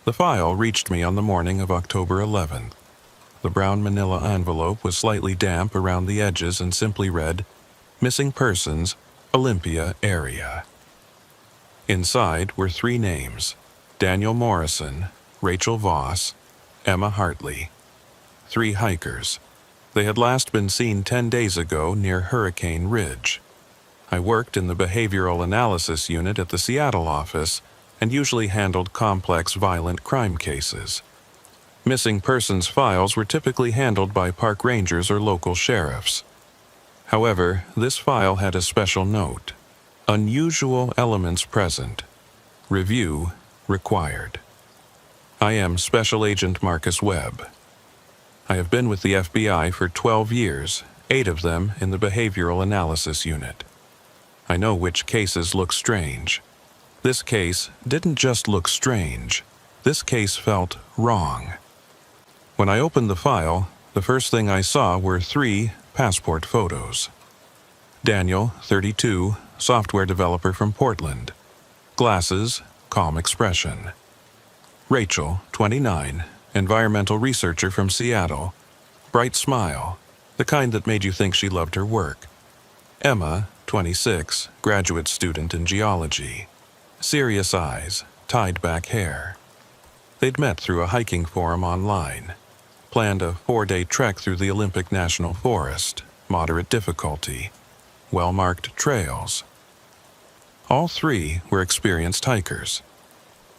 The file reached me on the morning of October 11th. The brown manila envelope was slightly damp around the edges and simply read, "Missing Persons, Olympia Area." Inside were 3 names: Daniel Morrison, Rachel Voss, Emma Hartley. 3 hikers. They had last been seen 10 days ago near Hurricane Ridge. I worked in the behavioral analysis unit at the Seattle office and usually handled complex violent crime cases. Missing persons files were typically handled by park rangers or local sheriffs. However, this file had a special note: unusual elements present. Review required. I am Special Agent Marcus Webb. I have been with the FBI for 12 years, 8 of them in the behavioral analysis unit. I know which cases look strange. This case didn't just look strange. This case felt wrong. When I opened the file, the first thing I saw were 3 passport photos. Daniel, 32, software developer from Portland. Glasses, calm expression. Rachel, 29, environmental researcher from Seattle. Bright smile, the kind that made you think she loved her work. Emma, 26, graduate student in geology. Serious eyes, tied back hair. They'd met through a hiking forum online. Planned a 4-day trek through the Olympic National Forest, moderate difficulty, well-marked trails. All 3 were experienced hikers.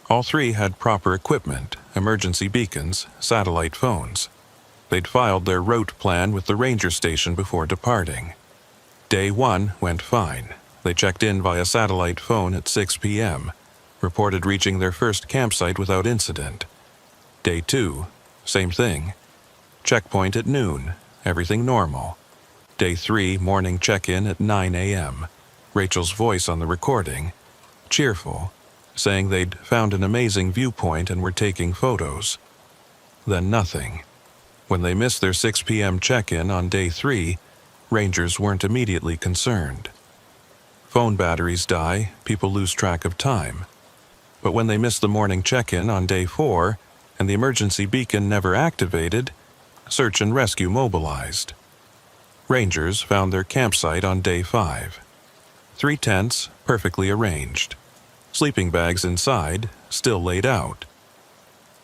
All 3 had proper equipment, emergency beacons, satellite phones. They'd filed their route plan with the ranger station before departing. Day 1 went fine. They checked in via satellite phone at 6 p.m., reported reaching their first campsite without incident. Day 2, same thing. Checkpoint at noon, everything normal. Day 3, morning check-in at 9 a.m. Rachel's voice on the recording, cheerful, saying they'd found an amazing viewpoint and were taking photos. Then nothing. When they missed their 6 p.m. check-in on day 3, rangers weren't immediately concerned. Phone batteries die, people lose track of time. But when they missed the morning check-in on day 4, and the emergency beacon never activated, search and rescue mobilized. Rangers found their campsite on day 5. 3 tents, perfectly arranged. Sleeping bags inside, still laid out.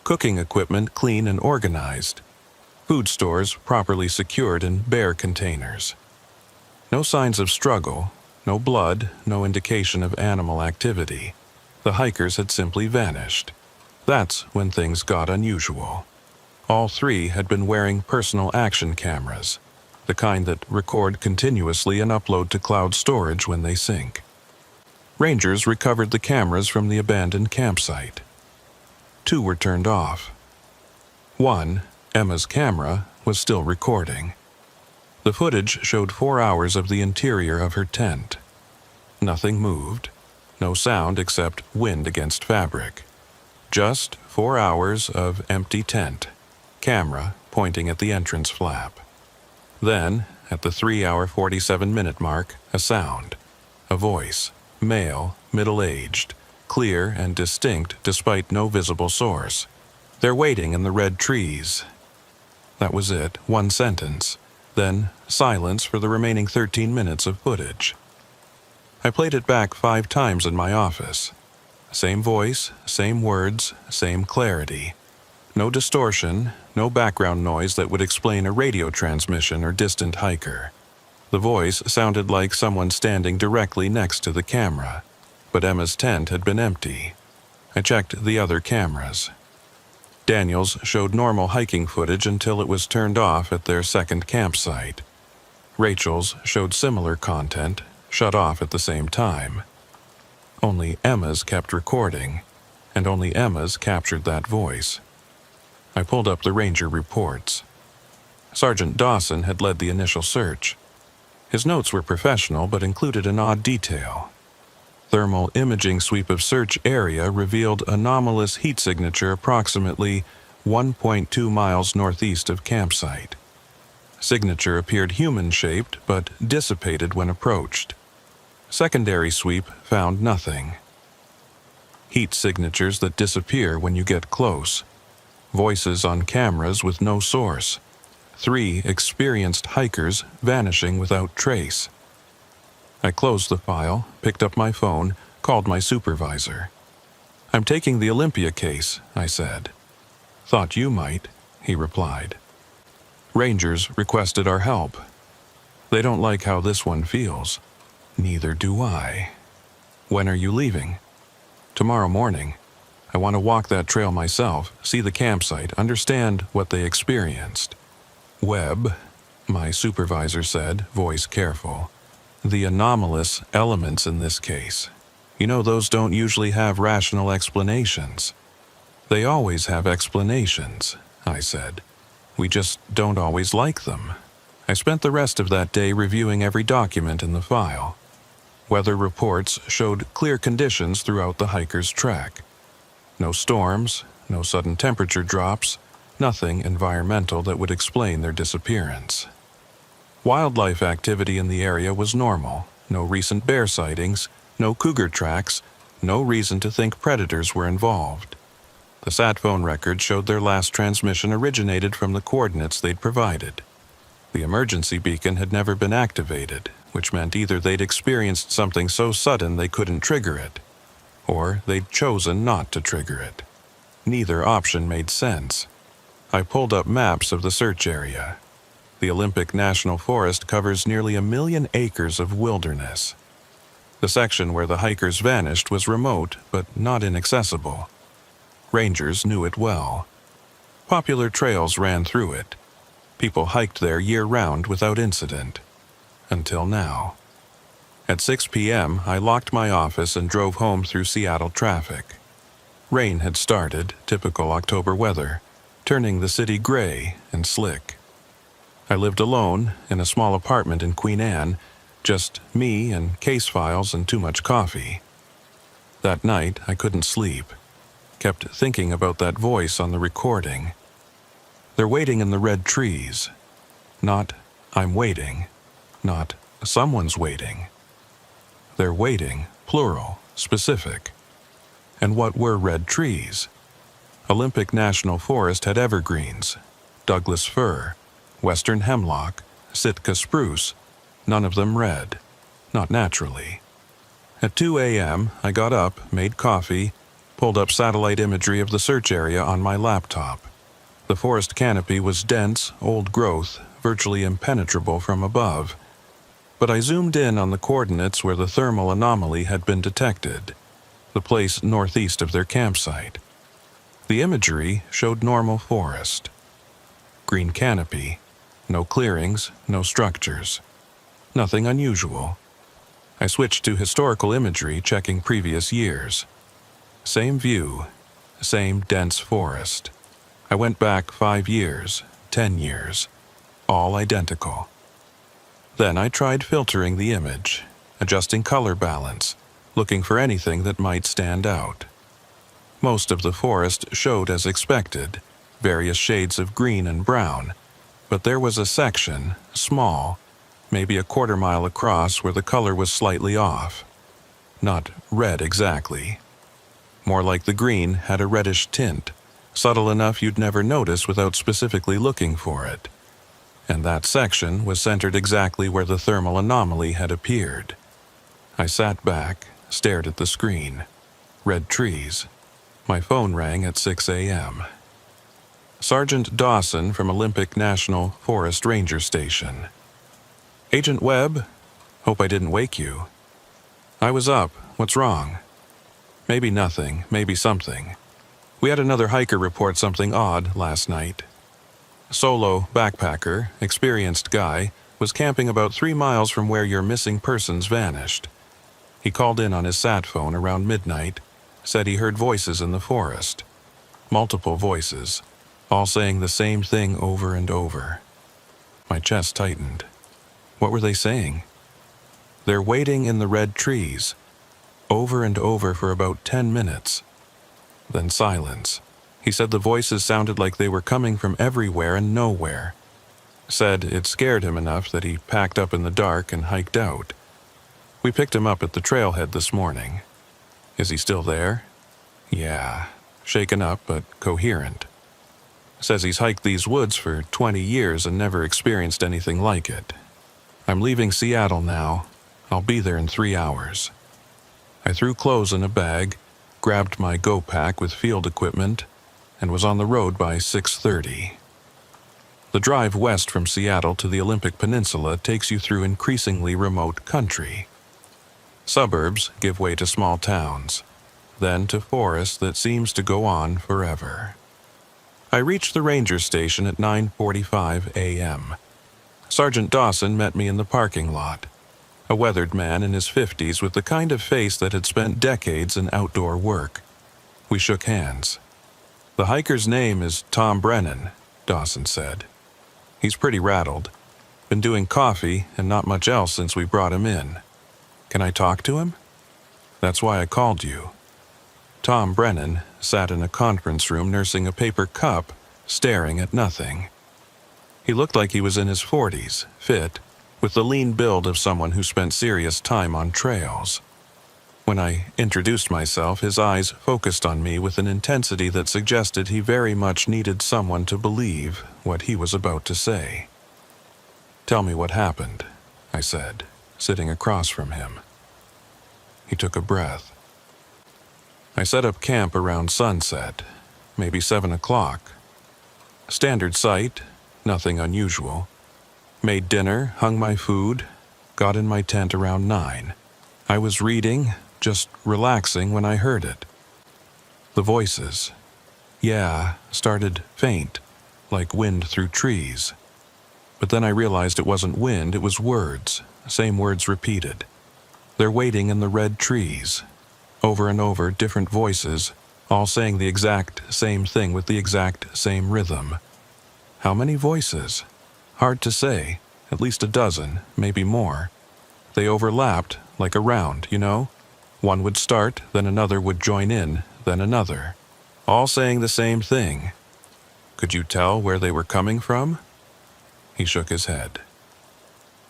Cooking equipment clean and organized. Food stores properly secured in bare containers. No signs of struggle, no blood, no indication of animal activity. The hikers had simply vanished. That's when things got unusual. All 3 had been wearing personal action cameras, the kind that record continuously and upload to cloud storage when they sync. Rangers recovered the cameras from the abandoned campsite. 2 were turned off. 1, Emma's camera, was still recording. The footage showed 4 hours of the interior of her tent. Nothing moved. No sound except wind against fabric. Just 4 hours of empty tent. Camera pointing at the entrance flap. Then, at the 3-hour 47-minute mark, a sound. A voice, male, middle-aged, clear and distinct despite no visible source. "They're waiting in the red trees." That was it, 1 sentence. Then, silence for the remaining 13 minutes of footage. I played it back 5 times in my office. Same voice, same words, same clarity. No distortion, no background noise that would explain a radio transmission or distant hiker. The voice sounded like someone standing directly next to the camera, but Emma's tent had been empty. I checked the other cameras. Daniel's showed normal hiking footage until it was turned off at their second campsite. Rachel's showed similar content, shut off at the same time. Only Emma's kept recording, and only Emma's captured that voice. I pulled up the ranger reports. Sergeant Dawson had led the initial search. His notes were professional but included an odd detail. Thermal imaging sweep of search area revealed anomalous heat signature approximately 1.2 miles northeast of campsite. Signature appeared human-shaped but dissipated when approached. Secondary sweep found nothing. Heat signatures that disappear when you get close. Voices on cameras with no source. 3 experienced hikers vanishing without trace. I closed the file, picked up my phone, called my supervisor. "I'm taking the Olympia case," I said. "Thought you might," he replied. "Rangers requested our help. They don't like how this one feels. Neither do I." "When are you leaving?" "Tomorrow morning. I want to walk that trail myself, see the campsite, understand what they experienced." "Webb," my supervisor said, voice careful. "The anomalous elements in this case. You know those don't usually have rational explanations." "They always have explanations," I said. "We just don't always like them." I spent the rest of that day reviewing every document in the file. Weather reports showed clear conditions throughout the hikers' trek. No storms, no sudden temperature drops, nothing environmental that would explain their disappearance. Wildlife activity in the area was normal. No recent bear sightings, no cougar tracks, no reason to think predators were involved. The sat phone record showed their last transmission originated from the coordinates they'd provided. The emergency beacon had never been activated, which meant either they'd experienced something so sudden they couldn't trigger it, or they'd chosen not to trigger it. Neither option made sense. I pulled up maps of the search area. The Olympic National Forest covers nearly 1 million acres of wilderness. The section where the hikers vanished was remote, but not inaccessible. Rangers knew it well. Popular trails ran through it. People hiked there year-round without incident. Until now. At 6 p.m., I locked my office and drove home through Seattle traffic. Rain had started, typical October weather, turning the city gray and slick. I lived alone in a small apartment in Queen Anne, just me and case files and too much coffee. That night, I couldn't sleep. Kept thinking about that voice on the recording. They're waiting in the red trees. Not, "I'm waiting." Not, "Someone's waiting." They're waiting, plural, specific. And what were red trees? Olympic National Forest had evergreens, Douglas fir, western hemlock, Sitka spruce, none of them red, not naturally. At 2 a.m., I got up, made coffee, pulled up satellite imagery of the search area on my laptop. The forest canopy was dense, old growth, virtually impenetrable from above. But I zoomed in on the coordinates where the thermal anomaly had been detected, the place northeast of their campsite. The imagery showed normal forest. Green canopy, no clearings, no structures. Nothing unusual. I switched to historical imagery, checking previous years. Same view, same dense forest. I went back 5 years, 10 years, all identical. Then I tried filtering the image, adjusting color balance, looking for anything that might stand out. Most of the forest showed as expected, various shades of green and brown, but there was a section, small, maybe a quarter-mile across, where the color was slightly off. Not red exactly. More like the green had a reddish tint, subtle enough you'd never notice without specifically looking for it. And that section was centered exactly where the thermal anomaly had appeared. I sat back, stared at the screen. Red trees. My phone rang at 6 a.m. Sergeant Dawson from Olympic National Forest Ranger Station. "Agent Webb? Hope I didn't wake you." "I was up. What's wrong?" "Maybe nothing, maybe something. We had another hiker report something odd last night. Solo, backpacker, experienced guy, was camping about 3 miles from where your missing persons vanished. He called in on his sat phone around midnight, said he heard voices in the forest. Multiple voices, all saying the same thing over and over. My chest tightened. What were they saying? "They're waiting in the red trees," over and over for about 10 minutes. Then silence. He said the voices sounded like they were coming from everywhere and nowhere. Said it scared him enough that he packed up in the dark and hiked out. We picked him up at the trailhead this morning. Is he still there? Yeah, shaken up but coherent. Says he's hiked these woods for 20 years and never experienced anything like it. I'm leaving Seattle now. I'll be there in 3 hours. I threw clothes in a bag, grabbed my go pack with field equipment, and was on the road by 6:30. The drive west from Seattle to the Olympic Peninsula takes you through increasingly remote country. Suburbs give way to small towns, then to forest that seems to go on forever. I reached the ranger station at 9:45 a.m. Sergeant Dawson met me in the parking lot, a weathered man in his 50s with the kind of face that had spent decades in outdoor work. We shook hands. "The hiker's name is Tom Brennan," Dawson said. "He's pretty rattled. Been doing coffee and not much else since we brought him in. Can I talk to him? That's why I called you." Tom Brennan sat in a conference room nursing a paper cup, staring at nothing. He looked like he was in his 40s, fit, with the lean build of someone who spent serious time on trails. When I introduced myself, his eyes focused on me with an intensity that suggested he very much needed someone to believe what he was about to say. "Tell me what happened," I said, sitting across from him. He took a breath. "I set up camp around sunset, maybe 7 o'clock. Standard site, nothing unusual. Made dinner, hung my food, got in my tent around 9. I was reading, just relaxing when I heard it. The voices. Yeah, started faint, like wind through trees. But then I realized it wasn't wind, it was words, same words repeated. They're waiting in the red trees. Over and over, different voices, all saying the exact same thing with the exact same rhythm. How many voices? Hard to say, at least a dozen, maybe more. They overlapped, like a round, you know? One would start, then another would join in, then another. All saying the same thing. Could you tell where they were coming from?" He shook his head.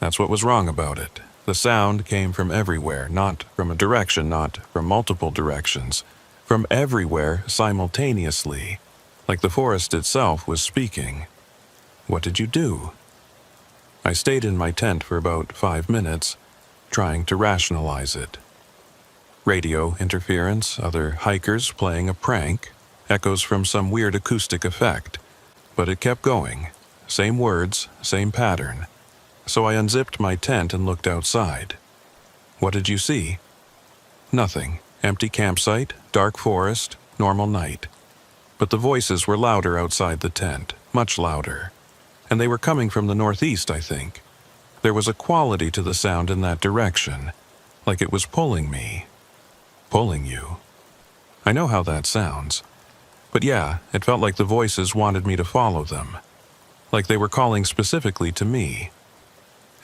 "That's what was wrong about it. The sound came from everywhere, not from a direction, not from multiple directions. From everywhere simultaneously, like the forest itself was speaking. What did you do?" I stayed in my tent for about 5 minutes, trying to rationalize it. Radio interference, other hikers playing a prank, echoes from some weird acoustic effect. But it kept going. Same words, same pattern. So I unzipped my tent and looked outside. "What did you see?" "Nothing. Empty campsite, dark forest, normal night. But the voices were louder outside the tent, much louder. And they were coming from the northeast, I think. There was a quality to the sound in that direction, like it was pulling me." "Pulling you?" I know how that sounds. But yeah, it felt like the voices wanted me to follow them. Like they were calling specifically to me.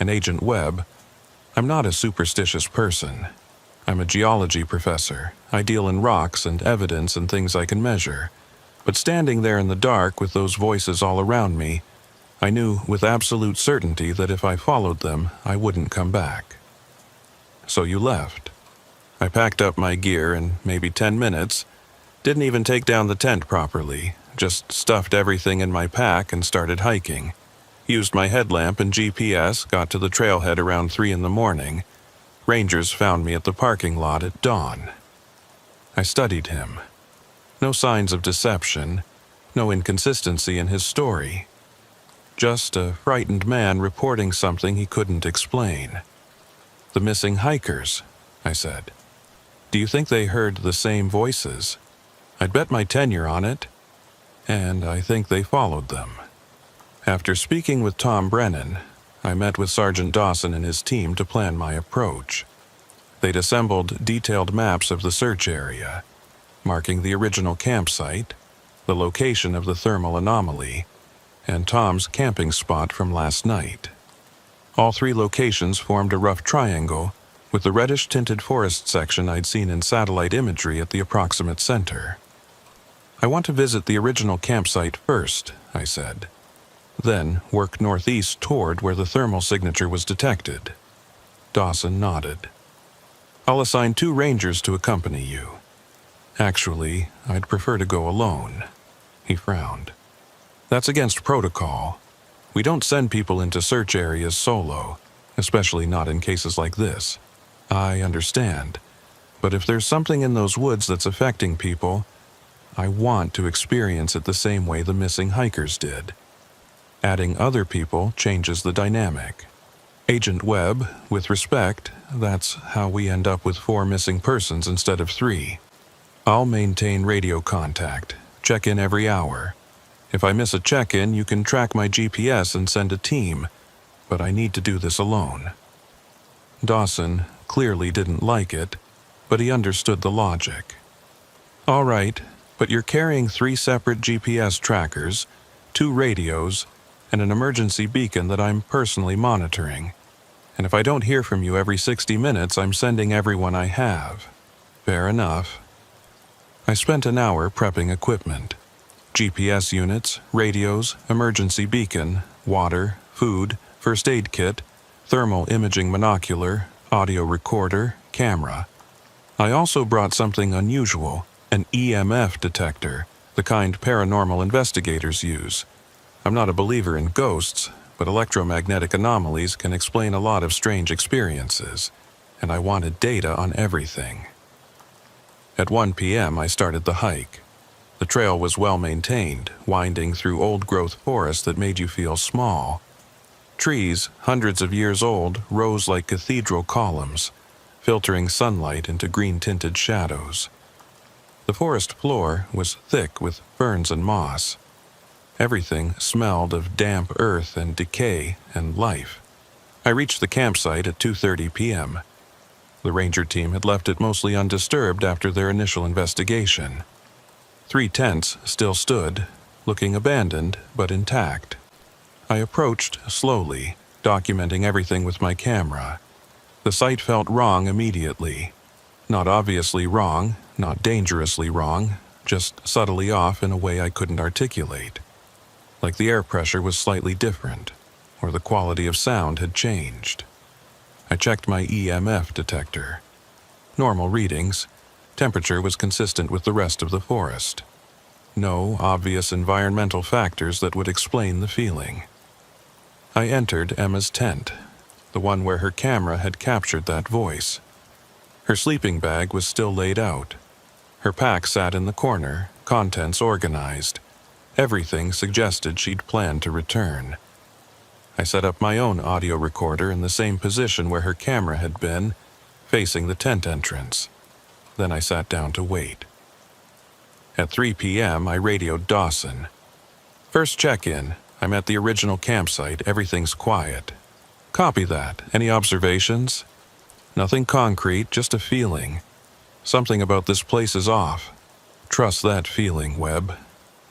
And Agent Webb, I'm not a superstitious person. I'm a geology professor. I deal in rocks and evidence and things I can measure. But standing there in the dark with those voices all around me, I knew with absolute certainty that if I followed them, I wouldn't come back. "So you left." I packed up my gear in maybe 10 minutes, didn't even take down the tent properly, just stuffed everything in my pack and started hiking. Used my headlamp and GPS, got to the trailhead around 3 in the morning. Rangers found me at the parking lot at dawn. I studied him. No signs of deception, no inconsistency in his story. Just a frightened man reporting something he couldn't explain. "The missing hikers," I said. "Do you think they heard the same voices? I'd bet my tenure on it. And I think they followed them." After speaking with Tom Brennan, I met with Sergeant Dawson and his team to plan my approach. They'd assembled detailed maps of the search area, marking the original campsite, the location of the thermal anomaly, and Tom's camping spot from last night. All 3 locations formed a rough triangle, with the reddish-tinted forest section I'd seen in satellite imagery at the approximate center. "I want to visit the original campsite first," I said. "Then work northeast toward where the thermal signature was detected." Dawson nodded. "I'll assign 2 rangers to accompany you." Actually, I'd prefer to go alone. He frowned. That's against protocol. We don't send people into search areas solo, especially not in cases like this. I understand, but if there's something in those woods that's affecting people, I want to experience it the same way the missing hikers did. Adding other people changes the dynamic. Agent Webb, with respect, that's how we end up with 4 missing persons instead of 3. I'll maintain radio contact, check in every hour. If I miss a check-in, you can track my GPS and send a team, but I need to do this alone. Dawson clearly didn't like it, but he understood the logic. All right, but you're carrying 3 separate GPS trackers, 2 radios, and an emergency beacon that I'm personally monitoring. And if I don't hear from you every 60 minutes, I'm sending everyone I have. Fair enough. I spent an hour prepping equipment. GPS units, radios, emergency beacon, water, food, first aid kit, thermal imaging monocular, audio recorder, camera. I also brought something unusual, an EMF detector, the kind paranormal investigators use. I'm not a believer in ghosts, but electromagnetic anomalies can explain a lot of strange experiences, and I wanted data on everything. At 1 p.m. I started the hike. The trail was well maintained, winding through old-growth forest that made you feel small. Trees, hundreds of years old, rose like cathedral columns, filtering sunlight into green-tinted shadows. The forest floor was thick with ferns and moss. Everything smelled of damp earth and decay and life. I reached the campsite at 2:30 p.m. The ranger team had left it mostly undisturbed after their initial investigation. 3 tents still stood, looking abandoned but intact. I approached slowly, documenting everything with my camera. The site felt wrong immediately. Not obviously wrong, not dangerously wrong, just subtly off in a way I couldn't articulate. Like the air pressure was slightly different, or the quality of sound had changed. I checked my EMF detector. Normal readings. Temperature was consistent with the rest of the forest. No obvious environmental factors that would explain the feeling. I entered Emma's tent, the one where her camera had captured that voice. Her sleeping bag was still laid out. Her pack sat in the corner, contents organized. Everything suggested she'd planned to return. I set up my own audio recorder in the same position where her camera had been, facing the tent entrance. Then I sat down to wait. At 3 p.m., I radioed Dawson. First check-in. I'm at the original campsite. Everything's quiet. Copy that. Any observations? Nothing concrete, just a feeling. Something about this place is off. Trust that feeling, Webb.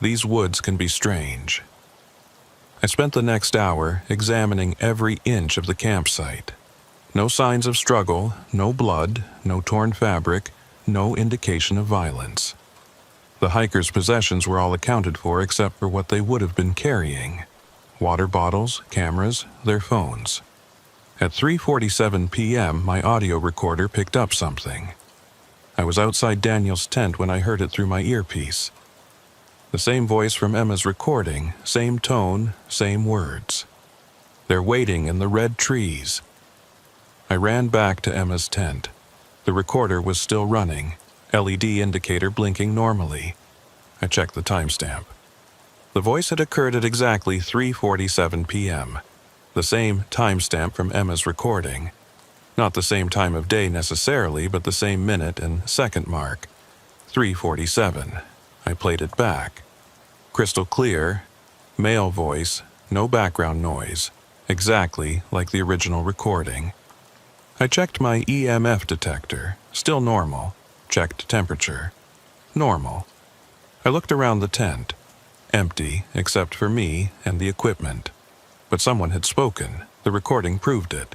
These woods can be strange. I spent the next hour examining every inch of the campsite. No signs of struggle, no blood, no torn fabric, no indication of violence. The hikers' possessions were all accounted for except for what they would have been carrying. Water bottles, cameras, their phones. At 3:47 p.m., my audio recorder picked up something. I was outside Daniel's tent when I heard it through my earpiece. The same voice from Emma's recording, same tone, same words. They're waiting in the red trees. I ran back to Emma's tent. The recorder was still running, LED indicator blinking normally. I checked the timestamp. The voice had occurred at exactly 3:47 p.m., the same timestamp from Emma's recording. Not the same time of day necessarily, but the same minute and second mark. 3:47. I played it back. Crystal clear, male voice, no background noise, exactly like the original recording. I checked my EMF detector, still normal. Checked temperature. Normal. I looked around the tent. Empty, except for me and the equipment. But someone had spoken. The recording proved it.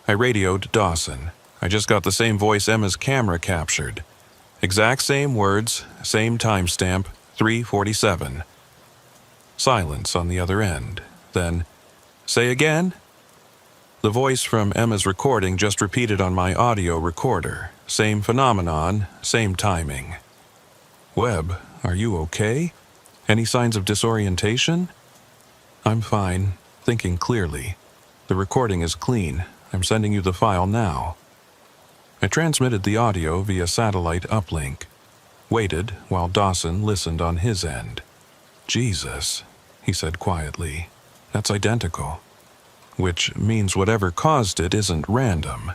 I radioed Dawson. I just got the same voice Emma's camera captured. Exact same words, same timestamp, 3:47. Silence on the other end. Then, say again? The voice from Emma's recording just repeated on my audio recorder. Same phenomenon, same timing. Webb, are you okay? Any signs of disorientation? I'm fine, thinking clearly. The recording is clean. I'm sending you the file now. I transmitted the audio via satellite uplink. Waited while Dawson listened on his end. Jesus, he said quietly. That's identical. Which means whatever caused it isn't random.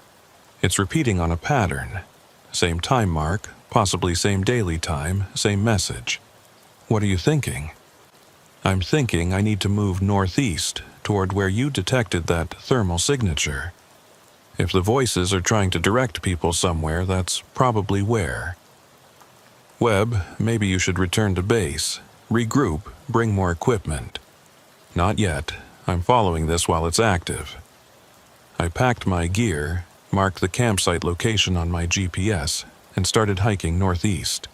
It's repeating on a pattern. Same time mark, possibly same daily time, same message. What are you thinking? I'm thinking I need to move northeast toward where you detected that thermal signature. If the voices are trying to direct people somewhere, that's probably where. Webb, maybe you should return to base, regroup, bring more equipment. Not yet. I'm following this while it's active. I packed my gear, marked the campsite location on my GPS, and started hiking northeast.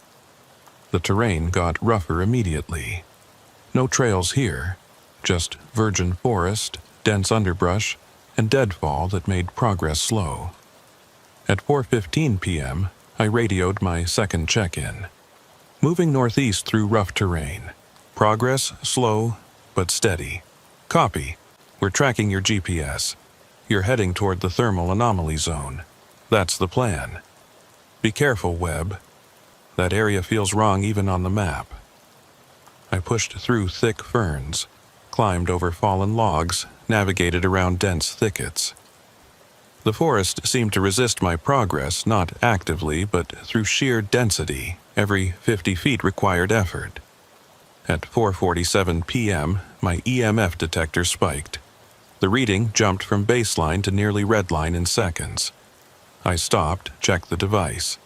The terrain got rougher immediately. No trails here, just virgin forest, dense underbrush, and deadfall that made progress slow. At 4:15 p.m., I radioed my second check-in. Moving northeast through rough terrain. Progress slow, but steady. Copy. We're tracking your GPS. You're heading toward the thermal anomaly zone. That's the plan. Be careful, Webb. That area feels wrong even on the map. I pushed through thick ferns, climbed over fallen logs, navigated around dense thickets. The forest seemed to resist my progress, not actively, but through sheer density. Every 50 feet required effort. At 4:47 p.m., my EMF detector spiked. The reading jumped from baseline to nearly redline in seconds. I stopped, checked the device.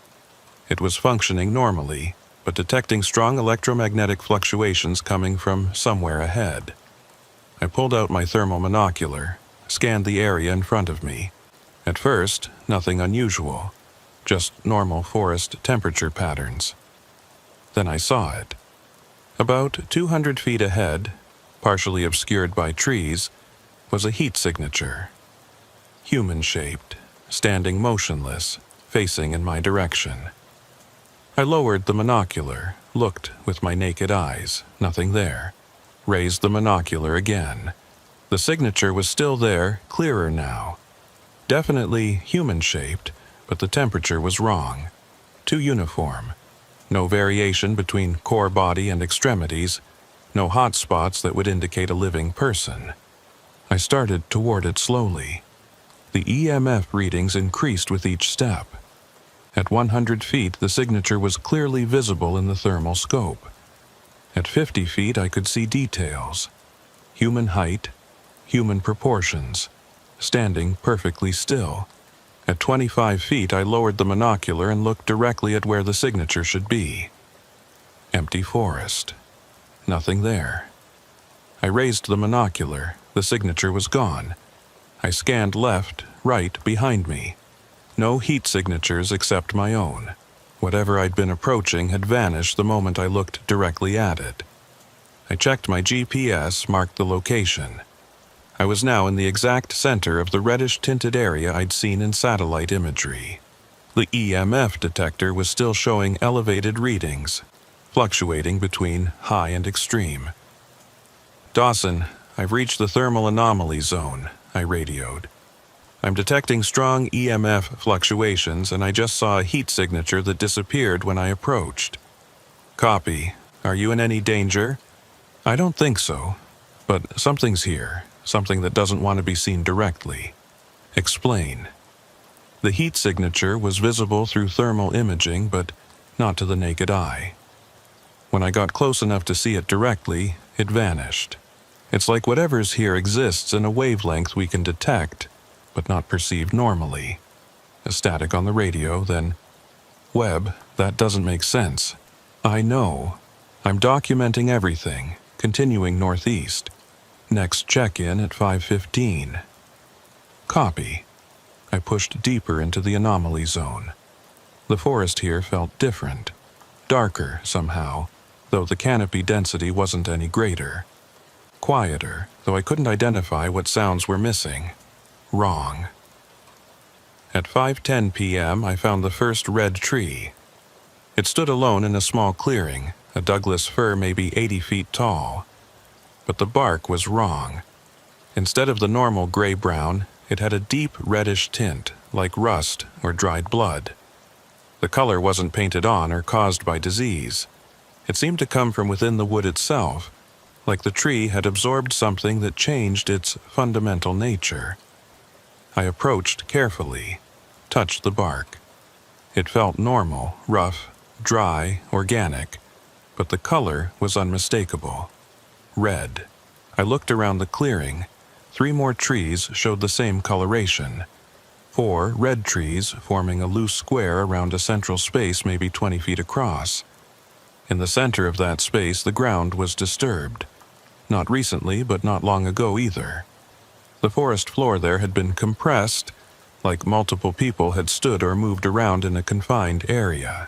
It was functioning normally, but detecting strong electromagnetic fluctuations coming from somewhere ahead. I pulled out my thermal monocular, scanned the area in front of me. At first, nothing unusual, just normal forest temperature patterns. Then I saw it. About 200 feet ahead, partially obscured by trees, was a heat signature. Human-shaped, standing motionless, facing in my direction. I lowered the monocular, looked with my naked eyes, nothing there. Raised the monocular again. The signature was still there, clearer now. Definitely human-shaped, but the temperature was wrong. Too uniform. No variation between core body and extremities. No hot spots that would indicate a living person. I started toward it slowly. The EMF readings increased with each step. At 100 feet, the signature was clearly visible in the thermal scope. At 50 feet, I could see details. Human height, human proportions, standing perfectly still. At 25 feet, I lowered the monocular and looked directly at where the signature should be. Empty forest. Nothing there. I raised the monocular. The signature was gone. I scanned left, right, behind me. No heat signatures except my own. Whatever I'd been approaching had vanished the moment I looked directly at it. I checked my GPS, marked the location. I was now in the exact center of the reddish-tinted area I'd seen in satellite imagery. The EMF detector was still showing elevated readings, fluctuating between high and extreme. "Dawson, I've reached the thermal anomaly zone," I radioed. "I'm detecting strong EMF fluctuations, and I just saw a heat signature that disappeared when I approached." "Copy. Are you in any danger?" "I don't think so, but something's here, something that doesn't want to be seen directly." "Explain." The heat signature was visible through thermal imaging, but not to the naked eye. When I got close enough to see it directly, it vanished. It's like whatever's here exists in a wavelength we can detect, but not perceived normally. A static on the radio, then, "Webb, that doesn't make sense." "I know. I'm documenting everything, continuing northeast. Next check-in at 5:15. "Copy." I pushed deeper into the anomaly zone. The forest here felt different. Darker, somehow, though the canopy density wasn't any greater. Quieter, though I couldn't identify what sounds were missing. Wrong. At 5:10 p.m., I found the first red tree. It stood alone in a small clearing, a Douglas fir maybe 80 feet tall. But the bark was wrong. Instead of the normal gray-brown, it had a deep reddish tint, like rust or dried blood. The color wasn't painted on or caused by disease. It seemed to come from within the wood itself, like the tree had absorbed something that changed its fundamental nature. I approached carefully, touched the bark. It felt normal, rough, dry, organic, but the color was unmistakable. Red. I looked around the clearing. 3 more trees showed the same coloration. 4 red trees forming a loose square around a central space maybe 20 feet across. In the center of that space, the ground was disturbed. Not recently, but not long ago either. The forest floor there had been compressed, like multiple people had stood or moved around in a confined area.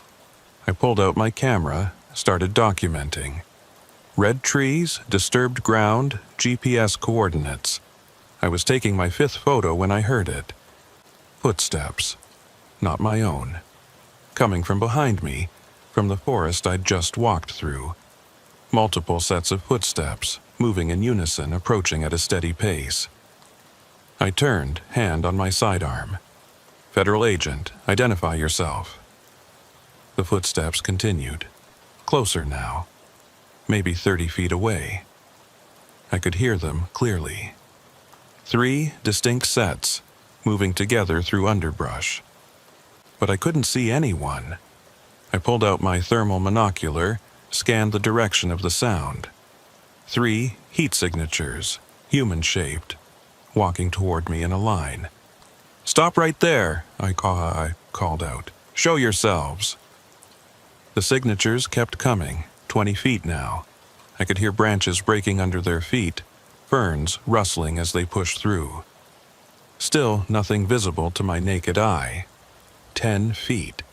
I pulled out my camera, started documenting. Red trees, disturbed ground, GPS coordinates. I was taking my 5th photo when I heard it. Footsteps. Not my own. Coming from behind me, from the forest I'd just walked through. Multiple sets of footsteps, moving in unison, approaching at a steady pace. I turned, hand on my sidearm. "Federal agent, identify yourself." The footsteps continued. Closer now. Maybe 30 feet away. I could hear them clearly. 3 distinct sets, moving together through underbrush. But I couldn't see anyone. I pulled out my thermal monocular, scanned the direction of the sound. 3 heat signatures, human-shaped, walking toward me in a line. "Stop right there," I called out. "Show yourselves." The signatures kept coming, 20 feet now. I could hear branches breaking under their feet, ferns rustling as they pushed through. Still nothing visible to my naked eye. 10 feet.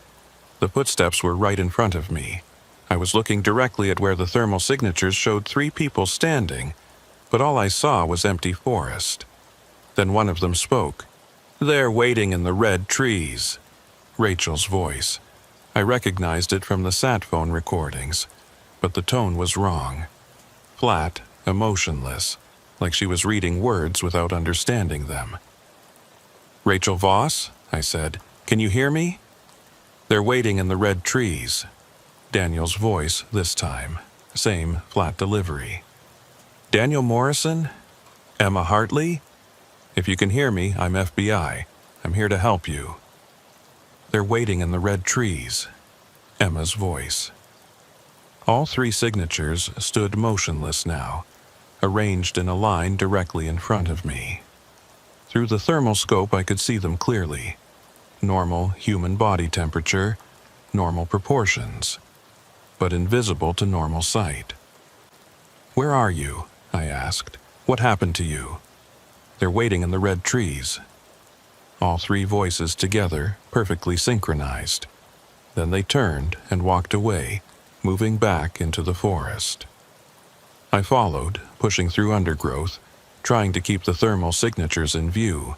The footsteps were right in front of me. I was looking directly at where the thermal signatures showed 3 people standing, but all I saw was empty forest. Then one of them spoke. "They're waiting in the red trees." Rachel's voice. I recognized it from the sat phone recordings, but the tone was wrong. Flat, emotionless, like she was reading words without understanding them. "Rachel Voss," I said, "can you hear me?" "They're waiting in the red trees." Daniel's voice this time, same flat delivery. "Daniel Morrison? Emma Hartley? If you can hear me, I'm FBI. I'm here to help you." "They're waiting in the red trees." Emma's voice. All 3 signatures stood motionless now, arranged in a line directly in front of me. Through the thermal scope I could see them clearly. Normal human body temperature, normal proportions, but invisible to normal sight. "Where are you?" I asked. "What happened to you?" "They're waiting in the red trees." All 3 voices together, perfectly synchronized. Then they turned and walked away, moving back into the forest. I followed, pushing through undergrowth, trying to keep the thermal signatures in view.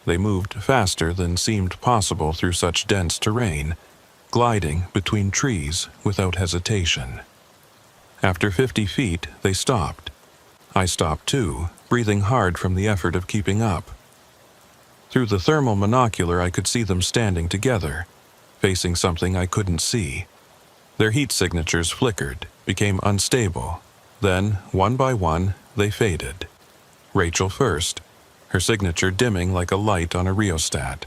They moved faster than seemed possible through such dense terrain, gliding between trees without hesitation. After 50 feet, they stopped. I stopped too, breathing hard from the effort of keeping up. Through the thermal monocular I could see them standing together, facing something I couldn't see. Their heat signatures flickered, became unstable. Then, one by one, they faded. Rachel first, her signature dimming like a light on a rheostat.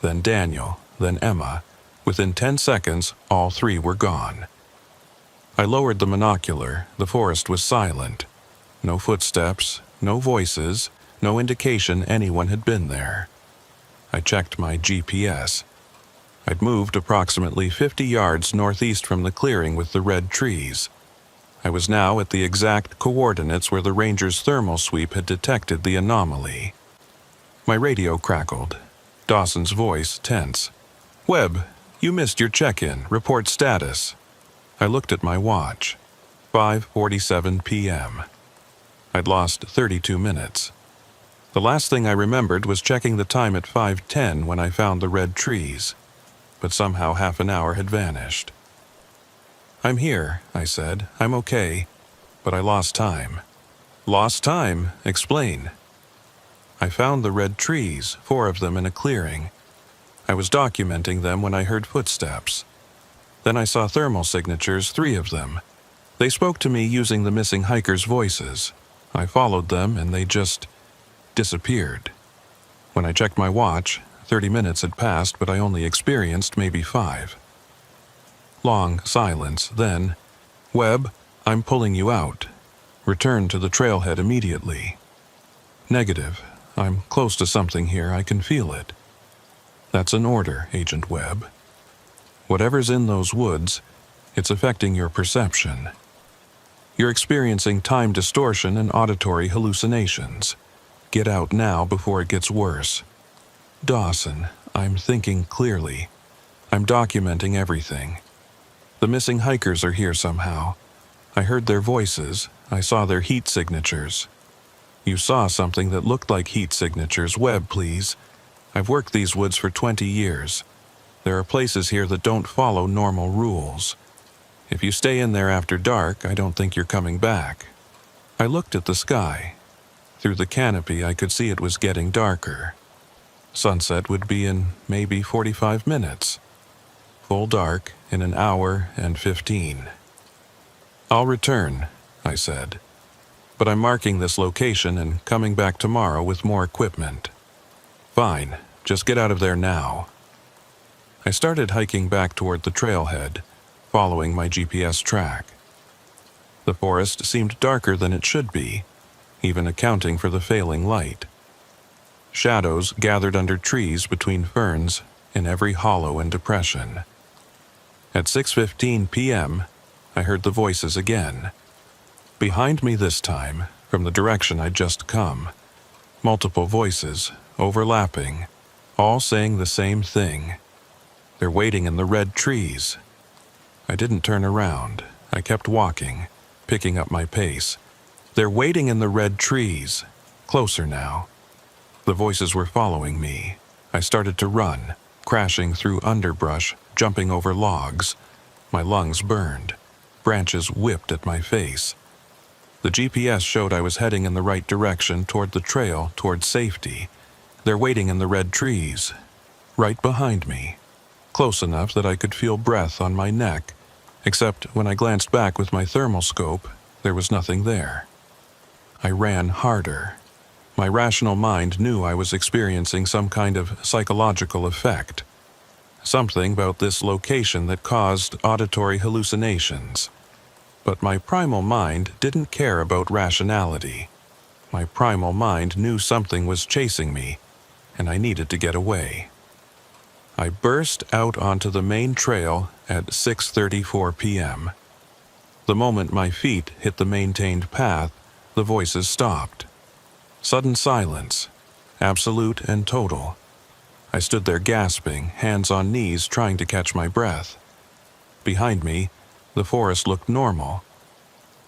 Then Daniel, then Emma. Within 10 seconds, all 3 were gone. I lowered the monocular. The forest was silent. No footsteps, no voices, no indication anyone had been there. I checked my GPS. I'd moved approximately 50 yards northeast from the clearing with the red trees. I was now at the exact coordinates where the ranger's thermal sweep had detected the anomaly. My radio crackled. Dawson's voice tense. "Webb, you missed your check-in. Report status." I looked at my watch. 5:47 p.m. I'd lost 32 minutes. The last thing I remembered was checking the time at 5:10 when I found the red trees. but somehow half an hour had vanished. "I'm here," I said. "I'm okay, but I lost time." "Lost time? Explain." "I found the red trees, 4 of them in a clearing. I was documenting them when I heard footsteps. Then I saw thermal signatures, 3 of them. They spoke to me using the missing hikers' voices. I followed them and they just disappeared. When I checked my watch, 30 minutes had passed, but I only experienced maybe 5. Long silence, then, "Webb, I'm pulling you out. Return to the trailhead immediately." "Negative. I'm close to something here. I can feel it." "That's an order, Agent Webb. Whatever's in those woods, it's affecting your perception. You're experiencing time distortion and auditory hallucinations. Get out now before it gets worse." "Dawson, I'm thinking clearly. I'm documenting everything. The missing hikers are here somehow. I heard their voices. I saw their heat signatures." "You saw something that looked like heat signatures. Webb, please. I've worked these woods for 20 years. There are places here that don't follow normal rules. If you stay in there after dark, I don't think you're coming back." I looked at the sky. Through the canopy, I could see it was getting darker. Sunset would be in maybe 45 minutes. Full dark in an hour and 15. "I'll return," I said. "But I'm marking this location and coming back tomorrow with more equipment." "Fine, just get out of there now." I started hiking back toward the trailhead, following my GPS track. The forest seemed darker than it should be, even accounting for the failing light. Shadows gathered under trees between ferns in every hollow and depression. At 6:15 p.m., I heard the voices again. Behind me this time, from the direction I'd just come. Multiple voices, overlapping, all saying the same thing. "They're waiting in the red trees." I didn't turn around. I kept walking, picking up my pace. "They're waiting in the red trees." Closer now. The voices were following me. I started to run, crashing through underbrush, jumping over logs. My lungs burned. Branches whipped at my face. The GPS showed I was heading in the right direction toward the trail, toward safety. "They're waiting in the red trees." Right behind me. Close enough that I could feel breath on my neck, except when I glanced back with my thermal scope, there was nothing there. I ran harder. My rational mind knew I was experiencing some kind of psychological effect. Something about this location that caused auditory hallucinations. But my primal mind didn't care about rationality. My primal mind knew something was chasing me, and I needed to get away. I burst out onto the main trail at 6:34 p.m. The moment my feet hit the maintained path, the voices stopped. Sudden silence, absolute and total. I stood there gasping, hands on knees trying to catch my breath. Behind me, the forest looked normal.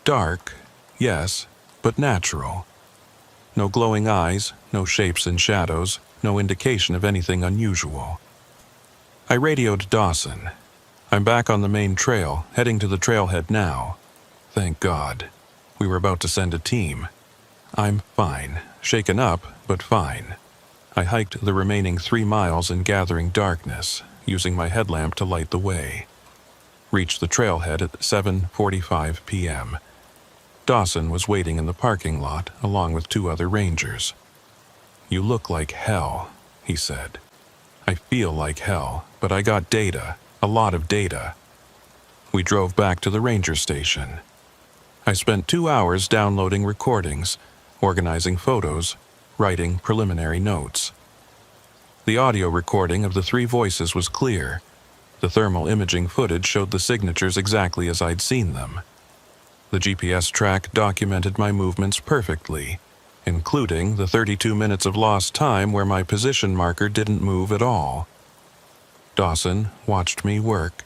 Dark, yes, but natural. No glowing eyes, no shapes and shadows, no indication of anything unusual. I radioed Dawson. "I'm back on the main trail, heading to the trailhead now." Thank God. We were about to send a team. "I'm fine, shaken up, but fine." I hiked the remaining 3 miles in gathering darkness, using my headlamp to light the way. Reached the trailhead at 7:45 p.m. Dawson was waiting in the parking lot along with 2 other rangers. "You look like hell," he said. "I feel like hell, but I got data, a lot of data." We drove back to the ranger station. I spent 2 hours downloading recordings, organizing photos, writing preliminary notes. The audio recording of the 3 voices was clear. The thermal imaging footage showed the signatures exactly as I'd seen them. The GPS track documented my movements perfectly, including the 32 minutes of lost time where my position marker didn't move at all. Dawson watched me work,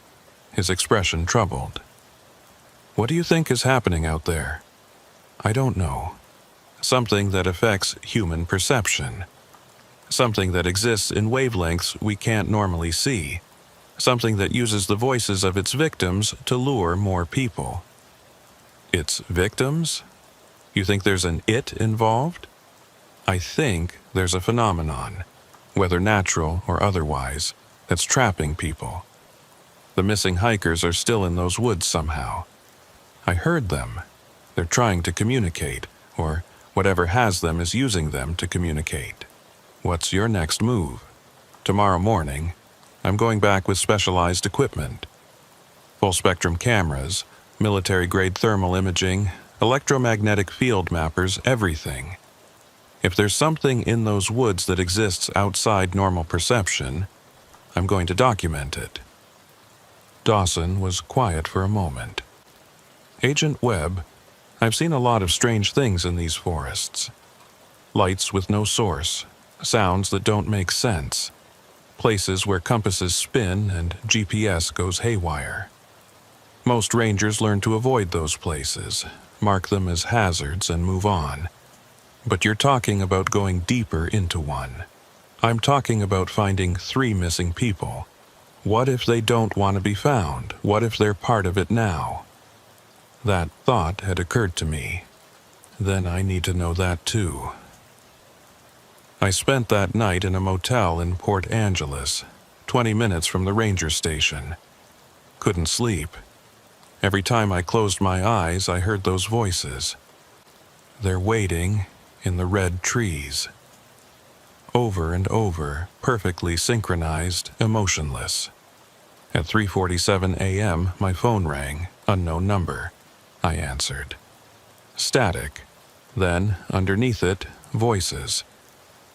his expression troubled. "What do you think is happening out there?" "I don't know. Something that affects human perception. Something that exists in wavelengths we can't normally see. something that uses the voices of its victims to lure more people. Its victims? You think there's an it involved? I think there's a phenomenon, whether natural or otherwise, that's trapping people. The missing hikers are still in those woods somehow. I heard them. They're trying to communicate, or whatever has them is using them to communicate. What's your next move? Tomorrow morning, I'm going back with specialized equipment. Full-spectrum cameras, military-grade thermal imaging, electromagnetic field mappers, everything. If there's something in those woods that exists outside normal perception, I'm going to document it. Dawson was quiet for a moment. Agent Webb, I've seen a lot of strange things in these forests. Lights with no source, sounds that don't make sense, places where compasses spin and GPS goes haywire. Most rangers learn to avoid those places, mark them as hazards, and move on. But you're talking about going deeper into one. I'm talking about finding 3 missing people. What if they don't want to be found? What if they're part of it now? That thought had occurred to me. Then I need to know that too. I spent that night in a motel in Port Angeles, 20 minutes from the ranger station. Couldn't sleep. Every time I closed my eyes, I heard those voices. They're waiting in the red trees. Over and over, perfectly synchronized, emotionless. At 3:47 a.m., my phone rang, unknown number. I answered. Static. Then, underneath it, voices.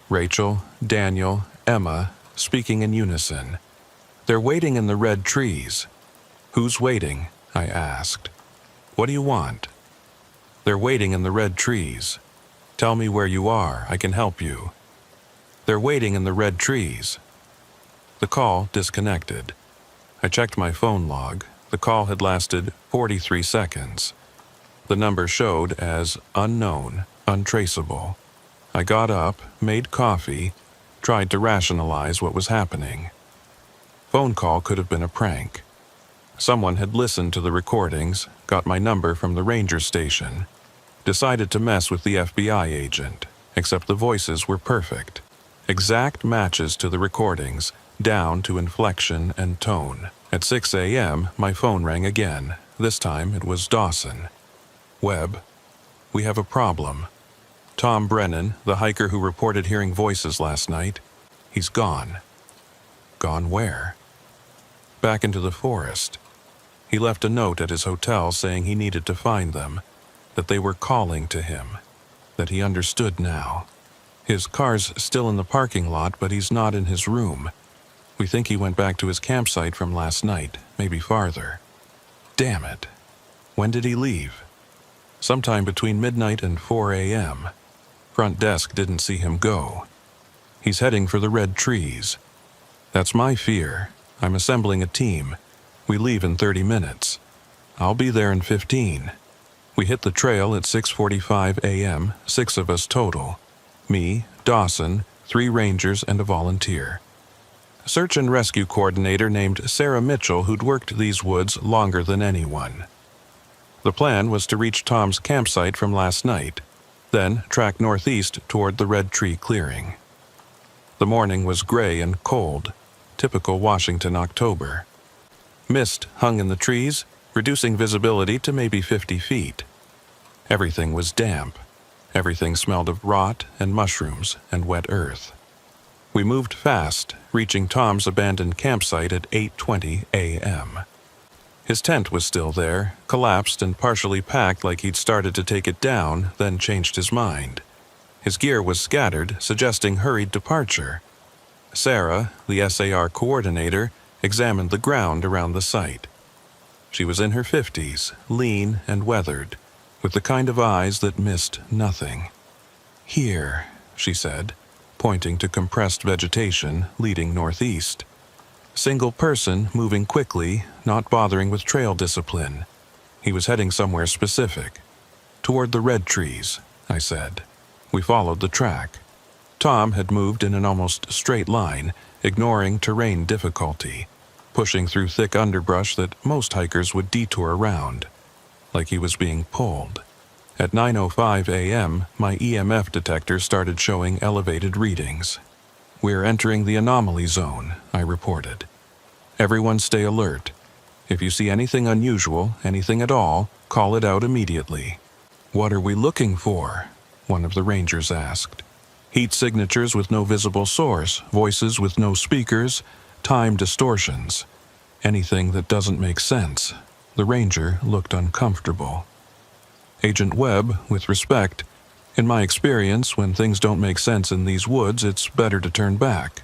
Rachel, Daniel, Emma, speaking in unison. They're waiting in the red trees. Who's waiting? I asked. What do you want? They're waiting in the red trees. Tell me where you are, I can help you. They're waiting in the red trees. The call disconnected. I checked my phone log. The call had lasted 43 seconds. The number showed as unknown, untraceable. I got up, made coffee, tried to rationalize what was happening. Phone call could have been a prank. Someone had listened to the recordings, got my number from the ranger station, decided to mess with the FBI agent, except the voices were perfect. Exact matches to the recordings, down to inflection and tone. At 6 a.m., my phone rang again. This time it was Dawson. Webb, we have a problem. Tom Brennan, the hiker who reported hearing voices last night, he's gone. Gone where? Back into the forest. He left a note at his hotel saying he needed to find them, that they were calling to him, that he understood now. His car's still in the parking lot, but he's not in his room. We think he went back to his campsite from last night, maybe farther. Damn it. When did he leave? Sometime between midnight and 4 a.m. Front desk didn't see him go. He's heading for the red trees. That's my fear. I'm assembling a team. We leave in 30 minutes. I'll be there in 15. We hit the trail at 6:45 a.m., 6 of us total. Me, Dawson, 3 rangers, and a volunteer. Search and rescue coordinator named Sarah Mitchell, who'd worked these woods longer than anyone. The plan was to reach Tom's campsite from last night, then track northeast toward the red tree clearing. The morning was gray and cold, typical Washington October. Mist hung in the trees, reducing visibility to maybe 50 feet. Everything was damp. Everything smelled of rot and mushrooms and wet earth. We moved fast, reaching Tom's abandoned campsite at 8:20 a.m. His tent was still there, collapsed and partially packed like he'd started to take it down, then changed his mind. His gear was scattered, suggesting hurried departure. Sarah, the SAR coordinator, examined the ground around the site. She was in her 50s, lean and weathered, with the kind of eyes that missed nothing. Here, she said, pointing to compressed vegetation leading northeast. Single person, moving quickly, not bothering with trail discipline. He was heading somewhere specific. Toward the red trees, I said. We followed the track. Tom had moved in an almost straight line, ignoring terrain difficulty. pushing through thick underbrush that most hikers would detour around, like he was being pulled. At 9:05 a.m., my EMF detector started showing elevated readings. "We're entering the anomaly zone," I reported. "Everyone stay alert. If you see anything unusual, anything at all, call it out immediately." "What are we looking for?" one of the rangers asked. "Heat signatures with no visible source, voices with no speakers, time distortions. Anything that doesn't make sense." The ranger looked uncomfortable. "Agent Webb, with respect, in my experience, when things don't make sense in these woods, it's better to turn back."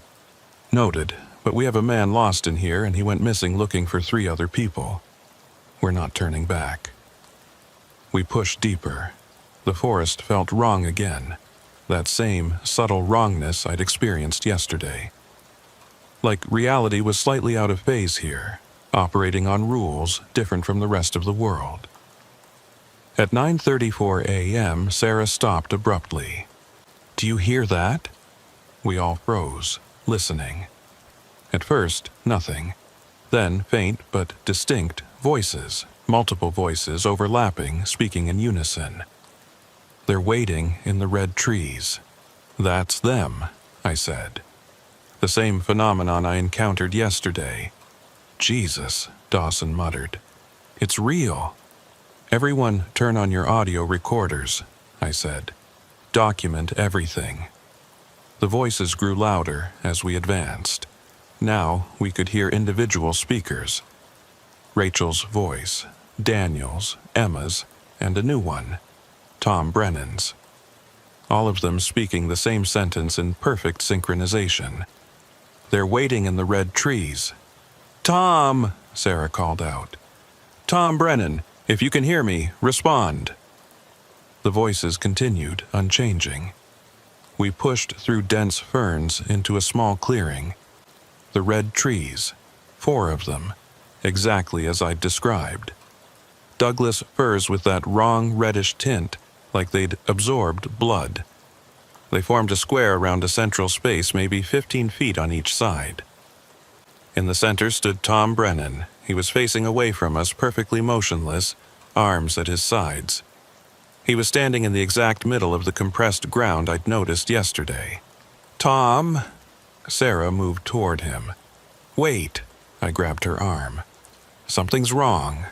"Noted, but we have a man lost in here and he went missing looking for 3 other people. We're not turning back." We pushed deeper. The forest felt wrong again. That same subtle wrongness I'd experienced yesterday. Like reality was slightly out of phase here, operating on rules different from the rest of the world. At 9:34 a.m., Sarah stopped abruptly. "Do you hear that?" We all froze, listening. At first, nothing. Then faint but distinct voices, multiple voices overlapping, speaking in unison. "They're waiting in the red trees." "That's them," I said. "The same phenomenon I encountered yesterday." "Jesus," Dawson muttered. "It's real." "Everyone turn on your audio recorders," I said. "Document everything." The voices grew louder as we advanced. Now we could hear individual speakers. Rachel's voice, Daniel's, Emma's, and a new one, Tom Brennan's. All of them speaking the same sentence in perfect synchronization. "They're waiting in the red trees." "Tom!" Sarah called out. "Tom Brennan, if you can hear me, respond." The voices continued, unchanging. We pushed through dense ferns into a small clearing. The red trees, 4 of them, exactly as I'd described. Douglas firs with that wrong reddish tint, like they'd absorbed blood. They formed a square around a central space maybe 15 feet on each side. In the center stood Tom Brennan. He was facing away from us, perfectly motionless, arms at his sides. He was standing in the exact middle of the compressed ground I'd noticed yesterday. "Tom!" Sarah moved toward him. "Wait!" I grabbed her arm. "Something's wrong."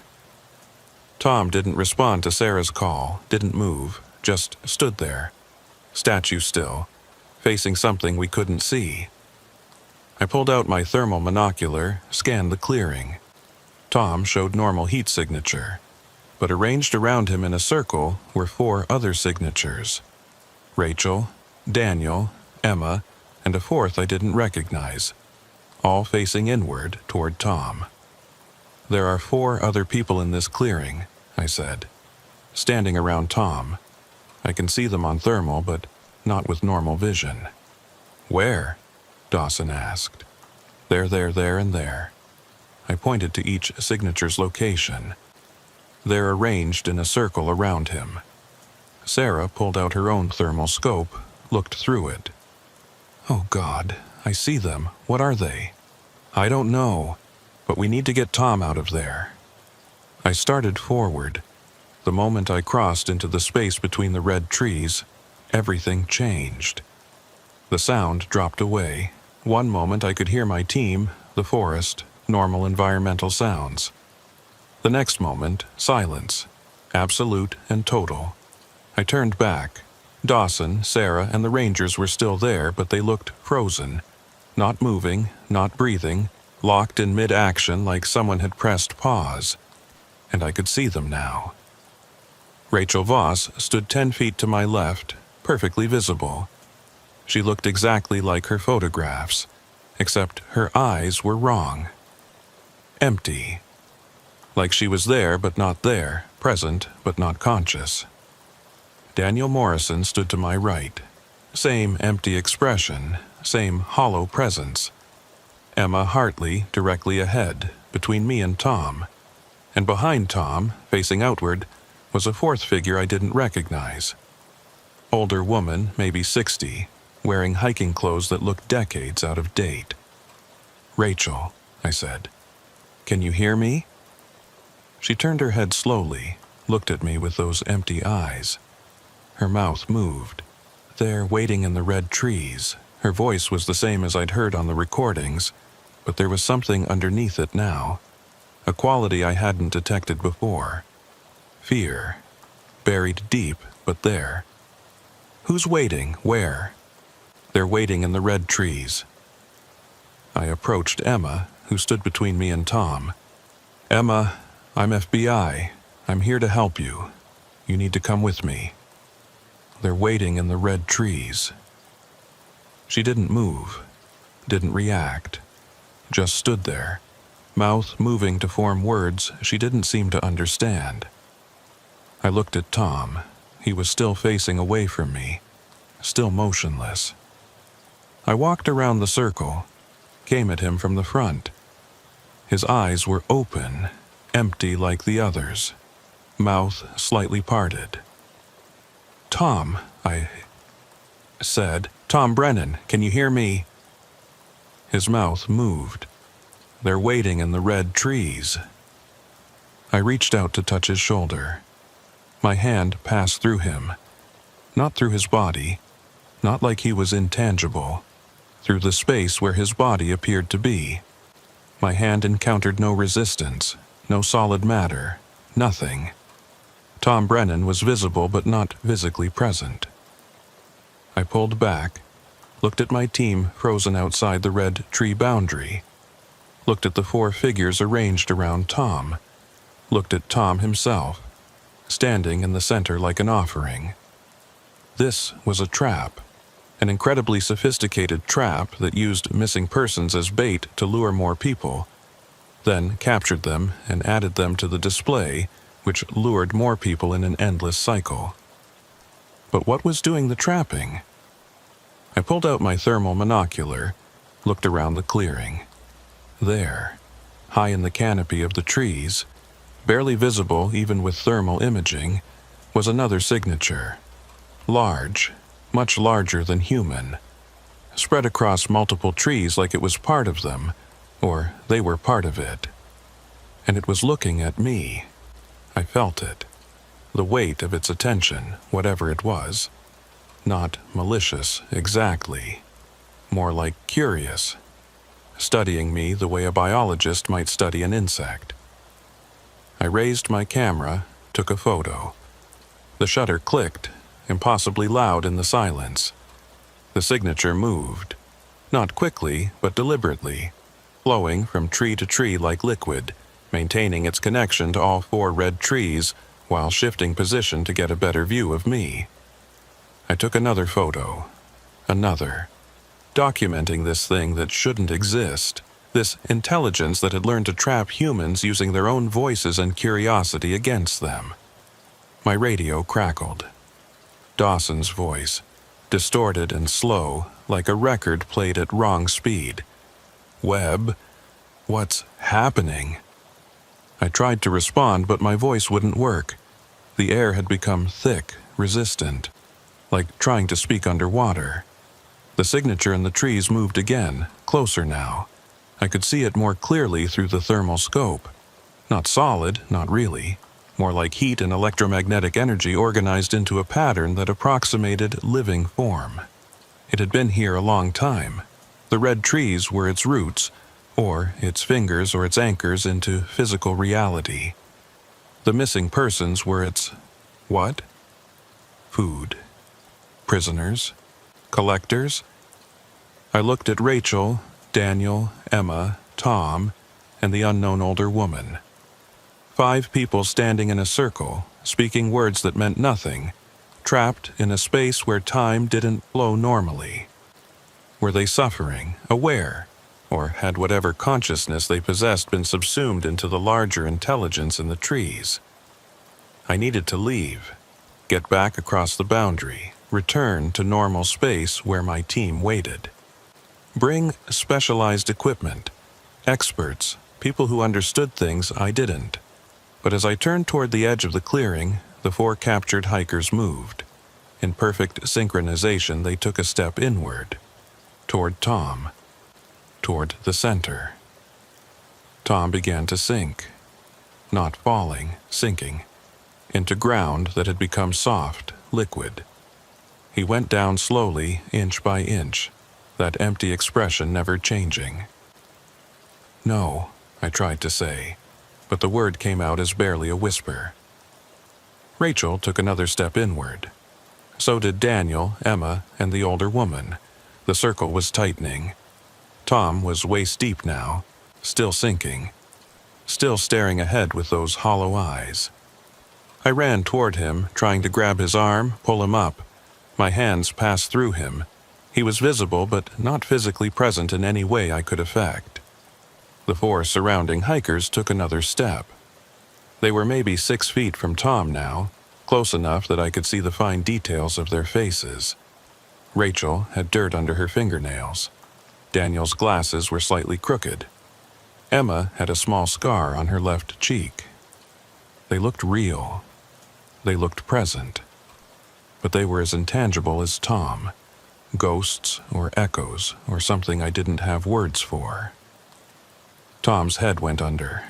Tom didn't respond to Sarah's call, didn't move, just stood there, statue still, facing something we couldn't see. I pulled out my thermal monocular, scanned the clearing. Tom showed normal heat signature, but arranged around him in a circle were 4 other signatures. Rachel, Daniel, Emma, and a 4th I didn't recognize, all facing inward toward Tom. "There are 4 other people in this clearing," I said, standing around Tom. I can see them on thermal, but not with normal vision. "Where?" Dawson asked. "There, and there." I pointed to each signature's location. "They're arranged in a circle around him." Sarah pulled out her own thermal scope, looked through it. "Oh God, I see them. What are they?" "I don't know, but we need to get Tom out of there." I started forward. The moment I crossed into the space between the red trees, everything changed. The sound dropped away. One moment I could hear my team, the forest, normal environmental sounds. The next moment, silence, absolute and total. I turned back. Dawson, Sarah, and the rangers were still there, but they looked frozen. Not moving, not breathing, locked in mid-action like someone had pressed pause. And I could see them now. Rachel Voss stood 10 feet to my left, perfectly visible. She looked exactly like her photographs, except her eyes were wrong. Empty. Like she was there but not there, present but not conscious. Daniel Morrison stood to my right. Same empty expression, same hollow presence. Emma Hartley directly ahead, between me and Tom. And behind Tom, facing outward, was a 4th figure I didn't recognize. Older woman, maybe 60, wearing hiking clothes that looked decades out of date. "Rachel," I said. can you hear me?" She turned her head slowly, looked at me with those empty eyes. Her mouth moved. There, waiting in the red trees, her voice was the same as I'd heard on the recordings, but there was something underneath it now, a quality I hadn't detected before. Fear, buried deep, but there. "Who's waiting? Where?" "They're waiting in the red trees." I approached Emma, who stood between me and Tom. "Emma, I'm FBI. I'm here to help you. You need to come with me. They're waiting in the red trees." She didn't move, didn't react, just stood there, mouth moving to form words she didn't seem to understand. I looked at Tom. He was still facing away from me, still motionless. I walked around the circle, came at him from the front. His eyes were open, empty like the others, mouth slightly parted. "Tom," I said. "Tom Brennan, can you hear me?" His mouth moved. "They're waiting in the red trees." I reached out to touch his shoulder. My hand passed through him, not through his body, not like he was intangible, through the space where his body appeared to be. My hand encountered no resistance, no solid matter, nothing. Tom Brennan was visible but not physically present. I pulled back, looked at my team frozen outside the red tree boundary, looked at the 4 figures arranged around Tom, looked at Tom himself, standing in the center like an offering. This was a trap, an incredibly sophisticated trap that used missing persons as bait to lure more people, then captured them and added them to the display, which lured more people in an endless cycle. But what was doing the trapping? I pulled out my thermal monocular, looked around the clearing. There, high in the canopy of the trees, barely visible even with thermal imaging, was another signature. Large, much larger than human, spread across multiple trees like it was part of them, or they were part of it. And it was looking at me. I felt it. The weight of its attention, whatever it was. Not malicious, exactly. More like curious. Studying me the way a biologist might study an insect. I raised my camera, took a photo. The shutter clicked, impossibly loud in the silence. The signature moved. Not quickly, but deliberately, flowing from tree to tree like liquid, maintaining its connection to all 4 red trees while shifting position to get a better view of me. I took another photo, another, documenting this thing that shouldn't exist, this intelligence that had learned to trap humans using their own voices and curiosity against them. My radio crackled. Dawson's voice, distorted and slow, like a record played at wrong speed. "Webb, what's happening?" I tried to respond, but my voice wouldn't work. The air had become thick, resistant, like trying to speak underwater. The signature in the trees moved again, closer now. I could see it more clearly through the thermal scope. Not solid, not really. More like heat and electromagnetic energy organized into a pattern that approximated living form. It had been here a long time. The red trees were its roots, or its fingers or its anchors into physical reality. The missing persons were its... what? Food. Prisoners. Collectors. I looked at Rachel, Daniel, Emma, Tom, and the unknown older woman. 5 people standing in a circle, speaking words that meant nothing, trapped in a space where time didn't flow normally. Were they suffering, aware, or had whatever consciousness they possessed been subsumed into the larger intelligence in the trees? I needed to leave, get back across the boundary, return to normal space where my team waited. Bring specialized equipment, experts, people who understood things I didn't. But as I turned toward the edge of the clearing, the 4 captured hikers moved. In perfect synchronization, they took a step inward, toward Tom, toward the center. Tom began to sink. Not falling, sinking. Into ground that had become soft, liquid. He went down slowly, inch by inch, that empty expression never changing. "No," I tried to say, but the word came out as barely a whisper. Rachel took another step inward. So did Daniel, Emma, and the older woman. The circle was tightening. Tom was waist-deep now, still sinking, still staring ahead with those hollow eyes. I ran toward him, trying to grab his arm, pull him up. My hands passed through him. He was visible, but not physically present in any way I could affect. The 4 surrounding hikers took another step. They were maybe 6 feet from Tom now, close enough that I could see the fine details of their faces. Rachel had dirt under her fingernails. Daniel's glasses were slightly crooked. Emma had a small scar on her left cheek. They looked real. They looked present. But they were as intangible as Tom. Ghosts or echoes or something I didn't have words for. Tom's head went under.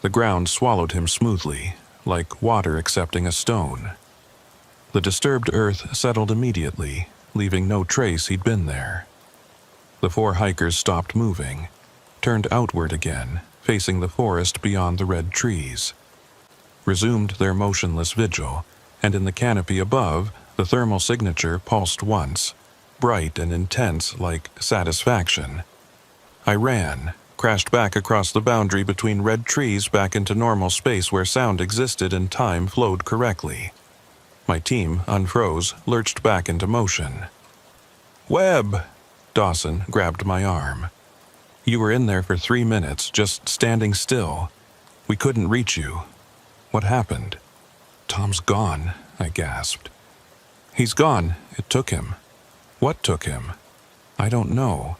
The ground swallowed him smoothly, like water accepting a stone. The disturbed earth settled immediately, leaving no trace he'd been there. The 4 hikers stopped moving, turned outward again, facing the forest beyond the red trees. Resumed their motionless vigil, and in the canopy above, the thermal signature pulsed once, bright and intense like satisfaction. I ran, crashed back across the boundary between red trees back into normal space where sound existed and time flowed correctly. My team unfroze, lurched back into motion. "Webb!" Dawson grabbed my arm. "You were in there for 3 minutes, just standing still. We couldn't reach you. What happened?" "Tom's gone," I gasped. "He's gone. It took him." "What took him?" "I don't know.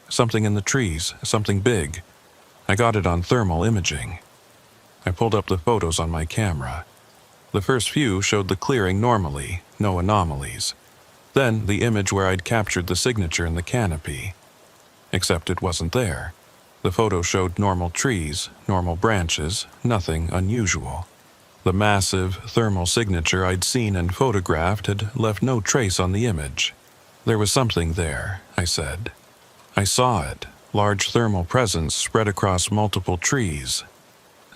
Something in the trees, something big. I got it on thermal imaging." I pulled up the photos on my camera. The first few showed the clearing normally, no anomalies. Then the image where I'd captured the signature in the canopy. Except it wasn't there. The photo showed normal trees, normal branches, nothing unusual. The massive thermal signature I'd seen and photographed had left no trace on the image. "There was something there," I said. "I saw it, large thermal presence spread across multiple trees."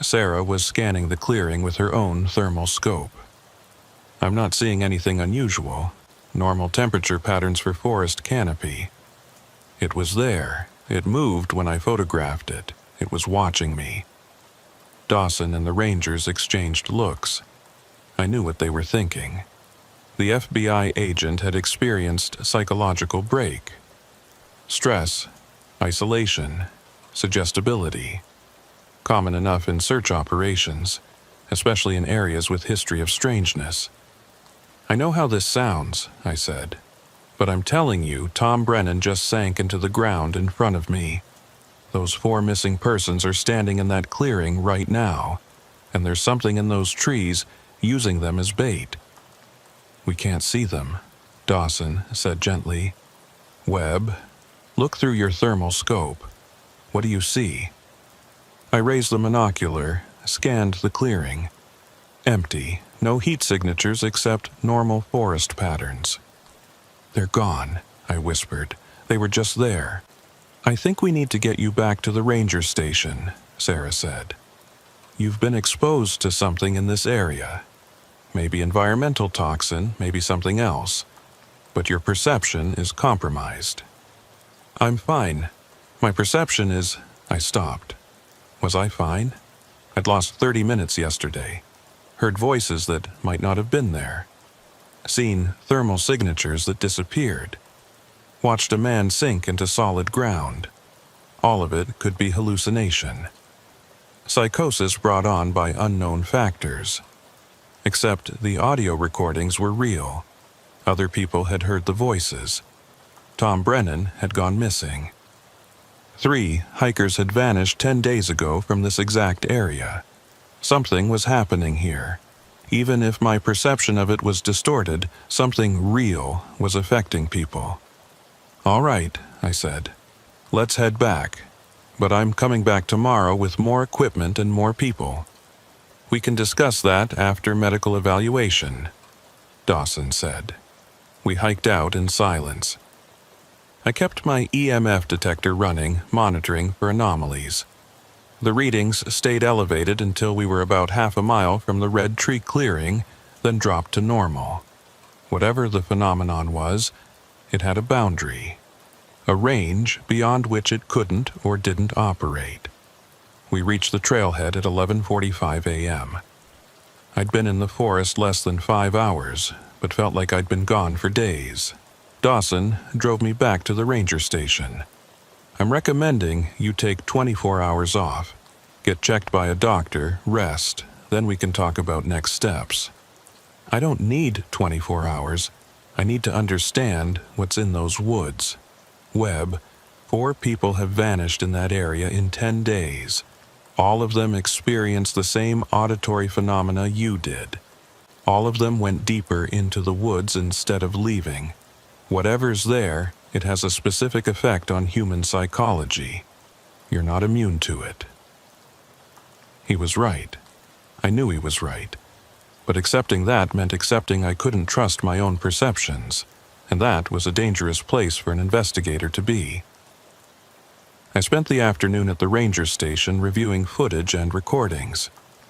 Sarah was scanning the clearing with her own thermal scope. "I'm not seeing anything unusual. Normal temperature patterns for forest canopy." It was there. It moved when I photographed it. It was watching me. Dawson and the Rangers exchanged looks. I knew what they were thinking. The FBI agent had experienced a psychological break. Stress, isolation, suggestibility. Common enough in search operations, especially in areas with history of strangeness. "I know how this sounds," I said, "but I'm telling you, Tom Brennan just sank into the ground in front of me. Those 4 missing persons are standing in that clearing right now, and there's something in those trees using them as bait." "We can't see them," Dawson said gently. "Webb, look through your thermal scope. What do you see?" I raised the monocular, scanned the clearing. Empty, no heat signatures except normal forest patterns. "They're gone," I whispered. "They were just there." "I think we need to get you back to the ranger station," Sarah said. "You've been exposed to something in this area. Maybe environmental toxin, maybe something else. But your perception is compromised." "I'm fine. My perception is—" I stopped. Was I fine? I'd lost 30 minutes yesterday. Heard voices that might not have been there. Seen thermal signatures that disappeared. Watched a man sink into solid ground. All of it could be hallucination. Psychosis brought on by unknown factors. Except the audio recordings were real. Other people had heard the voices. Tom Brennan had gone missing. 3 hikers had vanished 10 days ago from this exact area. Something was happening here. Even if my perception of it was distorted, something real was affecting people. "All right," I said. "Let's head back. but I'm coming back tomorrow with more equipment and more people. We can discuss that after medical evaluation, Dawson said. We hiked out in silence. I kept my EMF detector running, monitoring for anomalies. The readings stayed elevated until we were about half a mile from the red tree clearing, then dropped to normal. Whatever the phenomenon was, it had a boundary, a range beyond which it couldn't or didn't operate. We reached the trailhead at 11:45 a.m. I'd been in the forest less than 5 hours, but felt like I'd been gone for days. Dawson drove me back to the ranger station. I'm recommending you take 24 hours off, get checked by a doctor, rest, then we can talk about next steps. I don't need 24 hours. I need to understand what's in those woods. Webb, 4 people have vanished in that area in 10 days. All of them experienced the same auditory phenomena you did. All of them went deeper into the woods instead of leaving. Whatever's there, it has a specific effect on human psychology. You're not immune to it. He was right. I knew he was right. But accepting that meant accepting I couldn't trust my own perceptions, and that was a dangerous place for an investigator to be. I spent the afternoon at the ranger station reviewing footage and recordings.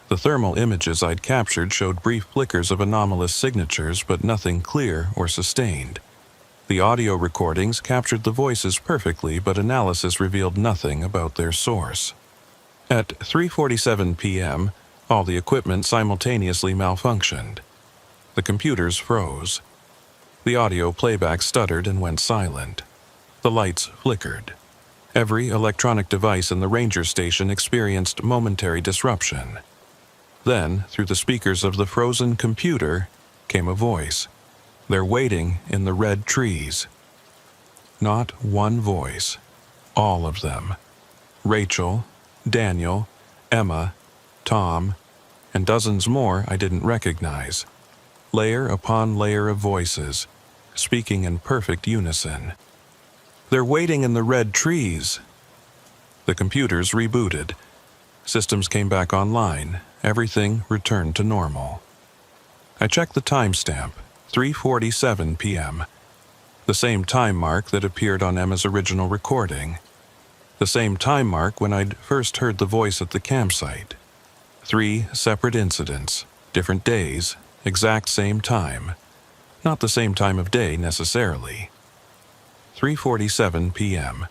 The thermal images I'd captured showed brief flickers of anomalous signatures, but nothing clear or sustained. The audio recordings captured the voices perfectly, but analysis revealed nothing about their source. At 3:47 p.m., all the equipment simultaneously malfunctioned. The computers froze. The audio playback stuttered and went silent. The lights flickered. Every electronic device in the ranger station experienced momentary disruption. Then, through the speakers of the frozen computer, came a voice. They're waiting in the red trees. Not one voice. All of them. Rachel, Daniel, Emma, Tom, and dozens more I didn't recognize. Layer upon layer of voices, speaking in perfect unison. They're waiting in the red trees. The computers rebooted. Systems came back online. Everything returned to normal. I checked the timestamp, 3:47 p.m. The same time mark that appeared on Emma's original recording. The same time mark when I'd first heard the voice at the campsite. 3 separate incidents, different days, exact same time. Not the same time of day necessarily. 3:47 p.m.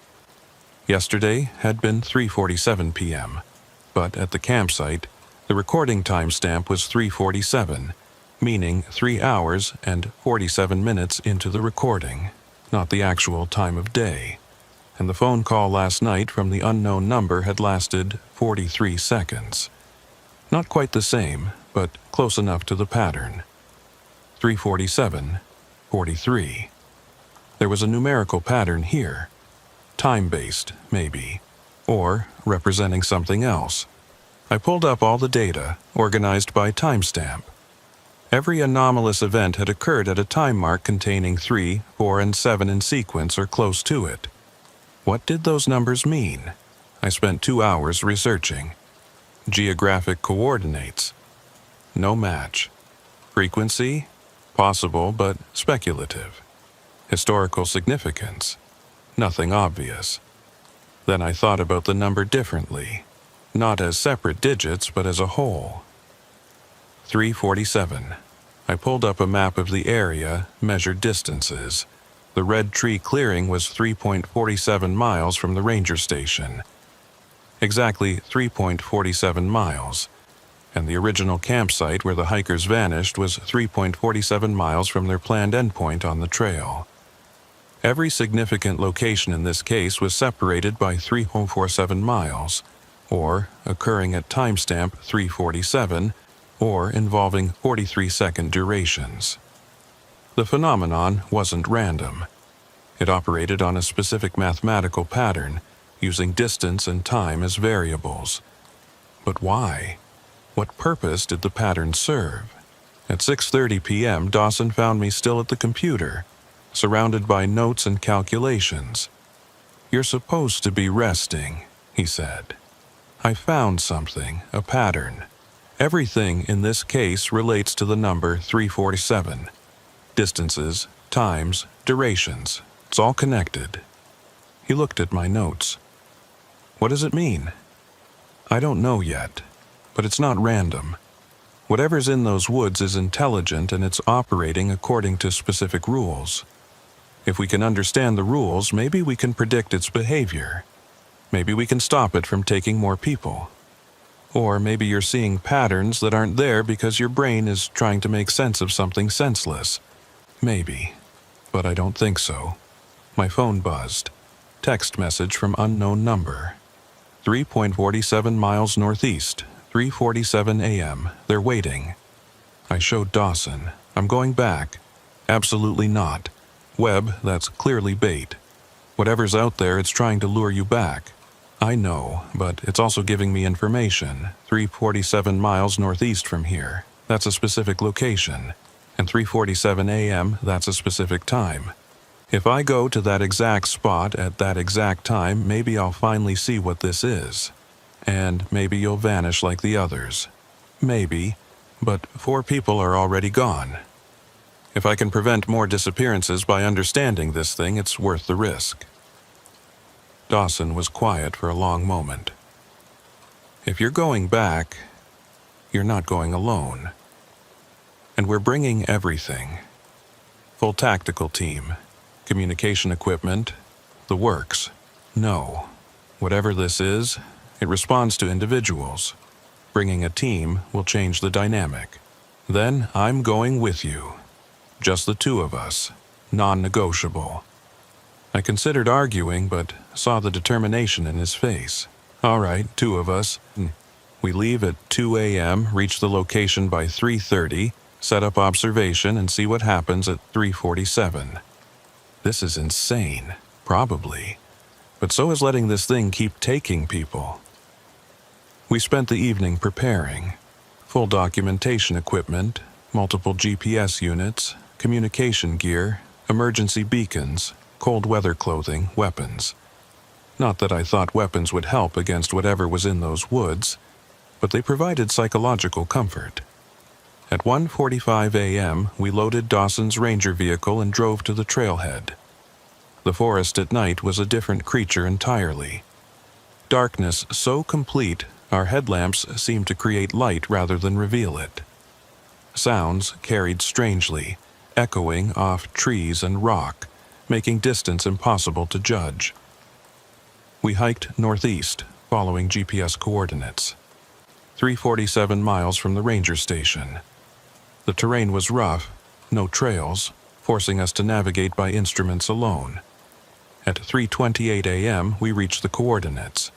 Yesterday had been 3:47 p.m., but at the campsite, the recording timestamp was 3:47, meaning 3 hours and 47 minutes into the recording, not the actual time of day. And the phone call last night from the unknown number had lasted 43 seconds. Not quite the same, but close enough to the pattern. 3:47, 43. There was a numerical pattern here. Time-based, maybe. Or representing something else. I pulled up all the data, organized by timestamp. Every anomalous event had occurred at a time mark containing 3, 4, and 7 in sequence or close to it. What did those numbers mean? I spent 2 hours researching. Geographic coordinates. No match. Frequency? Possible, but speculative. Historical significance? Nothing obvious. Then I thought about the number differently. Not as separate digits, but as a whole. 3:47. I pulled up a map of the area, measured distances. The red tree clearing was 3.47 miles from the ranger station. Exactly 3.47 miles. And the original campsite where the hikers vanished was 3.47 miles from their planned endpoint on the trail. Every significant location in this case was separated by 3.47 miles, or occurring at timestamp 3:47, or involving 43-second durations. The phenomenon wasn't random. It operated on a specific mathematical pattern, using distance and time as variables. But why? What purpose did the pattern serve? At 6:30 p.m., Dawson found me still at the computer, surrounded by notes and calculations. "You're supposed to be resting," he said. I found something, a pattern. Everything in this case relates to the number 347. Distances, times, durations. It's all connected. He looked at my notes. What does it mean? I don't know yet, but it's not random. Whatever's in those woods is intelligent and it's operating according to specific rules. If we can understand the rules, maybe we can predict its behavior. Maybe we can stop it from taking more people. Or maybe you're seeing patterns that aren't there because your brain is trying to make sense of something senseless. Maybe, but I don't think so. My phone buzzed. Text message from unknown number. 3.47 miles northeast, 3:47 a.m. They're waiting. I showed Dawson. I'm going back. Absolutely not. Webb, that's clearly bait. Whatever's out there, it's trying to lure you back. I know, but it's also giving me information. 3:47 miles northeast from here. That's a specific location. And 3:47 a.m., that's a specific time. If I go to that exact spot at that exact time, maybe I'll finally see what this is. And maybe you'll vanish like the others. Maybe, but 4 people are already gone. If I can prevent more disappearances by understanding this thing, it's worth the risk. Dawson was quiet for a long moment. If you're going back, you're not going alone. And we're bringing everything. Full tactical team, communication equipment, the works. No, whatever this is, it responds to individuals. Bringing a team will change the dynamic. Then I'm going with you. Just the 2 of us, non-negotiable. I considered arguing, but saw the determination in his face. All right, 2 of us. We leave at 2 a.m., reach the location by 3:30, set up observation, and see what happens at 3:47. This is insane, probably. But so is letting this thing keep taking people. We spent the evening preparing. Full documentation equipment, multiple GPS units, communication gear, emergency beacons, cold weather clothing, weapons. Not that I thought weapons would help against whatever was in those woods, but they provided psychological comfort. At 1:45 a.m., we loaded Dawson's ranger vehicle and drove to the trailhead. The forest at night was a different creature entirely. Darkness so complete, our headlamps seemed to create light rather than reveal it. Sounds carried strangely, echoing off trees and rock, making distance impossible to judge. We hiked northeast, following GPS coordinates. 3:47 miles from the ranger station. The terrain was rough, no trails, forcing us to navigate by instruments alone. At 3:28 a.m., we reached the coordinates.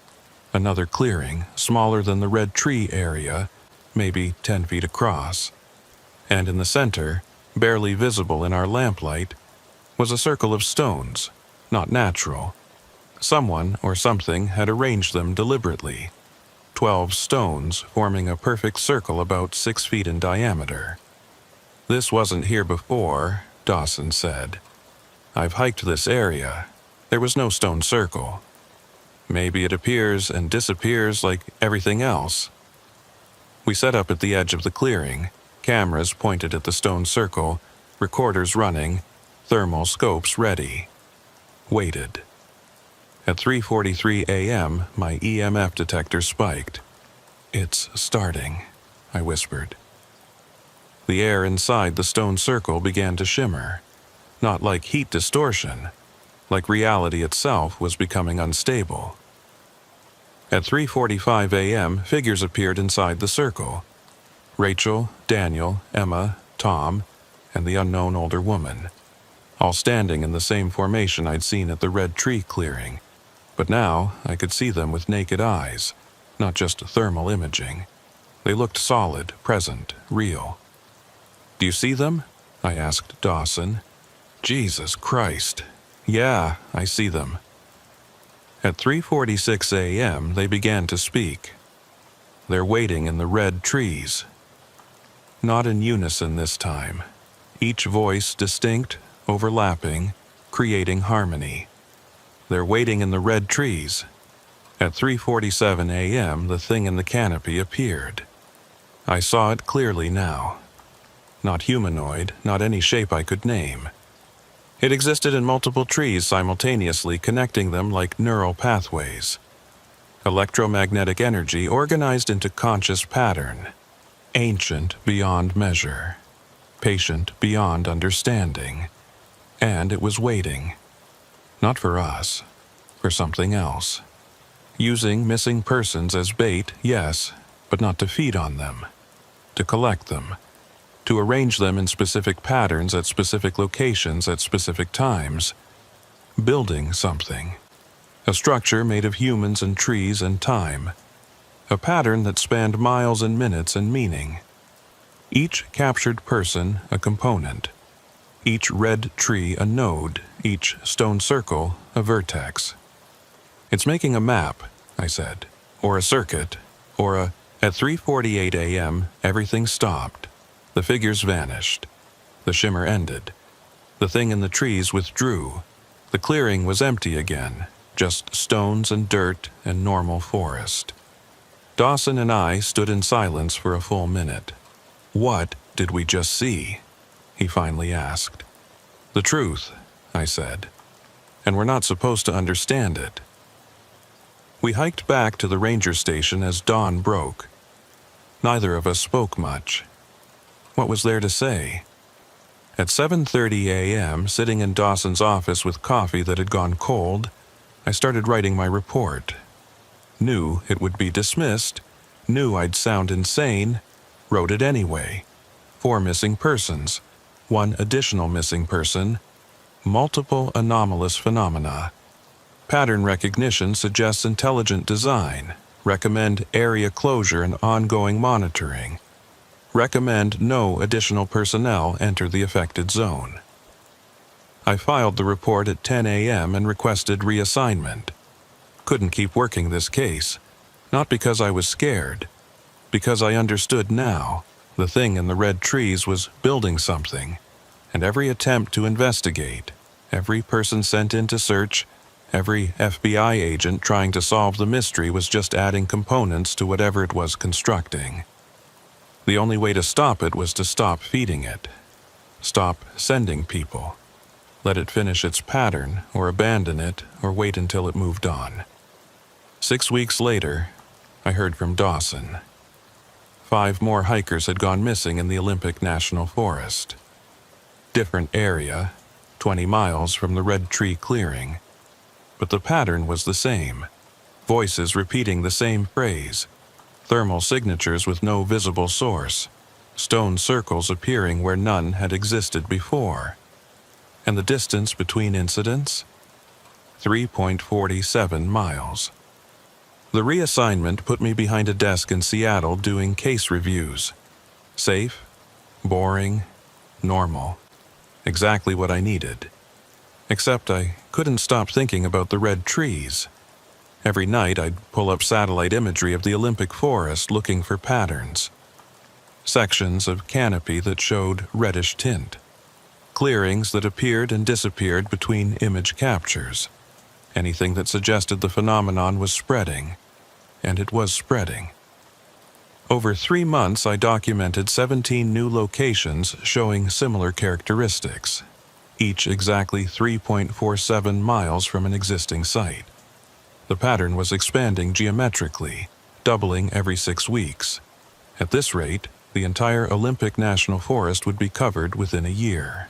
Another clearing, smaller than the red tree area, maybe 10 feet across. And in the center, barely visible in our lamplight, was a circle of stones, not natural. Someone or something had arranged them deliberately. 12 stones forming a perfect circle about 6 feet in diameter. This wasn't here before, Dawson said. I've hiked this area. There was no stone circle. Maybe it appears and disappears like everything else. We set up at the edge of the clearing, cameras pointed at the stone circle, recorders running, thermal scopes ready. Waited. At 3:43 a.m., my EMF detector spiked. It's starting, I whispered. The air inside the stone circle began to shimmer, not like heat distortion, like reality itself was becoming unstable. At 3:45 a.m., figures appeared inside the circle. Rachel, Daniel, Emma, Tom, and the unknown older woman, all standing in the same formation I'd seen at the red tree clearing. But now I could see them with naked eyes, not just thermal imaging. They looked solid, present, real. Do you see them? I asked Dawson. Jesus Christ. Yeah, I see them. At 3:46 a.m., they began to speak. They're waiting in the red trees. Not in unison this time. Each voice distinct, overlapping, creating harmony. They're waiting in the red trees. At 3:47 a.m., the thing in the canopy appeared. I saw it clearly now. Not humanoid, not any shape I could name. It existed in multiple trees simultaneously, connecting them like neural pathways. Electromagnetic energy organized into conscious pattern. Ancient beyond measure. Patient beyond understanding. And it was waiting. Not for us. For something else. Using missing persons as bait, yes, but not to feed on them. To collect them. To arrange them in specific patterns at specific locations at specific times. Building something. A structure made of humans and trees and time. A pattern that spanned miles and minutes and meaning. Each captured person a component. Each red tree a node, each stone circle a vertex. It's making a map, I said, or a circuit, or a... At 3:48 a.m., everything stopped. The figures vanished. The shimmer ended. The thing in the trees withdrew. The clearing was empty again, just stones and dirt and normal forest. Dawson and I stood in silence for a full minute. What did we just see? He finally asked. The truth, I said. And we're not supposed to understand it. We hiked back to the ranger station as dawn broke. Neither of us spoke much. What was there to say? At 7:30 a.m., sitting in Dawson's office with coffee that had gone cold, I started writing my report. Knew it would be dismissed, knew I'd sound insane, wrote it anyway. 4 missing persons, 1 additional missing person, multiple anomalous phenomena. Pattern recognition suggests intelligent design. Recommend area closure and ongoing monitoring. Recommend no additional personnel enter the affected zone. I filed the report at 10 a.m. and requested reassignment. Couldn't keep working this case. Not because I was scared. Because I understood now. The thing in the red trees was building something. And every attempt to investigate, every person sent in to search, every FBI agent trying to solve the mystery was just adding components to whatever it was constructing. The only way to stop it was to stop feeding it. Stop sending people. Let it finish its pattern, or abandon it, or wait until it moved on. 6 weeks later, I heard from Dawson. 5 more hikers had gone missing in the Olympic National Forest. Different area, 20 miles from the red tree clearing. But the pattern was the same. Voices repeating the same phrase. Thermal signatures with no visible source. Stone circles appearing where none had existed before. And the distance between incidents? 3.47 miles. The reassignment put me behind a desk in Seattle doing case reviews. Safe, boring, normal. Exactly what I needed. Except I couldn't stop thinking about the red trees. Every night I'd pull up satellite imagery of the Olympic forest looking for patterns. Sections of canopy that showed reddish tint. Clearings that appeared and disappeared between image captures. Anything that suggested the phenomenon was spreading. And it was spreading. Over 3 months I documented 17 new locations showing similar characteristics. Each exactly 3.47 miles from an existing site. The pattern was expanding geometrically, doubling every 6 weeks. At this rate, the entire Olympic National Forest would be covered within a year.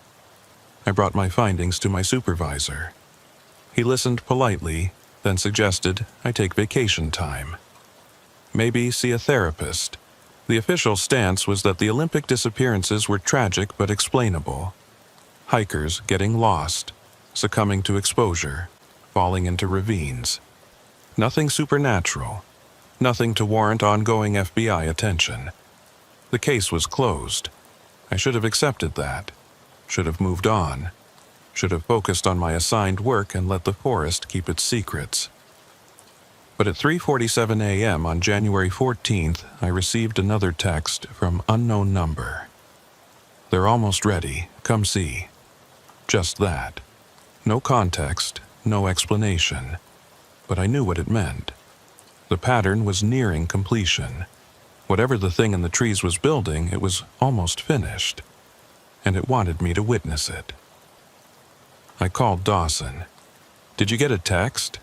I brought my findings to my supervisor. He listened politely, then suggested I take vacation time. Maybe see a therapist. The official stance was that the Olympic disappearances were tragic but explainable. Hikers getting lost, succumbing to exposure, falling into ravines. Nothing supernatural. Nothing to warrant ongoing FBI attention. The case was closed. I should have accepted that. Should have moved on. Should have focused on my assigned work and let the forest keep its secrets. But at 3:47 a.m. on January 14th, I received another text from unknown number. They're almost ready. Come see. Just that. No context, no explanation. But I knew what it meant. The pattern was nearing completion. Whatever the thing in the trees was building, it was almost finished, and it wanted me to witness it. I called Dawson. "Did you get a text?"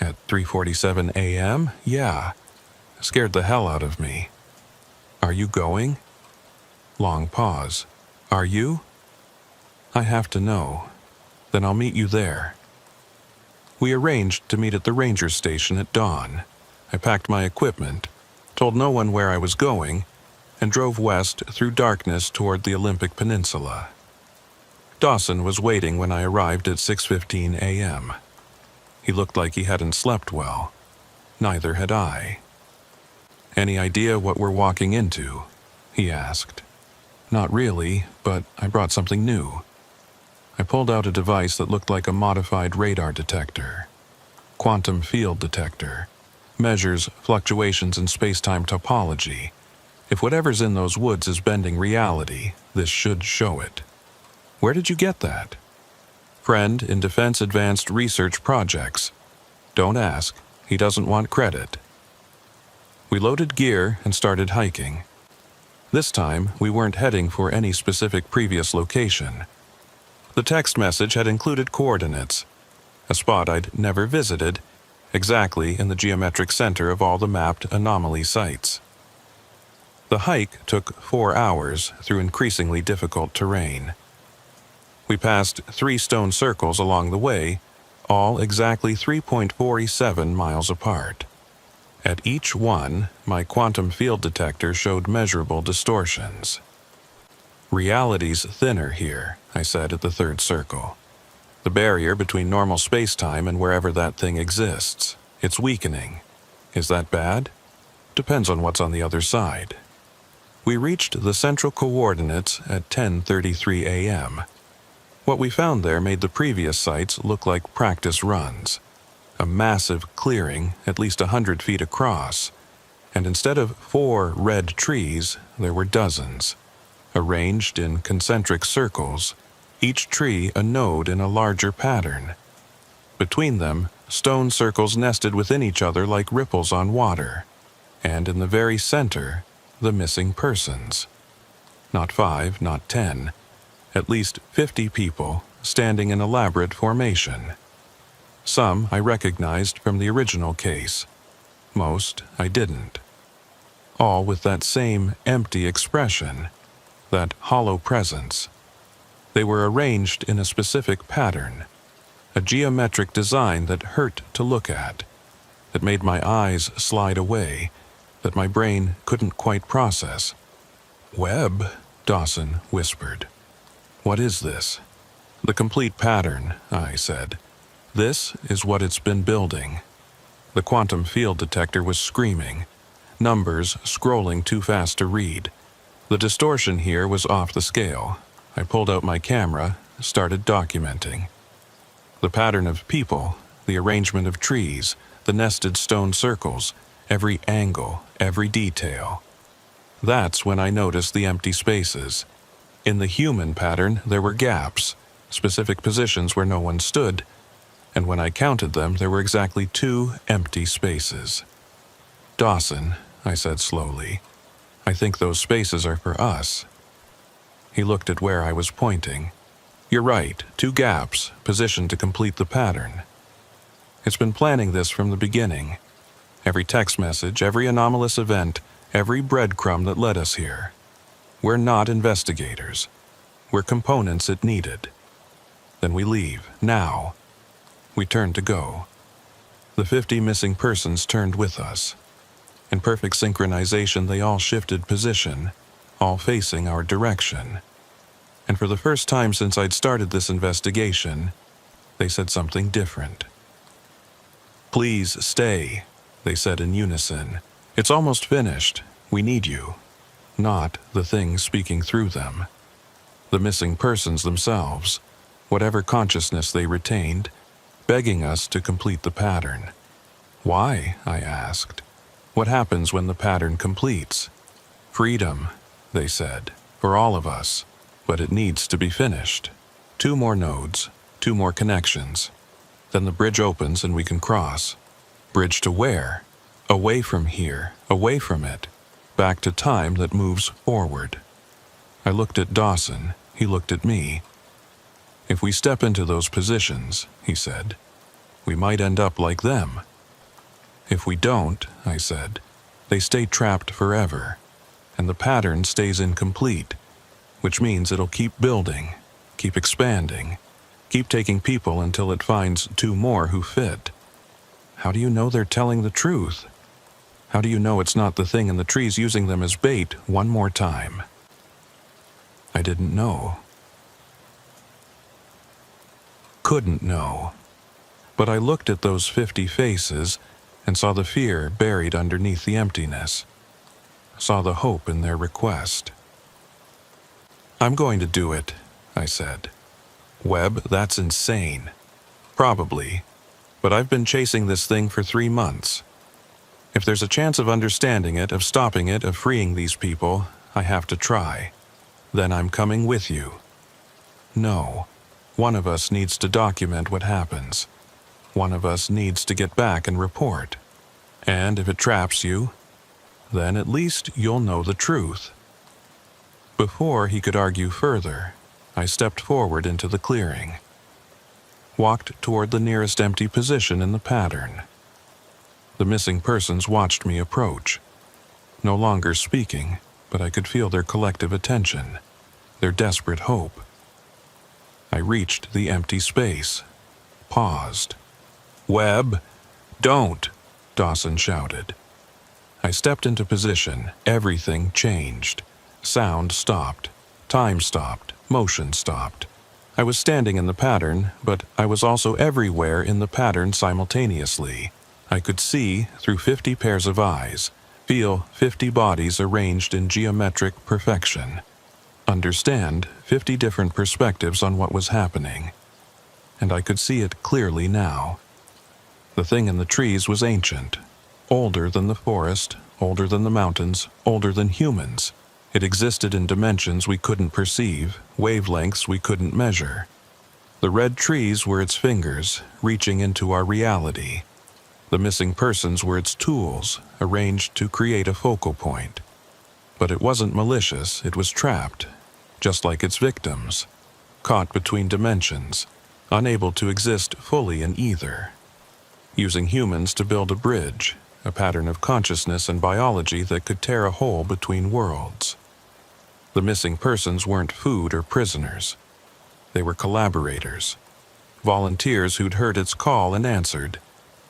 "At 3:47 a.m.? Yeah." Scared the hell out of me. "Are you going?" Long pause. "Are you?" "I have to know. Then I'll meet you there." We arranged to meet at the ranger station at dawn. I packed my equipment, told no one where I was going, and drove west through darkness toward the Olympic Peninsula. Dawson was waiting when I arrived at 6:15 a.m. He looked like he hadn't slept well. Neither had I. "Any idea what we're walking into?" he asked. "Not really, but I brought something new." I pulled out a device that looked like a modified radar detector. Quantum field detector. Measures fluctuations in space-time topology. If whatever's in those woods is bending reality, this should show it. "Where did you get that?" "Friend in Defense Advanced Research Projects. Don't ask. He doesn't want credit." We loaded gear and started hiking. This time, we weren't heading for any specific previous location. The text message had included coordinates, a spot I'd never visited, exactly in the geometric center of all the mapped anomaly sites. The hike took 4 hours through increasingly difficult terrain. We passed 3 stone circles along the way, all exactly 3.47 miles apart. At each one, my quantum field detector showed measurable distortions. "Reality's thinner here," I said at the 3rd circle. "The barrier between normal space-time and wherever that thing exists. It's weakening. Is that bad? Depends on what's on the other side." We reached the central coordinates at 10:33 a.m. What we found there made the previous sites look like practice runs. A massive clearing, at least 100 feet across, and instead of 4 red trees, there were dozens, arranged in concentric circles, each tree a node in a larger pattern. Between them, stone circles nested within each other like ripples on water, and in the very center, the missing persons. Not 5, not 10, at least 50 people standing in elaborate formation. Some I recognized from the original case. Most I didn't. All with that same empty expression, that hollow presence. They were arranged in a specific pattern, a geometric design that hurt to look at, that made my eyes slide away, that my brain couldn't quite process. "Web," Dawson whispered. "What is this?" "The complete pattern," I said. "This is what it's been building." The quantum field detector was screaming, numbers scrolling too fast to read. The distortion here was off the scale. I pulled out my camera, started documenting. The pattern of people, the arrangement of trees, the nested stone circles, every angle, every detail. That's when I noticed the empty spaces. In the human pattern, there were gaps, specific positions where no one stood, and when I counted them, there were exactly 2 empty spaces. "Dawson," I said slowly, "I think those spaces are for us." He looked at where I was pointing. "You're right, 2 gaps, positioned to complete the pattern. It's been planning this from the beginning. Every text message, every anomalous event, every breadcrumb that led us here. We're not investigators. We're components it needed. Then we leave, now." We turned to go. The 50 missing persons turned with us. In perfect synchronization, they all shifted position, all facing our direction. And for the first time since I'd started this investigation, they said something different. "Please stay," they said in unison. "It's almost finished. We need you." Not the thing speaking through them. The missing persons themselves, whatever consciousness they retained, begging us to complete the pattern. "Why?" I asked. "What happens when the pattern completes?" "Freedom," they said, "for all of us, but it needs to be finished. 2 more nodes, 2 more connections. Then the bridge opens and we can cross." "Bridge to where?" Away from here, away from it, back to time that moves forward. I looked at Dawson, he looked at me. If we step into those positions, he said, we might end up like them. If we don't, I said, they stay trapped forever, and the pattern stays incomplete, which means it'll keep building, keep expanding, keep taking people until it finds 2 more who fit. How do you know they're telling the truth? How do you know it's not the thing in the trees using them as bait one more time? I didn't know. Couldn't know. But I looked at those 50 faces and saw the fear buried underneath the emptiness. Saw the hope in their request. I'm going to do it, I said. Webb, that's insane. Probably. But I've been chasing this thing for 3 months. If there's a chance of understanding it, of stopping it, of freeing these people, I have to try. Then I'm coming with you. No. One of us needs to document what happens. One of us needs to get back and report. And if it traps you, then at least you'll know the truth. Before he could argue further, I stepped forward into the clearing. Walked toward the nearest empty position in the pattern. The missing persons watched me approach. No longer speaking, but I could feel their collective attention, their desperate hope. I reached the empty space, paused. Webb, don't, Dawson shouted. I stepped into position. Everything changed. Sound stopped. Time stopped. Motion stopped. I was standing in the pattern, but I was also everywhere in the pattern simultaneously. I could see through 50 pairs of eyes, feel 50 bodies arranged in geometric perfection, understand 50 different perspectives on what was happening. And I could see it clearly now. The thing in the trees was ancient, older than the forest, older than the mountains, older than humans. It existed in dimensions we couldn't perceive, wavelengths we couldn't measure. The red trees were its fingers, reaching into our reality. The missing persons were its tools, arranged to create a focal point. But it wasn't malicious, it was trapped, just like its victims, caught between dimensions, unable to exist fully in either. Using humans to build a bridge, a pattern of consciousness and biology that could tear a hole between worlds. The missing persons weren't food or prisoners. They were collaborators, volunteers who'd heard its call and answered,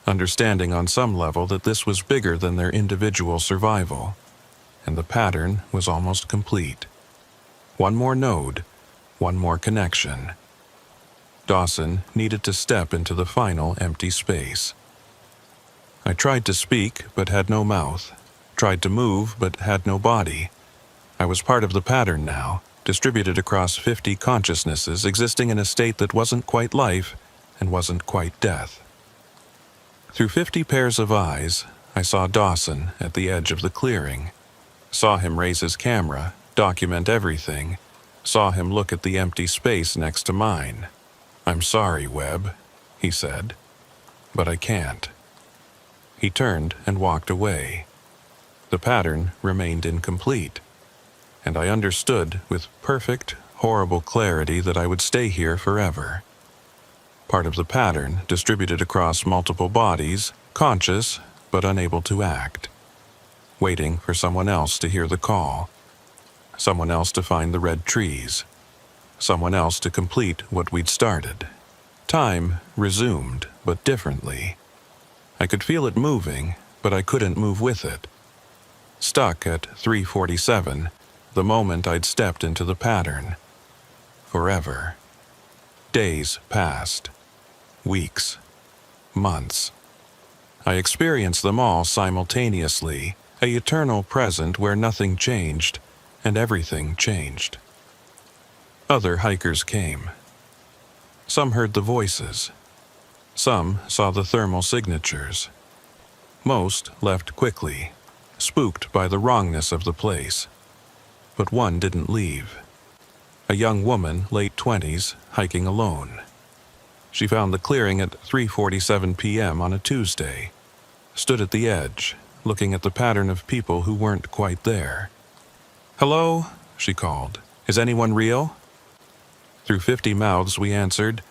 understanding on some level that this was bigger than their individual survival, and the pattern was almost complete. One more node, one more connection. Dawson needed to step into the final empty space. I tried to speak, but had no mouth, tried to move, but had no body. I was part of the pattern now, distributed across 50 consciousnesses, existing in a state that wasn't quite life and wasn't quite death. Through 50 pairs of eyes, I saw Dawson at the edge of the clearing. Saw him raise his camera, document everything. Saw him look at the empty space next to mine. I'm sorry, Webb, he said, but I can't. He turned and walked away. The pattern remained incomplete, and I understood with perfect, horrible clarity that I would stay here forever. Part of the pattern distributed across multiple bodies, conscious but unable to act. Waiting for someone else to hear the call. Someone else to find the red trees. Someone else to complete what we'd started. Time resumed, but differently. I could feel it moving, but I couldn't move with it. Stuck at 3:47, the moment I'd stepped into the pattern. Forever. Days passed. Weeks. Months. I experienced them all simultaneously, a eternal present where nothing changed, and everything changed. Other hikers came. Some heard the voices. Some saw the thermal signatures. Most left quickly, spooked by the wrongness of the place. But one didn't leave. A young woman, late 20s, hiking alone. She found the clearing at 3:47 p.m. on a Tuesday. Stood at the edge, looking at the pattern of people who weren't quite there. "Hello?" she called. "Is anyone real?" Through 50 mouths we answered,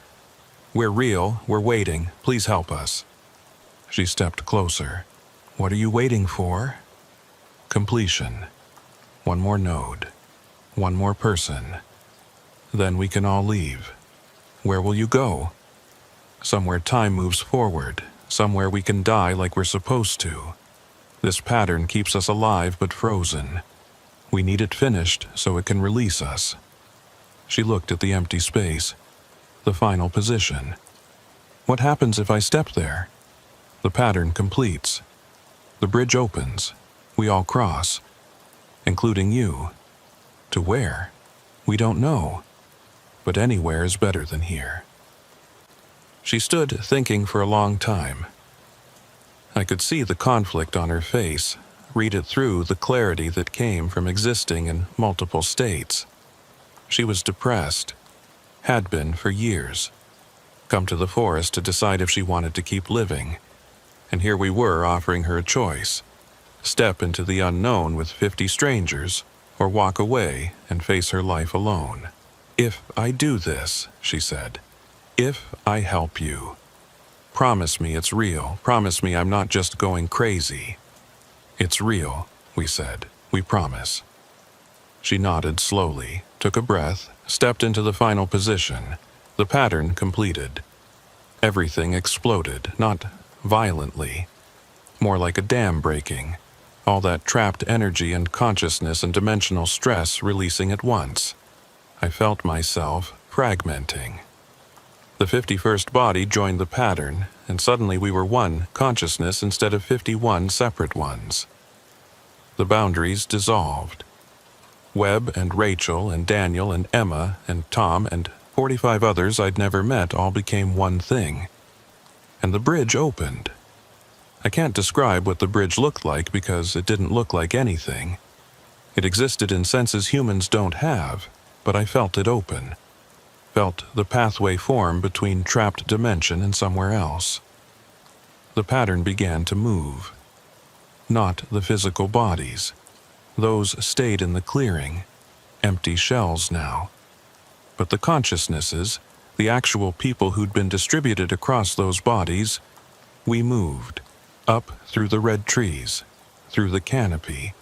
"We're real, we're waiting, please help us." She stepped closer. "What are you waiting for?" Completion. One more node. One more person. Then we can all leave. Where will you go? Somewhere time moves forward, somewhere we can die like we're supposed to. This pattern keeps us alive but frozen. We need it finished so it can release us. She looked at the empty space, the final position. What happens if I step there? The pattern completes. The bridge opens. We all cross, including you. To where? We don't know. But anywhere is better than here. She stood thinking for a long time. I could see the conflict on her face, read it through the clarity that came from existing in multiple states. She was depressed, had been for years. Come to the forest to decide if she wanted to keep living. And here we were offering her a choice. Step into the unknown with 50 strangers, or walk away and face her life alone. "If I do this," she said, "if I help you, promise me it's real. Promise me I'm not just going crazy." "It's real," we said. "We promise." She nodded slowly, took a breath, stepped into the final position. The pattern completed. Everything exploded, not violently, more like a dam breaking. All that trapped energy and consciousness and dimensional stress releasing at once. I felt myself fragmenting. The 51st body joined the pattern, and suddenly we were one consciousness instead of 51 separate ones. The boundaries dissolved. Webb and Rachel and Daniel and Emma and Tom and 45 others I'd never met all became one thing. And the bridge opened. I can't describe what the bridge looked like because it didn't look like anything. It existed in senses humans don't have, but I felt it open. Felt the pathway form between trapped dimension and somewhere else. The pattern began to move. Not the physical bodies. Those stayed in the clearing, empty shells now. But the consciousnesses, the actual people who'd been distributed across those bodies, we moved. Up through the red trees, through the canopy,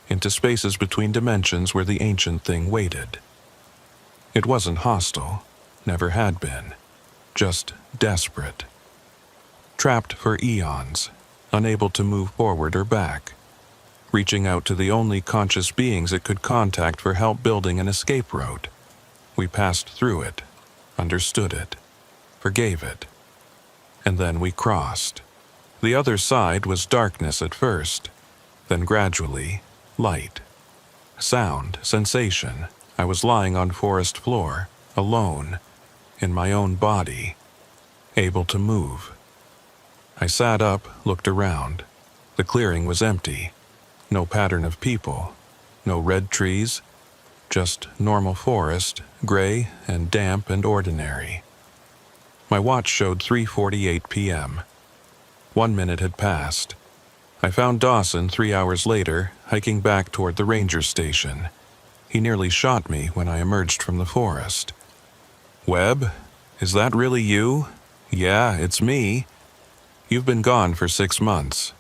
into spaces between dimensions where the ancient thing waited. It wasn't hostile, never had been, just desperate. Trapped for eons, unable to move forward or back, reaching out to the only conscious beings it could contact for help building an escape route. We passed through it, understood it, forgave it, and then we crossed. The other side was darkness at first, then gradually, light. Sound, sensation. I was lying on forest floor, alone, in my own body, able to move. I sat up, looked around. The clearing was empty. No pattern of people, no red trees, just normal forest, gray and damp and ordinary. My watch showed 3:48 p.m. 1 minute had passed. I found Dawson 3 hours later, hiking back toward the ranger station. He nearly shot me when I emerged from the forest. "Webb, is that really you?" "Yeah, it's me." "You've been gone for 6 months."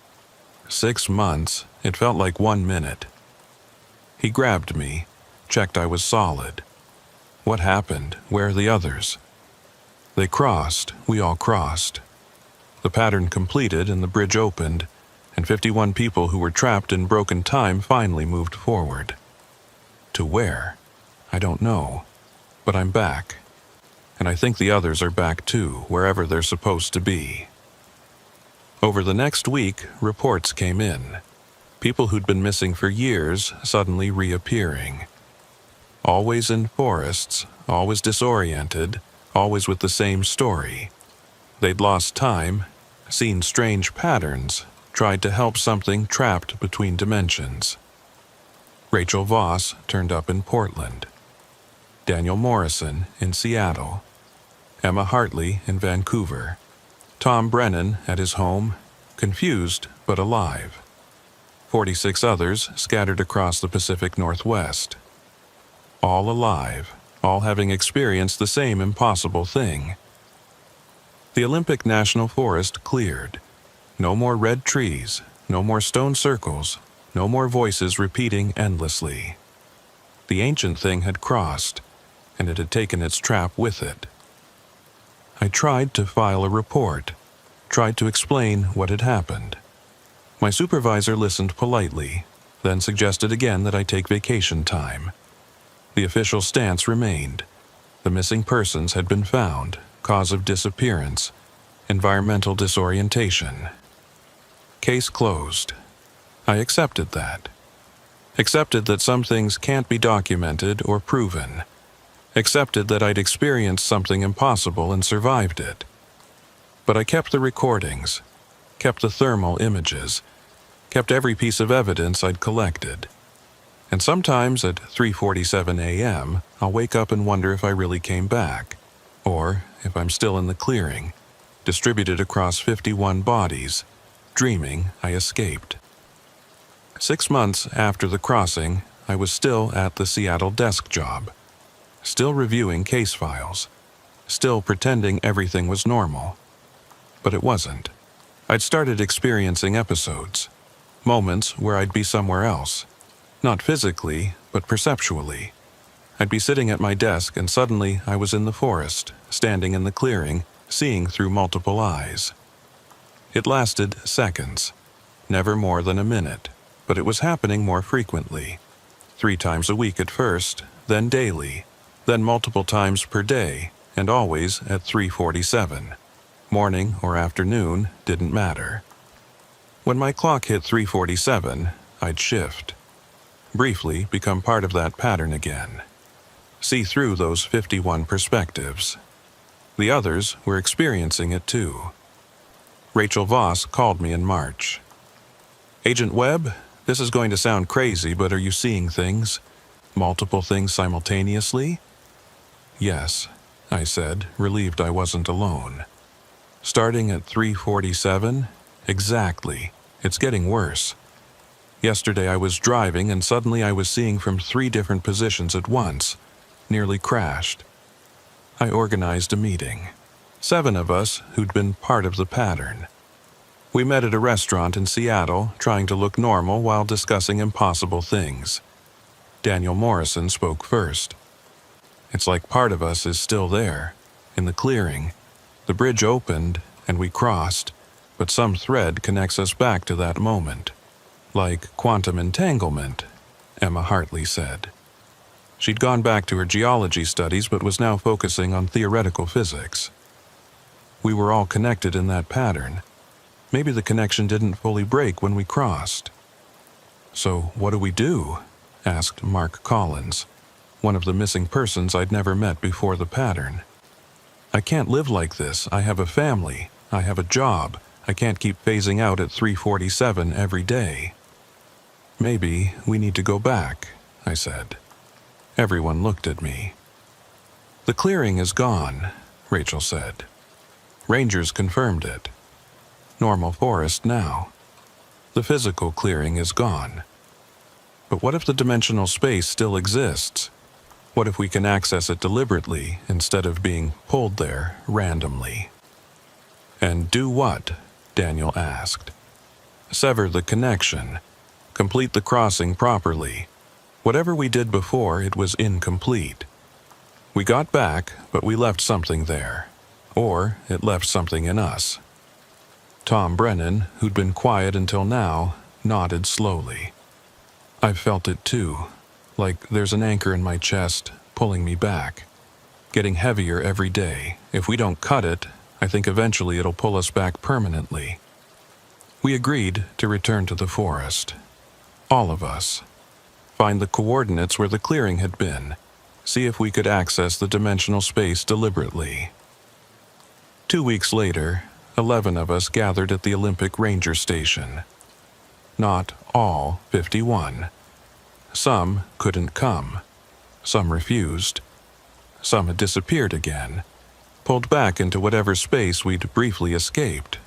6 months, it felt like 1 minute. He grabbed me, checked I was solid. "What happened? Where are the others?" "They crossed, we all crossed." The pattern completed and the bridge opened, and 51 people who were trapped in broken time finally moved forward. To where? I don't know, but I'm back. And I think the others are back too, wherever they're supposed to be. Over the next week, reports came in. People who'd been missing for years suddenly reappearing. Always in forests, always disoriented, always with the same story. They'd lost time, seen strange patterns, tried to help something trapped between dimensions. Rachel Voss turned up in Portland. Daniel Morrison in Seattle. Emma Hartley in Vancouver. Tom Brennan at his home, confused but alive. 46 others scattered across the Pacific Northwest. All alive, all having experienced the same impossible thing. The Olympic National Forest cleared. No more red trees, no more stone circles, no more voices repeating endlessly. The ancient thing had crossed, and it had taken its trap with it. I tried to file a report, tried to explain what had happened. My supervisor listened politely, then suggested again that I take vacation time. The official stance remained. The missing persons had been found, cause of disappearance, environmental disorientation. Case closed. I accepted that. Accepted that some things can't be documented or proven. Accepted that I'd experienced something impossible and survived it. But I kept the recordings, kept the thermal images, kept every piece of evidence I'd collected. And sometimes at 3:47 a.m., I'll wake up and wonder if I really came back, or if I'm still in the clearing, distributed across 51 bodies, dreaming I escaped. 6 months after the crossing, I was still at the Seattle desk job, still reviewing case files, still pretending everything was normal. But it wasn't. I'd started experiencing episodes, moments where I'd be somewhere else, not physically, but perceptually. I'd be sitting at my desk and suddenly I was in the forest, standing in the clearing, seeing through multiple eyes. It lasted seconds, never more than a minute, but it was happening more frequently. 3 times a week at first, then daily, then multiple times per day, and always at 3:47. Morning or afternoon didn't matter. When my clock hit 3:47, I'd shift. Briefly become part of that pattern again. See through those 51 perspectives. The others were experiencing it too. Rachel Voss called me in March. "Agent Webb, this is going to sound crazy, but are you seeing things? Multiple things simultaneously?" "Yes," I said, relieved I wasn't alone. "Starting at 3:47? Exactly. It's getting worse. Yesterday I was driving and suddenly I was seeing from 3 different positions at once. Nearly crashed." I organized a meeting. 7 of us who'd been part of the pattern. We met at a restaurant in Seattle, trying to look normal while discussing impossible things. Daniel Morrison spoke first. "It's like part of us is still there, in the clearing. The bridge opened, and we crossed, but some thread connects us back to that moment. Like quantum entanglement," Emma Hartley said. She'd gone back to her geology studies but was now focusing on theoretical physics. We were all connected in that pattern. Maybe the connection didn't fully break when we crossed. "So what do we do?" asked Mark Collins, one of the missing persons I'd never met before the pattern. "I can't live like this. I have a family. I have a job. I can't keep phasing out at 3:47 every day." "Maybe we need to go back," I said. Everyone looked at me. "The clearing is gone," Rachel said. "Rangers confirmed it. Normal forest now. The physical clearing is gone. But what if the dimensional space still exists? What if we can access it deliberately instead of being pulled there randomly?" "And do what?" Daniel asked. "Sever the connection. Complete the crossing properly. Whatever we did before, it was incomplete. We got back, but we left something there. Or it left something in us." Tom Brennan, who'd been quiet until now, nodded slowly. "I've felt it too. Like there's an anchor in my chest, pulling me back. Getting heavier every day. If we don't cut it, I think eventually it'll pull us back permanently." We agreed to return to the forest. All of us. Find the coordinates where the clearing had been. See if we could access the dimensional space deliberately. 2 weeks later, 11 of us gathered at the Olympic Ranger Station. Not all 51. Some couldn't come. Some refused. Some had disappeared again, pulled back into whatever space we'd briefly escaped.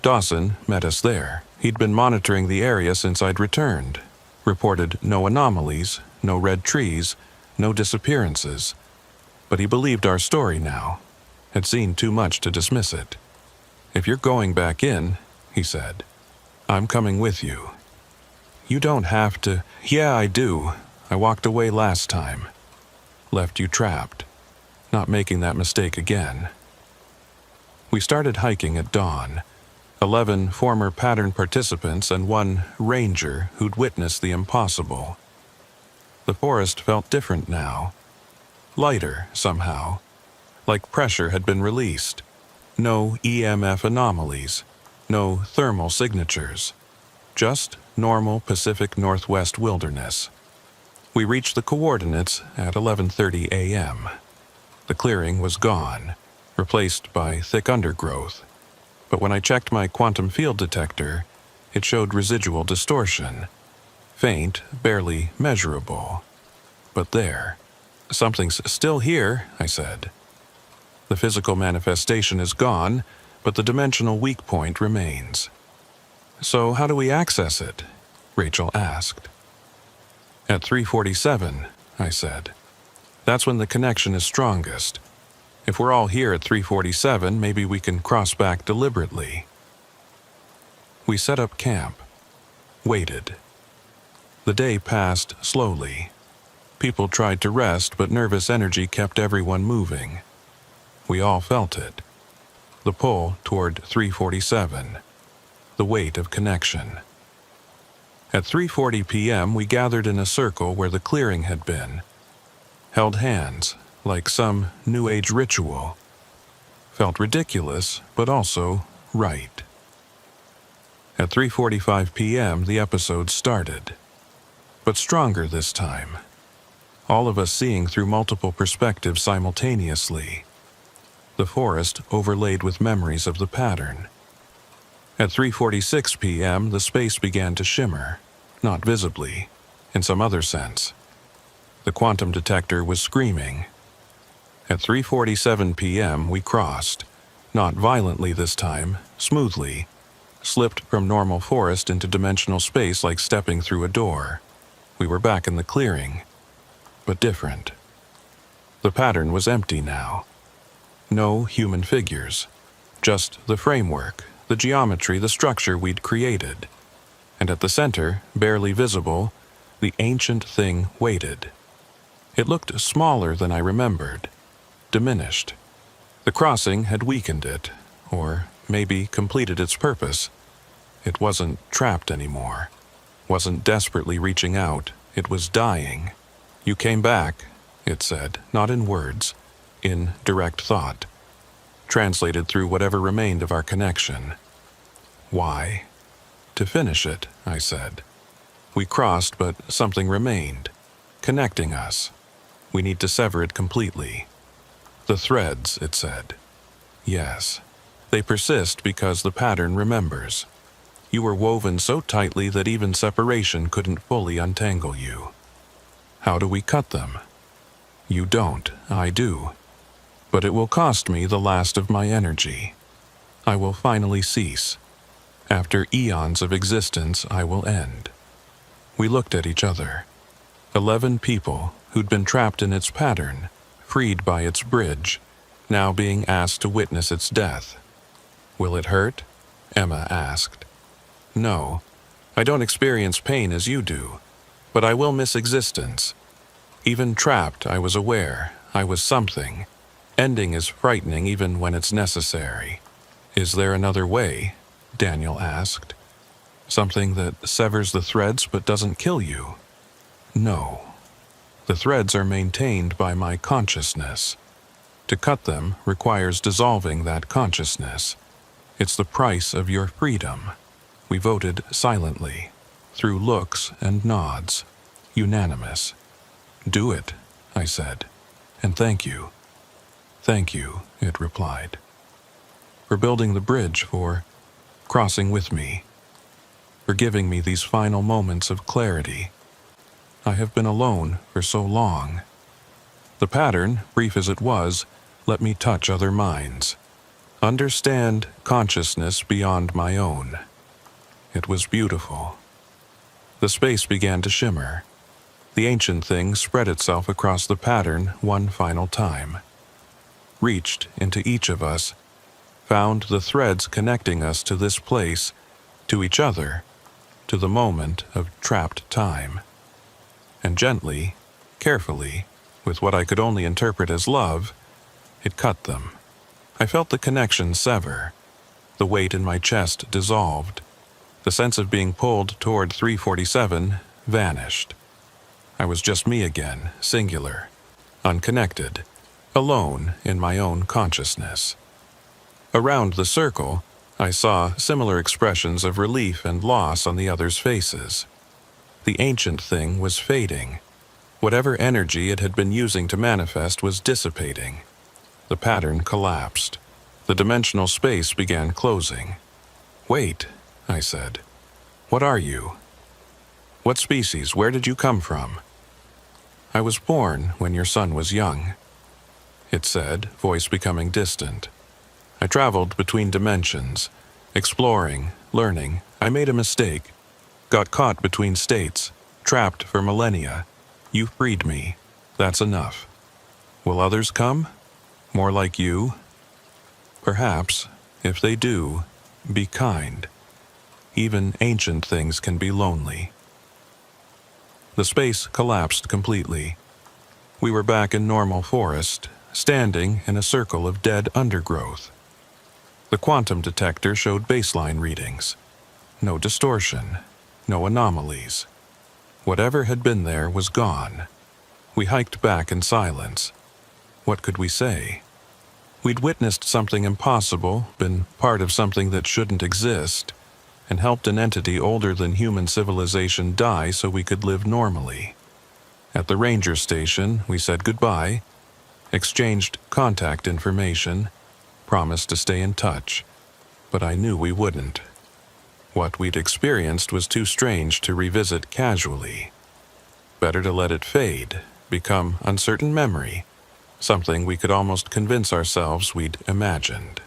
Dawson met us there, He'd been monitoring the area since I'd returned, reported no anomalies, no red trees, no disappearances. But he believed our story now, had seen too much to dismiss it. "If you're going back in," he said, "I'm coming with you." "You don't have to." "Yeah, I do. I walked away last time. Left you trapped. Not making that mistake again." We started hiking at dawn. 11 former pattern participants and one ranger who'd witnessed the impossible. The forest felt different now. Lighter, somehow. Like pressure had been released. No EMF anomalies. No thermal signatures. Just normal Pacific Northwest wilderness. We reached the coordinates at 11:30 a.m. The clearing was gone, replaced by thick undergrowth. But when I checked my quantum field detector, it showed residual distortion. Faint, barely measurable. But there. "Something's still here," I said. "The physical manifestation is gone, but the dimensional weak point remains." "So how do we access it?" Rachel asked. "At 3:47, I said. "That's when the connection is strongest. If we're all here at 3:47, maybe we can cross back deliberately." We set up camp. Waited. The day passed slowly. People tried to rest, but nervous energy kept everyone moving. We all felt it. The pull toward 3:47. The weight of connection. At 3:40 p.m., we gathered in a circle where the clearing had been. Held hands, like some New Age ritual. Felt ridiculous, but also right. At 3:45 p.m., the episode started. But stronger this time. All of us seeing through multiple perspectives simultaneously. The forest overlaid with memories of the pattern. At 3:46 p.m., the space began to shimmer, not visibly, in some other sense. The quantum detector was screaming. At 3:47 p.m., we crossed, not violently this time, smoothly, slipped from normal forest into dimensional space like stepping through a door. We were back in the clearing, but different. The pattern was empty now. No human figures, just the framework, the geometry, the structure we'd created. And at the center, barely visible, the ancient thing waited. It looked smaller than I remembered, diminished. The crossing had weakened it, or maybe completed its purpose. It wasn't trapped anymore, wasn't desperately reaching out, it was dying. "You came back," it said, not in words, in direct thought, translated through whatever remained of our connection. "Why?" "To finish it," I said. "We crossed, but something remained, connecting us. We need to sever it completely." "The threads," it said. "Yes. They persist because the pattern remembers. You were woven so tightly that even separation couldn't fully untangle you." "How do we cut them?" "You don't, I do. But it will cost me the last of my energy. I will finally cease. After eons of existence, I will end." We looked at each other. 11 people who'd been trapped in its pattern, freed by its bridge, now being asked to witness its death. "Will it hurt?" Emma asked. "No, I don't experience pain as you do, but I will miss existence. Even trapped, I was aware, I was something. Ending is frightening even when it's necessary." "Is there another way?" Daniel asked. "Something that severs the threads but doesn't kill you?" "No. The threads are maintained by my consciousness. To cut them requires dissolving that consciousness. It's the price of your freedom." We voted silently, through looks and nods, unanimous. "Do it," I said, "and thank you." "Thank you," it replied. "For building the bridge, for crossing with me, for giving me these final moments of clarity. I have been alone for so long. The pattern, brief as it was, let me touch other minds, understand consciousness beyond my own. It was beautiful. The space began to shimmer. The ancient thing spread itself across the pattern one final time. Reached into each of us, found the threads connecting us to this place, to each other, to the moment of trapped time. And gently, carefully, with what I could only interpret as love, it cut them. I felt the connection sever. The weight in my chest dissolved. The sense of being pulled toward 347 vanished. I was just me again, singular, unconnected, alone in my own consciousness. Around the circle, I saw similar expressions of relief and loss on the others' faces. The ancient thing was fading. Whatever energy it had been using to manifest was dissipating. The pattern collapsed. The dimensional space began closing. "Wait," I said. "What are you? What species? Where did you come from?" "I was born when your son was young," it said, voice becoming distant. "I traveled between dimensions, exploring, learning. I made a mistake, got caught between states, trapped for millennia. You freed me. That's enough. Will others come? More like you? Perhaps, if they do, be kind. Even ancient things can be lonely." The space collapsed completely. We were back in normal forest, standing in a circle of dead undergrowth. The quantum detector showed baseline readings. No distortion, no anomalies. Whatever had been there was gone. We hiked back in silence. What could we say? We'd witnessed something impossible, been part of something that shouldn't exist, and helped an entity older than human civilization die so we could live normally. At the ranger station, we said goodbye, exchanged contact information, promised to stay in touch, but I knew we wouldn't. What we'd experienced was too strange to revisit casually. Better to let it fade, become uncertain memory, something we could almost convince ourselves we'd imagined.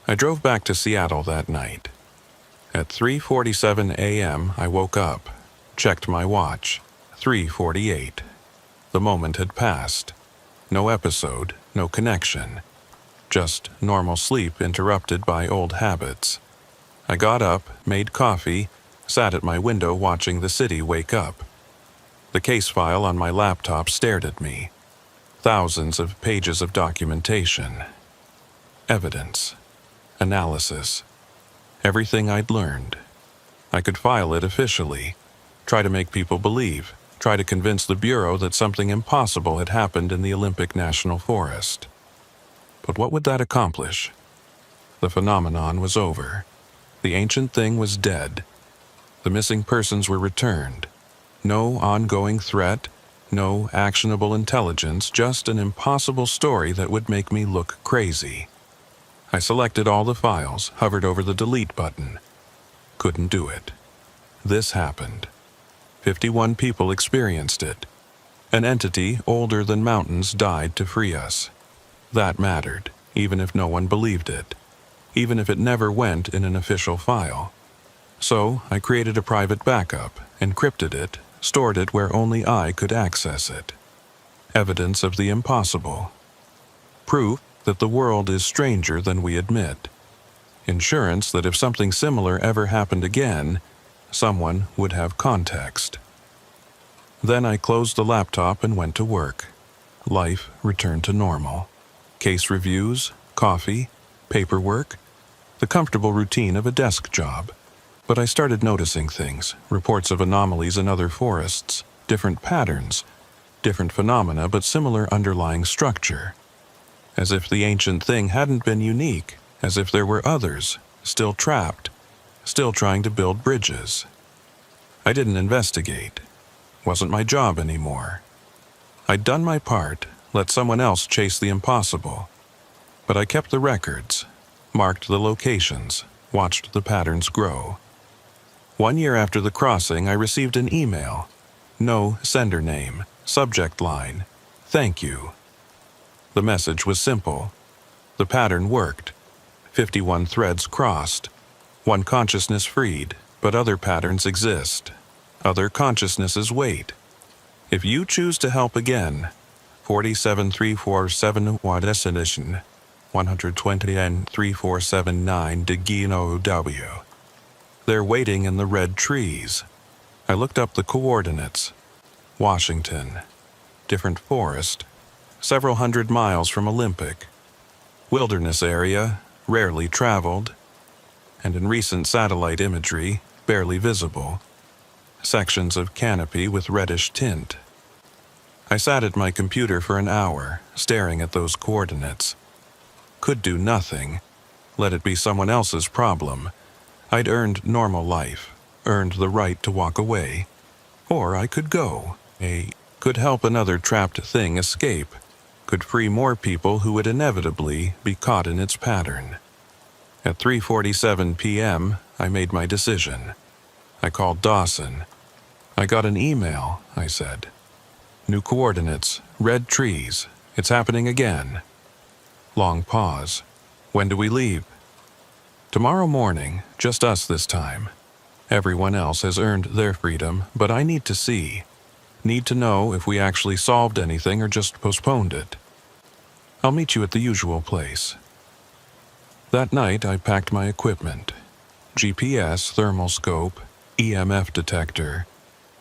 I drove back to Seattle that night. At 3:47 a.m. I woke up, checked my watch, 3:48. The moment had passed. No episode, no connection. Just normal sleep interrupted by old habits. I got up, made coffee, sat at my window watching the city wake up. The case file on my laptop stared at me. Thousands of pages of documentation. Evidence. Analysis. Everything I'd learned. I could file it officially, try to make people believe, try to convince the Bureau that something impossible had happened in the Olympic National Forest. But what would that accomplish? The phenomenon was over. The ancient thing was dead. The missing persons were returned. No ongoing threat, no actionable intelligence, just an impossible story that would make me look crazy. I selected all the files, hovered over the delete button. Couldn't do it. This happened. 51 people experienced it. An entity older than mountains died to free us. That mattered, even if no one believed it, even if it never went in an official file. So I created a private backup, encrypted it, stored it where only I could access it. Evidence of the impossible. Proof that the world is stranger than we admit. Insurance that if something similar ever happened again, someone would have context. Then I closed the laptop and went to work. Life returned to normal. Case reviews, coffee, paperwork, the comfortable routine of a desk job. But I started noticing things, reports of anomalies in other forests, different patterns, different phenomena but similar underlying structure. As if the ancient thing hadn't been unique, as if there were others, still trapped, still trying to build bridges. I didn't investigate. Wasn't my job anymore. I'd done my part, let someone else chase the impossible. But I kept the records, marked the locations, watched the patterns grow. 1 year after the crossing, I received an email. No sender name, subject line, "Thank you." The message was simple. The pattern worked. 51 threads crossed. One consciousness freed. But other patterns exist. Other consciousnesses wait. If you choose to help again, 47347 Wadesinition, 120 and 3479 Digino W. They're waiting in the red trees. I looked up the coordinates. Washington. Different forest. Several hundred miles from Olympic. Wilderness area, rarely traveled. And in recent satellite imagery, barely visible. Sections of canopy with reddish tint. I sat at my computer for an hour, staring at those coordinates. Could do nothing. Let it be someone else's problem. I'd earned normal life, earned the right to walk away. Or I could go. Could help another trapped thing escape. Could free more people who would inevitably be caught in its pattern. At 3:47 p.m., I made my decision. I called Dawson. I got an email, I said. New coordinates, red trees. It's happening again. Long pause. When do we leave? Tomorrow morning, just us this time. Everyone else has earned their freedom, but I need to see. Need to know if we actually solved anything or just postponed it. I'll meet you at the usual place. That night, I packed my equipment. GPS, thermal scope, EMF detector,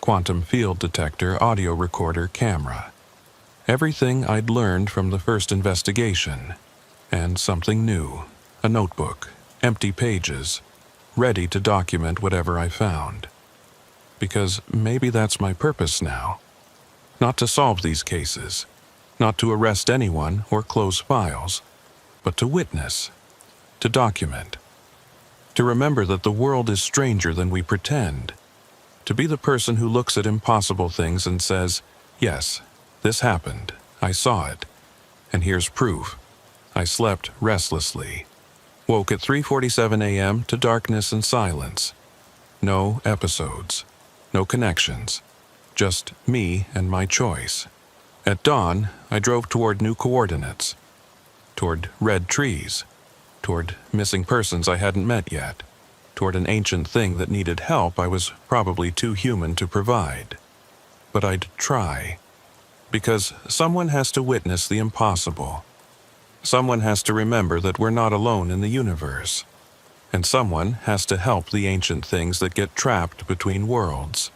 quantum field detector, audio recorder, camera. Everything I'd learned from the first investigation. And something new. A notebook, empty pages, ready to document whatever I found. Because maybe that's my purpose now. Not to solve these cases. Not to arrest anyone or close files. But to witness. To document. To remember that the world is stranger than we pretend. To be the person who looks at impossible things and says, yes, this happened. I saw it. And here's proof. I slept restlessly. Woke at 3:47 a.m. to darkness and silence. No episodes. No connections. Just me and my choice. At dawn, I drove toward new coordinates. Toward red trees. Toward missing persons I hadn't met yet. Toward an ancient thing that needed help I was probably too human to provide. But I'd try. Because someone has to witness the impossible. Someone has to remember that we're not alone in the universe. And someone has to help the ancient things that get trapped between worlds,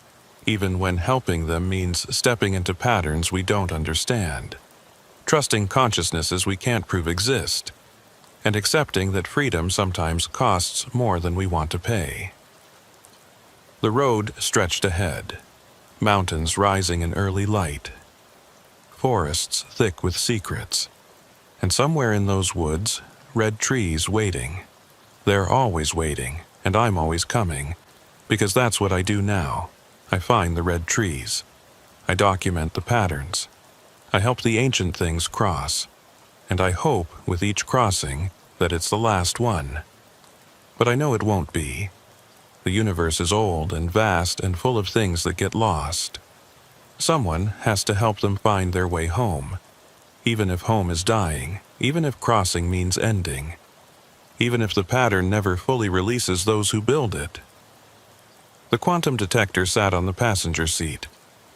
even when helping them means stepping into patterns we don't understand, trusting consciousnesses we can't prove exist, and accepting that freedom sometimes costs more than we want to pay. The road stretched ahead, mountains rising in early light, forests thick with secrets, and somewhere in those woods, red trees waiting. They're always waiting, and I'm always coming, because that's what I do now. I find the red trees. I document the patterns. I help the ancient things cross, and I hope with each crossing that it's the last one. But I know it won't be. The universe is old and vast and full of things that get lost. Someone has to help them find their way home, even if home is dying, even if crossing means ending, even if the pattern never fully releases those who build it. The quantum detector sat on the passenger seat,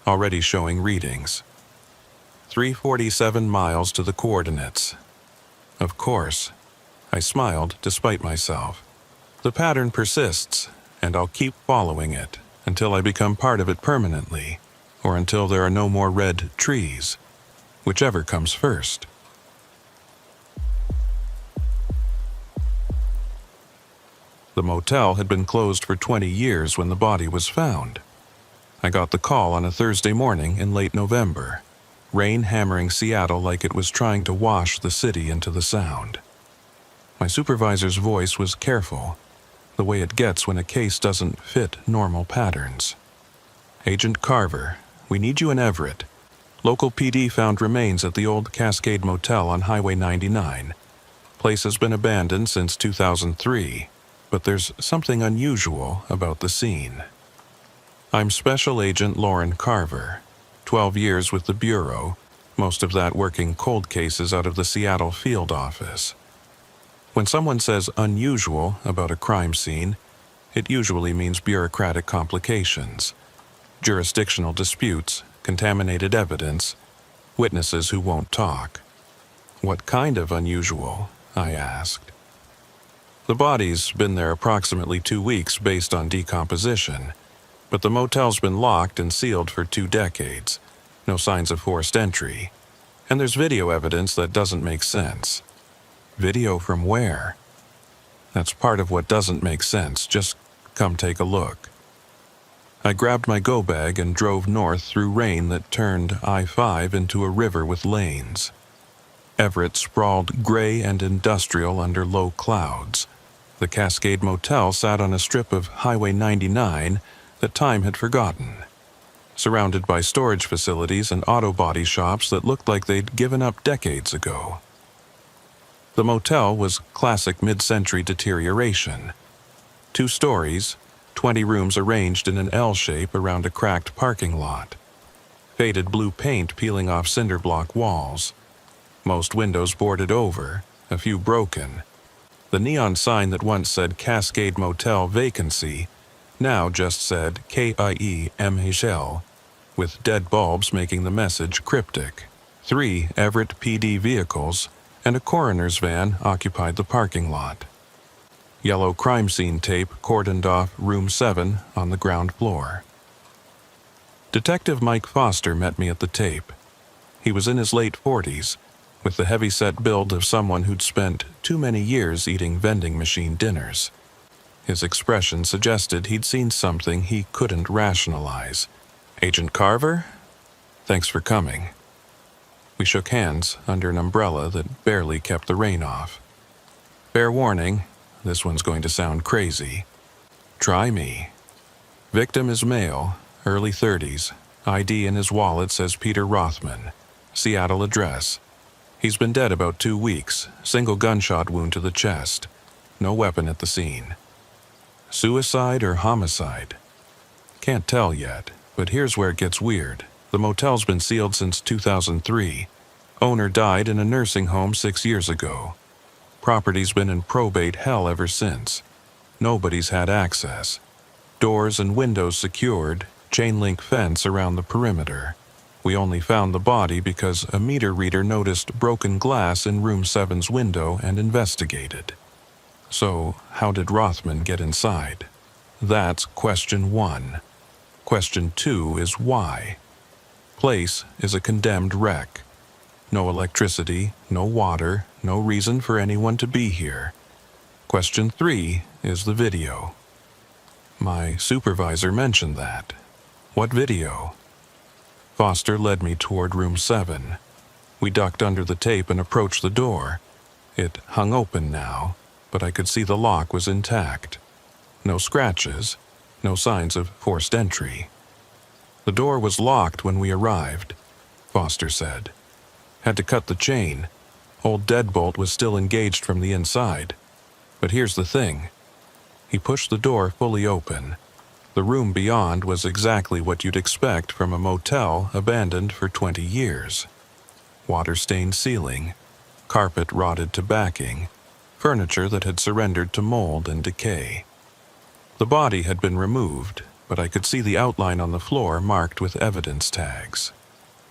already showing readings. 347 miles to the coordinates. Of course. I smiled despite myself. The pattern persists, and I'll keep following it until I become part of it permanently, or until there are no more red trees, whichever comes first. The motel had been closed for 20 years when the body was found. I got the call on a Thursday morning in late November, rain hammering Seattle like it was trying to wash the city into the sound. My supervisor's voice was careful, the way it gets when a case doesn't fit normal patterns. Agent Carver, we need you in Everett. Local PD found remains at the old Cascade Motel on Highway 99. Place has been abandoned since 2003. But there's something unusual about the scene. I'm Special Agent Lauren Carver, 12 years with the Bureau, most of that working cold cases out of the Seattle field office. When someone says unusual about a crime scene, it usually means bureaucratic complications, jurisdictional disputes, contaminated evidence, witnesses who won't talk. What kind of unusual? I asked. The body's been there approximately 2 weeks based on decomposition, but the motel's been locked and sealed for 2 decades. No signs of forced entry. And there's video evidence that doesn't make sense. Video from where? That's part of what doesn't make sense. Just come take a look. I grabbed my go bag and drove north through rain that turned I-5 into a river with lanes. Everett sprawled gray and industrial under low clouds. The Cascade Motel sat on a strip of Highway 99 that time had forgotten, surrounded by storage facilities and auto body shops that looked like they'd given up decades ago. The motel was classic mid-century deterioration. 2 stories, 20 rooms arranged in an L shape around a cracked parking lot. Faded blue paint peeling off cinder block walls. Most windows boarded over, a few broken. The neon sign that once said Cascade Motel Vacancy now just said KIEMHL, with dead bulbs making the message cryptic. 3 Everett PD vehicles and a coroner's van occupied the parking lot. Yellow crime scene tape cordoned off room 7 on the ground floor. Detective Mike Foster met me at the tape. He was in his late 40s, with the heavy-set build of someone who'd spent too many years eating vending machine dinners. His expression suggested he'd seen something he couldn't rationalize. "Agent Carver? Thanks for coming." We shook hands under an umbrella that barely kept the rain off. "Fair warning, this one's going to sound crazy. Try me." Victim is male, early 30s. ID in his wallet says Peter Rothman. Seattle address. He's been dead about 2 weeks. Single gunshot wound to the chest. No weapon at the scene. Suicide or homicide? Can't tell yet, but here's where it gets weird. The motel's been sealed since 2003. Owner died in a nursing home 6 years ago. Property's been in probate hell ever since. Nobody's had access. Doors and windows secured, chain link fence around the perimeter. We only found the body because a meter reader noticed broken glass in room 7's window and investigated. So, how did Rothman get inside? That's question 1. Question 2 is why. Place is a condemned wreck. No electricity, no water, no reason for anyone to be here. Question 3 is the video. My supervisor mentioned that. What video? Foster led me toward room 7. We ducked under the tape and approached the door. It hung open now, but I could see the lock was intact. No scratches, no signs of forced entry. The door was locked when we arrived, Foster said. Had to cut the chain. Old deadbolt was still engaged from the inside. But here's the thing. He pushed the door fully open. The room beyond was exactly what you'd expect from a motel abandoned for 20 years. Water-stained ceiling, carpet rotted to backing, furniture that had surrendered to mold and decay. The body had been removed, but I could see the outline on the floor marked with evidence tags.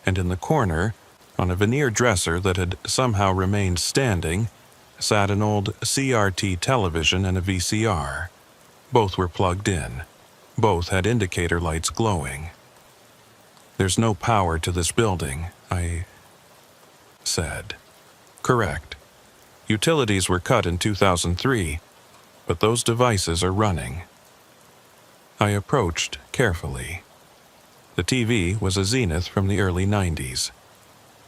And in the corner, on a veneer dresser that had somehow remained standing, sat an old CRT television and a VCR. Both were plugged in. Both had indicator lights glowing. "There's no power to this building," I said. "Correct. Utilities were cut in 2003, but those devices are running." I approached carefully. The TV was a Zenith from the early 90s.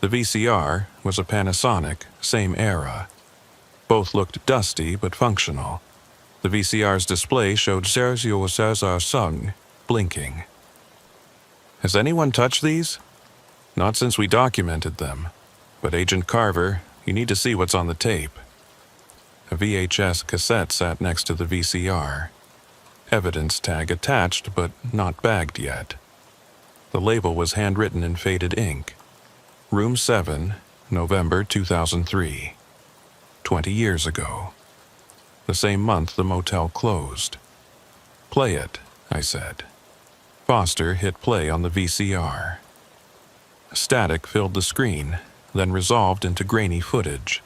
The VCR was a Panasonic, same era. Both looked dusty but functional. The VCR's display showed Sergio Cesar Sung, blinking. "Has anyone touched these?" "Not since we documented them. But Agent Carver, you need to see what's on the tape." A VHS cassette sat next to the VCR. Evidence tag attached, but not bagged yet. The label was handwritten in faded ink. Room 7, November 2003. 20 years ago. The same month the motel closed. "Play it," I said. Foster hit play on the VCR. Static filled the screen, then resolved into grainy footage.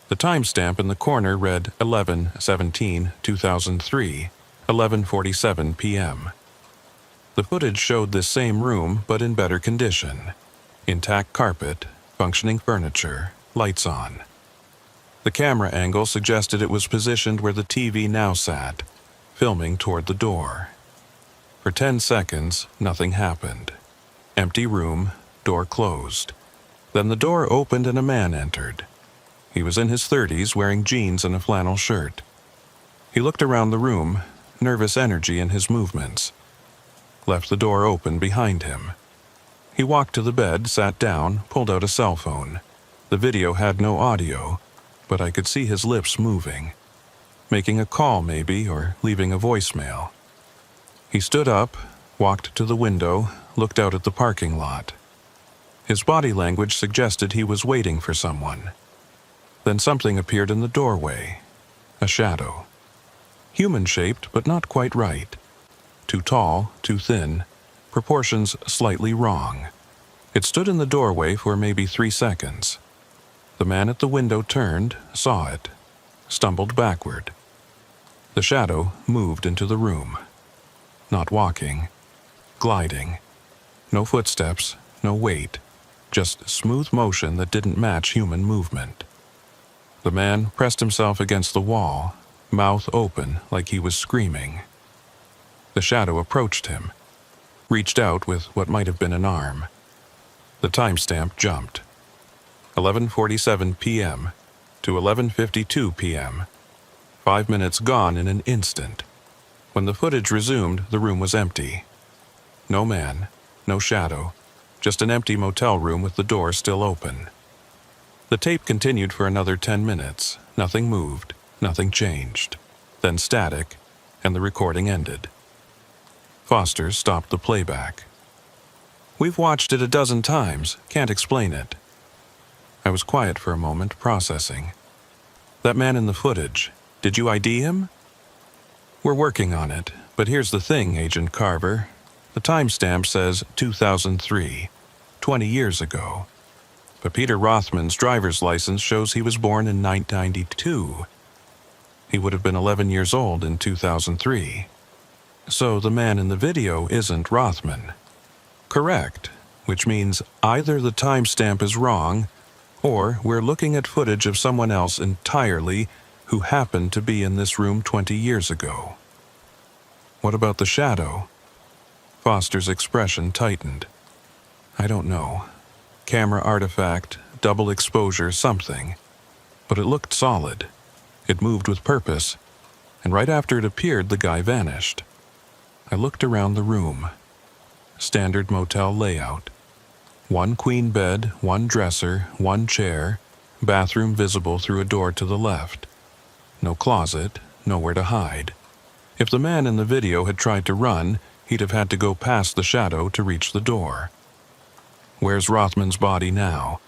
The timestamp in the corner read 11/17/2003, 11:47 p.m. The footage showed this same room, but in better condition. Intact carpet, functioning furniture, lights on. The camera angle suggested it was positioned where the TV now sat, filming toward the door. For 10 seconds, nothing happened. Empty room, door closed. Then the door opened and a man entered. He was in his 30s, wearing jeans and a flannel shirt. He looked around the room, nervous energy in his movements. Left the door open behind him. He walked to the bed, sat down, pulled out a cell phone. The video had no audio, but I could see his lips moving. Making a call, maybe, or leaving a voicemail. He stood up, walked to the window, looked out at the parking lot. His body language suggested he was waiting for someone. Then something appeared in the doorway. A shadow. Human-shaped, but not quite right. Too tall, too thin, proportions slightly wrong. It stood in the doorway for maybe 3 seconds. The man at the window turned, saw it, stumbled backward. The shadow moved into the room. Not walking, gliding. No footsteps, no weight, just smooth motion that didn't match human movement. The man pressed himself against the wall, mouth open like he was screaming. The shadow approached him, reached out with what might have been an arm. The timestamp jumped. 11:47 p.m. to 11:52 p.m. 5 minutes gone in an instant. When the footage resumed, the room was empty. No man, no shadow, just an empty motel room with the door still open. The tape continued for another 10 minutes. Nothing moved, nothing changed. Then static, and the recording ended. Foster stopped the playback. "We've watched it a dozen times, can't explain it." I was quiet for a moment, processing. "That man in the footage, did you ID him?" "We're working on it, but here's the thing, Agent Carver. The timestamp says 2003, 20 years ago. But Peter Rothman's driver's license shows he was born in 1992. He would have been 11 years old in 2003. So the man in the video isn't Rothman." "Correct, which means either the timestamp is wrong, or we're looking at footage of someone else entirely who happened to be in this room 20 years ago." "What about the shadow?" Foster's expression tightened. "I don't know. Camera artifact, double exposure, something. But it looked solid. It moved with purpose, and right after it appeared, the guy vanished." I looked around the room. Standard motel layout. 1 queen bed, 1 dresser, 1 chair, bathroom visible through a door to the left. No closet, nowhere to hide. If the man in the video had tried to run, he'd have had to go past the shadow to reach the door. "Where's Rothman's body now?"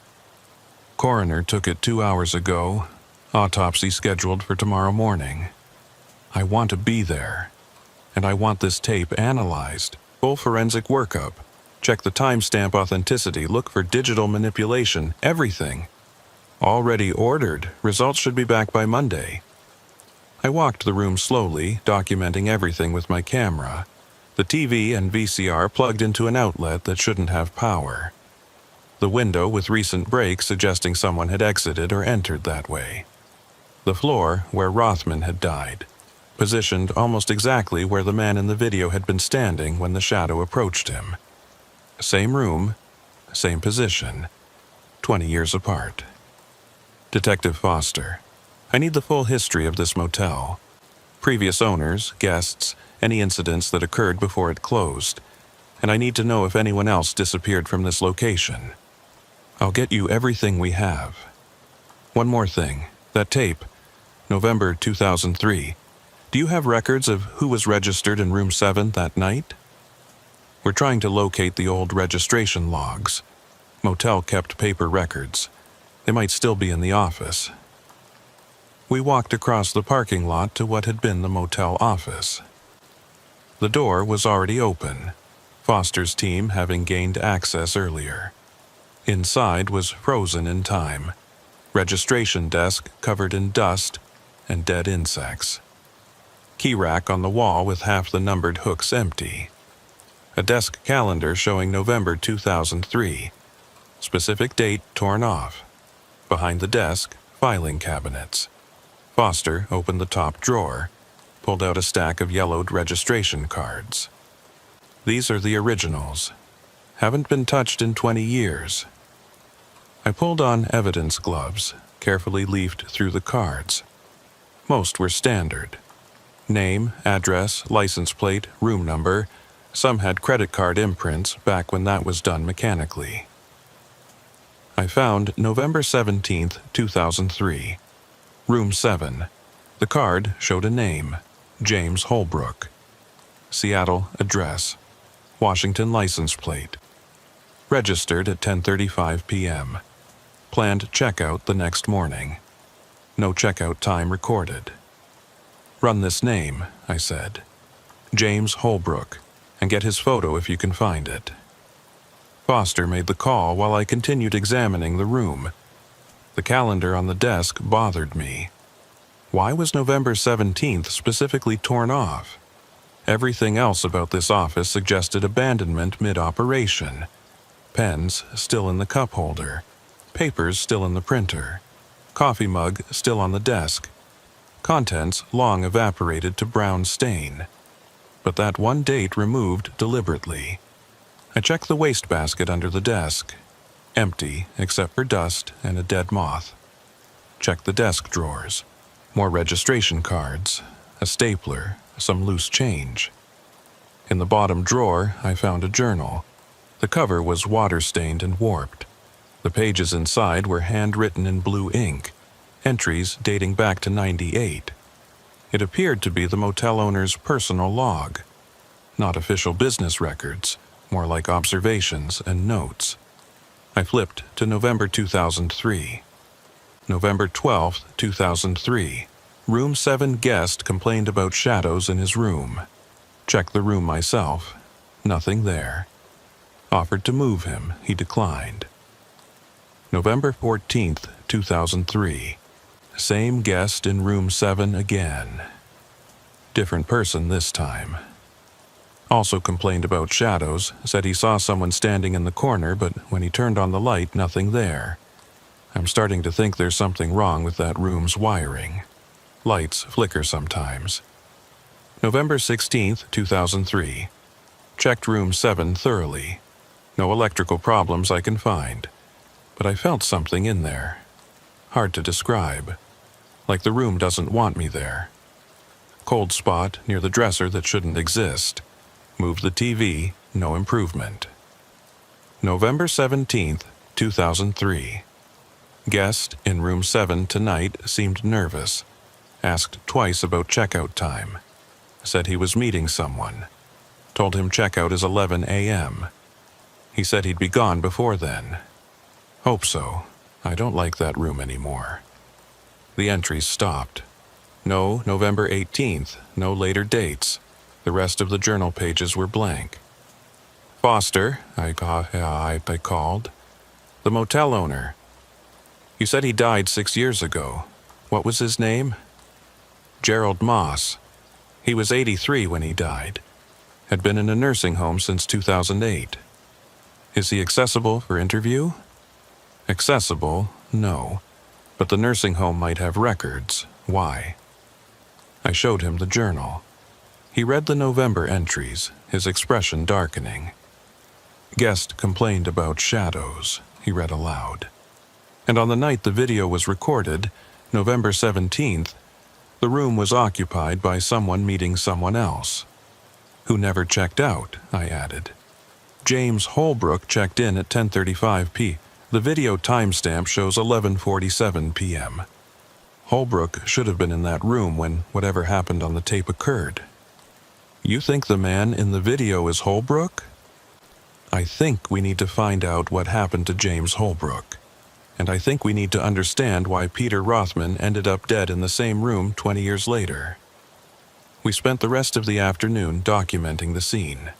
"Coroner took it 2 hours ago. Autopsy scheduled for tomorrow morning." "I want to be there. And I want this tape analyzed. Full forensic workup. Check the timestamp authenticity, look for digital manipulation, everything. Already ordered. Results should be back by Monday." I walked the room slowly, documenting everything with my camera. The TV and VCR plugged into an outlet that shouldn't have power. The window with recent breaks suggesting someone had exited or entered that way. The floor where Rothman had died, positioned almost exactly where the man in the video had been standing when the shadow approached him. Same room, same position, 20 years apart. "Detective Foster, I need the full history of this motel. Previous owners, guests, any incidents that occurred before it closed, and I need to know if anyone else disappeared from this location. I'll get you everything we have. One more thing, that tape, November 2003, do you have records of who was registered in room 7 that night? We're trying to locate the old registration logs. Motel kept paper records. They might still be in the office." We walked across the parking lot to what had been the motel office. The door was already open, Foster's team having gained access earlier. Inside was frozen in time, registration desk covered in dust and dead insects. Key rack on the wall with half the numbered hooks empty. A desk calendar showing November 2003. Specific date torn off. Behind the desk, filing cabinets. Foster opened the top drawer, pulled out a stack of yellowed registration cards. These are the originals. Haven't been touched in 20 years. I pulled on evidence gloves, carefully leafed through the cards. Most were standard. Name, address, license plate, room number. Some had credit card imprints back when that was done mechanically. I found November 17, 2003. Room 7. The card showed a name, James Holbrook. Seattle address. Washington license plate. Registered at 10:35 p.m. Planned checkout the next morning. No checkout time recorded. Run this name, I said. James Holbrook, and get his photo if you can find it. Foster made the call while I continued examining the room. The calendar on the desk bothered me. Why was November 17th specifically torn off? Everything else about this office suggested abandonment mid-operation. Pens still in the cup holder. Papers still in the printer. Coffee mug still on the desk. Contents long evaporated to brown stain. But that one date removed deliberately. I checked the wastebasket under the desk. Empty except for dust and a dead moth. Checked the desk drawers. More registration cards, a stapler, some loose change. In the bottom drawer, I found a journal. The cover was water-stained and warped. The pages inside were handwritten in blue ink, entries dating back to '98. It appeared to be the motel owner's personal log. Not official business records, more like observations and notes. I flipped to November 2003. November 12, 2003. Room 7 guest complained about shadows in his room. Checked the room myself. Nothing there. Offered to move him. He declined. November 14, 2003. Same guest in room 7 again. Different person this time. Also complained about shadows, said he saw someone standing in the corner, but when he turned on the light, nothing there. I'm starting to think there's something wrong with that room's wiring. Lights flicker sometimes. November 16, 2003. Checked room 7 thoroughly. No electrical problems I can find. But I felt something in there. Hard to describe. Like the room doesn't want me there. Cold spot near the dresser that shouldn't exist. Moved the TV, no improvement. November 17, 2003. Guest in room 7 tonight seemed nervous. Asked twice about checkout time. Said he was meeting someone. Told him checkout is 11 a.m. He said he'd be gone before then. Hope so. I don't like that room anymore. The entries stopped. No November 18th, no later dates. The rest of the journal pages were blank. Foster, I called. The motel owner. You said he died 6 years ago. What was his name? Gerald Moss. He was 83 when he died. Had been in a nursing home since 2008. Is he accessible for interview? Accessible, no. But the nursing home might have records. Why? I showed him the journal. He read the November entries, his expression darkening. Guest complained about shadows, he read aloud. And on the night the video was recorded, November 17th, the room was occupied by someone meeting someone else. Who never checked out, I added. James Holbrook checked in at 10:35 p.m. The video timestamp shows 11:47 p.m. Holbrook should have been in that room when whatever happened on the tape occurred. You think the man in the video is Holbrook? I think we need to find out what happened to James Holbrook. And I think we need to understand why Peter Rothman ended up dead in the same room 20 years later. We spent the rest of the afternoon documenting the scene.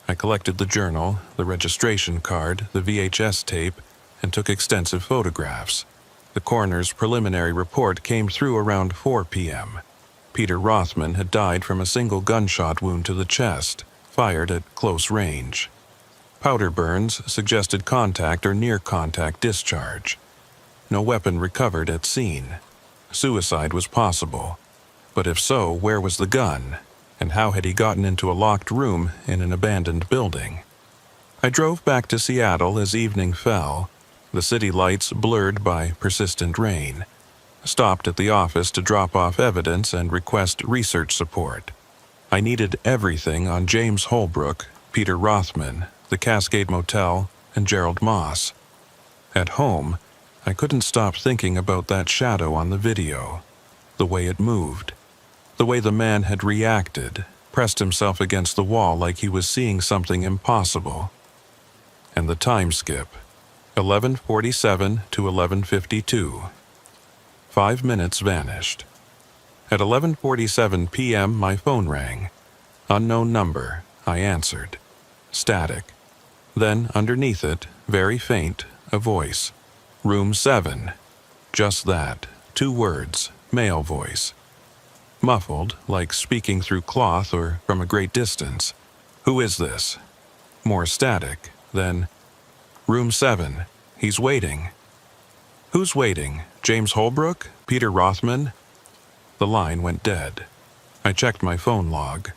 I collected the journal, the registration card, the VHS tape, and took extensive photographs. The coroner's preliminary report came through around 4 p.m. Peter Rothman had died from a single gunshot wound to the chest, fired at close range. Powder burns suggested contact or near-contact discharge. No weapon recovered at scene. Suicide was possible. But if so, where was the gun? And how had he gotten into a locked room in an abandoned building? I drove back to Seattle as evening fell, the city lights blurred by persistent rain. Stopped at the office to drop off evidence and request research support. I needed everything on James Holbrook, Peter Rothman, the Cascade Motel, and Gerald Moss. At home, I couldn't stop thinking about that shadow on the video, the way it moved, the way the man had reacted, pressed himself against the wall like he was seeing something impossible. And the time skip, 11:47 to 11:52. 5 minutes vanished. At 11:47 p.m., my phone rang. Unknown number, I answered. Static. Then, underneath it, very faint, a voice. Room 7. Just that. 2 words, male voice. Muffled, like speaking through cloth or from a great distance. Who is this? More static, then, Room 7. He's waiting. Who's waiting? James Holbrook? Peter Rothman? The line went dead. I checked my phone log.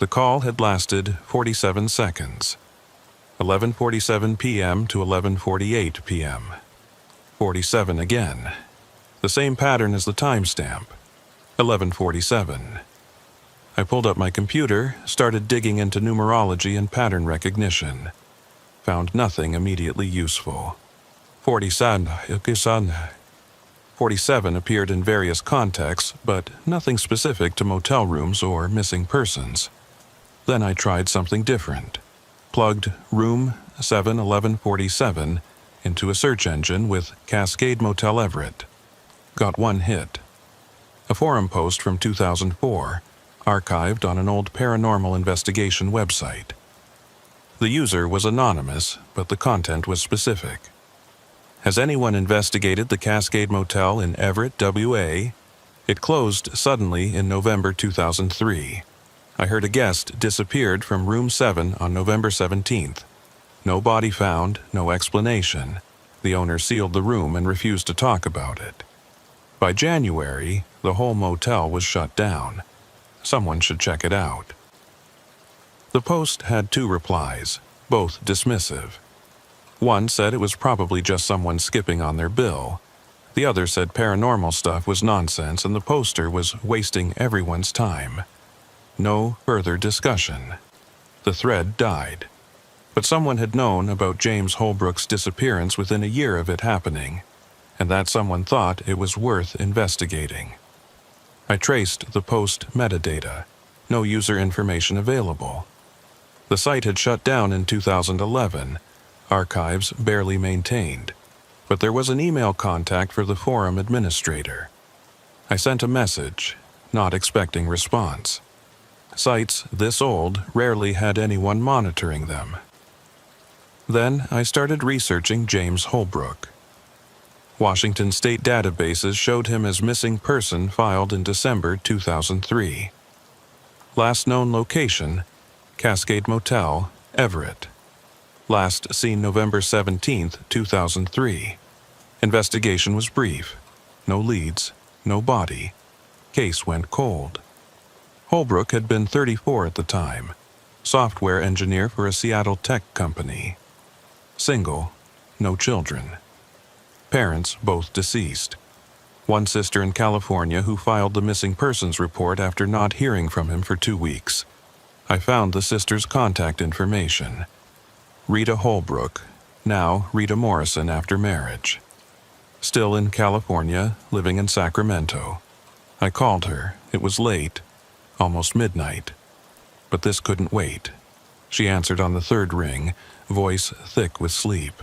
The call had lasted 47 seconds. 11:47 p.m. to 11:48 p.m. 47 again. The same pattern as the timestamp. 11:47. I pulled up my computer, started digging into numerology and pattern recognition. Found nothing immediately useful. 47 appeared in various contexts, but nothing specific to motel rooms or missing persons. Then I tried something different. Plugged Room 7-1147 into a search engine with Cascade Motel Everett. Got 1 hit. A forum post from 2004, archived on an old paranormal investigation website. The user was anonymous, but the content was specific. Has anyone investigated the Cascade Motel in Everett, WA? It closed suddenly in November 2003. I heard a guest disappeared from Room 7 on November 17th. No body found, no explanation. The owner sealed the room and refused to talk about it. By January, the whole motel was shut down. Someone should check it out. The post had 2 replies, both dismissive. One said it was probably just someone skipping on their bill. The other said paranormal stuff was nonsense and the poster was wasting everyone's time. No further discussion. The thread died. But someone had known about James Holbrook's disappearance within a year of it happening, and that someone thought it was worth investigating. I traced the post metadata. No user information available. The site had shut down in 2011, archives barely maintained, but there was an email contact for the forum administrator. I sent a message, not expecting response. Sites this old rarely had anyone monitoring them. Then I started researching James Holbrook. Washington State databases showed him as missing person filed in December 2003. Last known location, Cascade Motel, Everett. Last seen November 17, 2003. Investigation was brief. No leads, no body. Case went cold. Holbrook had been 34 at the time, software engineer for a Seattle tech company. Single, no children. Parents both deceased. One sister in California who filed the missing persons report after not hearing from him for 2 weeks. I found the sister's contact information. Rita Holbrook, now Rita Morrison after marriage. Still in California, living in Sacramento. I called her. It was late, almost midnight. But this couldn't wait. She answered on the 3rd ring, voice thick with sleep.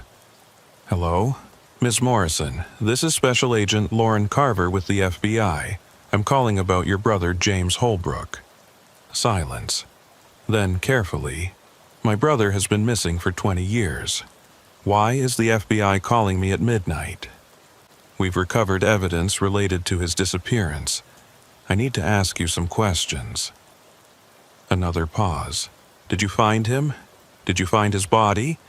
Hello? Ms. Morrison, this is Special Agent Lauren Carver with the FBI. I'm calling about your brother James Holbrook. Silence. Then, carefully, my brother has been missing for 20 years. Why is the FBI calling me at midnight? We've recovered evidence related to his disappearance. I need to ask you some questions. Another pause. Did you find him? Did you find his body?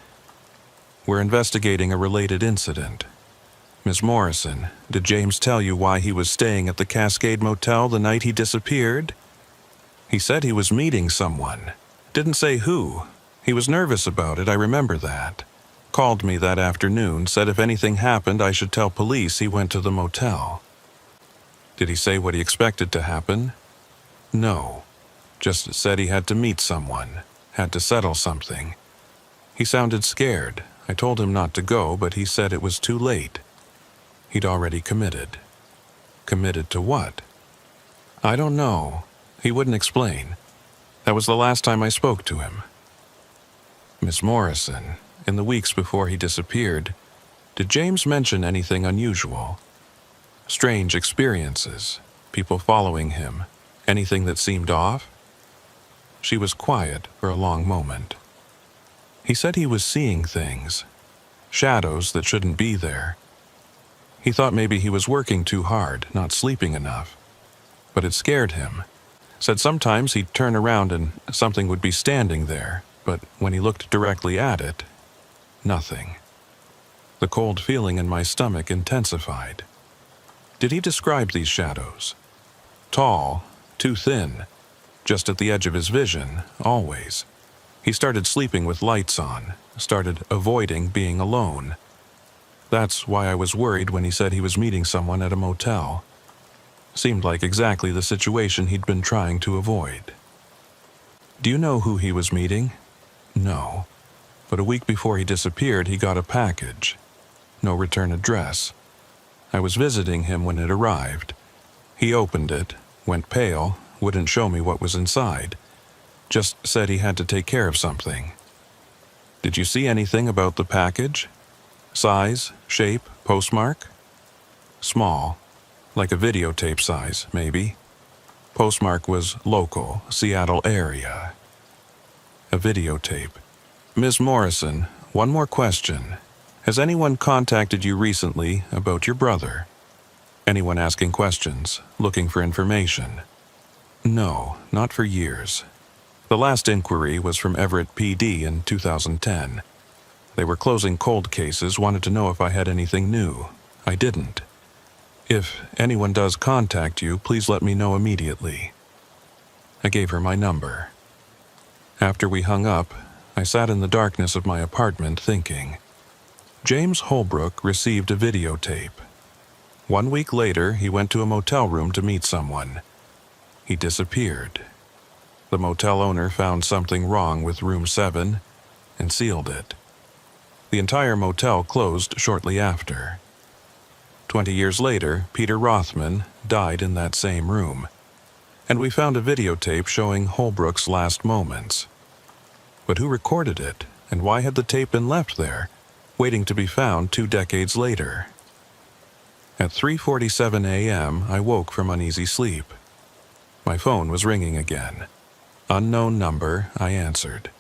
We're investigating a related incident. Ms. Morrison, did James tell you why he was staying at the Cascade Motel the night he disappeared? He said he was meeting someone. Didn't say who. He was nervous about it, I remember that. Called me that afternoon, said if anything happened I should tell police he went to the motel. Did he say what he expected to happen? No. Just said he had to meet someone, had to settle something. He sounded scared. I told him not to go, but he said it was too late. He'd already committed. Committed to what? I don't know. He wouldn't explain. That was the last time I spoke to him. Miss Morrison, in the weeks before he disappeared, did James mention anything unusual? Strange experiences, people following him, anything that seemed off? She was quiet for a long moment. He said he was seeing things, shadows that shouldn't be there. He thought maybe he was working too hard, not sleeping enough. But it scared him. Said sometimes he'd turn around and something would be standing there, but when he looked directly at it, nothing. The cold feeling in my stomach intensified. Did he describe these shadows? Tall, too thin, just at the edge of his vision, always. He started sleeping with lights on, started avoiding being alone. That's why I was worried when he said he was meeting someone at a motel. Seemed like exactly the situation he'd been trying to avoid. Do you know who he was meeting? No. But a week before he disappeared, he got a package. No return address. I was visiting him when it arrived. He opened it, went pale, wouldn't show me what was inside. Just said he had to take care of something. Did you see anything about the package? Size, shape, postmark? Small, like a videotape size, maybe. Postmark was local, Seattle area. A videotape. Ms. Morrison, one more question. Has anyone contacted you recently about your brother? Anyone asking questions, looking for information? No, not for years. The last inquiry was from Everett PD in 2010. They were closing cold cases, wanted to know if I had anything new. I didn't. If anyone does contact you, please let me know immediately. I gave her my number. After we hung up, I sat in the darkness of my apartment thinking. James Holbrook received a videotape. 1 week later, he went to a motel room to meet someone. He disappeared. The motel owner found something wrong with room 7 and sealed it. The entire motel closed shortly after. 20 years later, Peter Rothman died in that same room, and we found a videotape showing Holbrook's last moments. But who recorded it, and why had the tape been left there, waiting to be found 2 decades later? At 3:47 a.m., I woke from uneasy sleep. My phone was ringing again. Unknown number, I answered.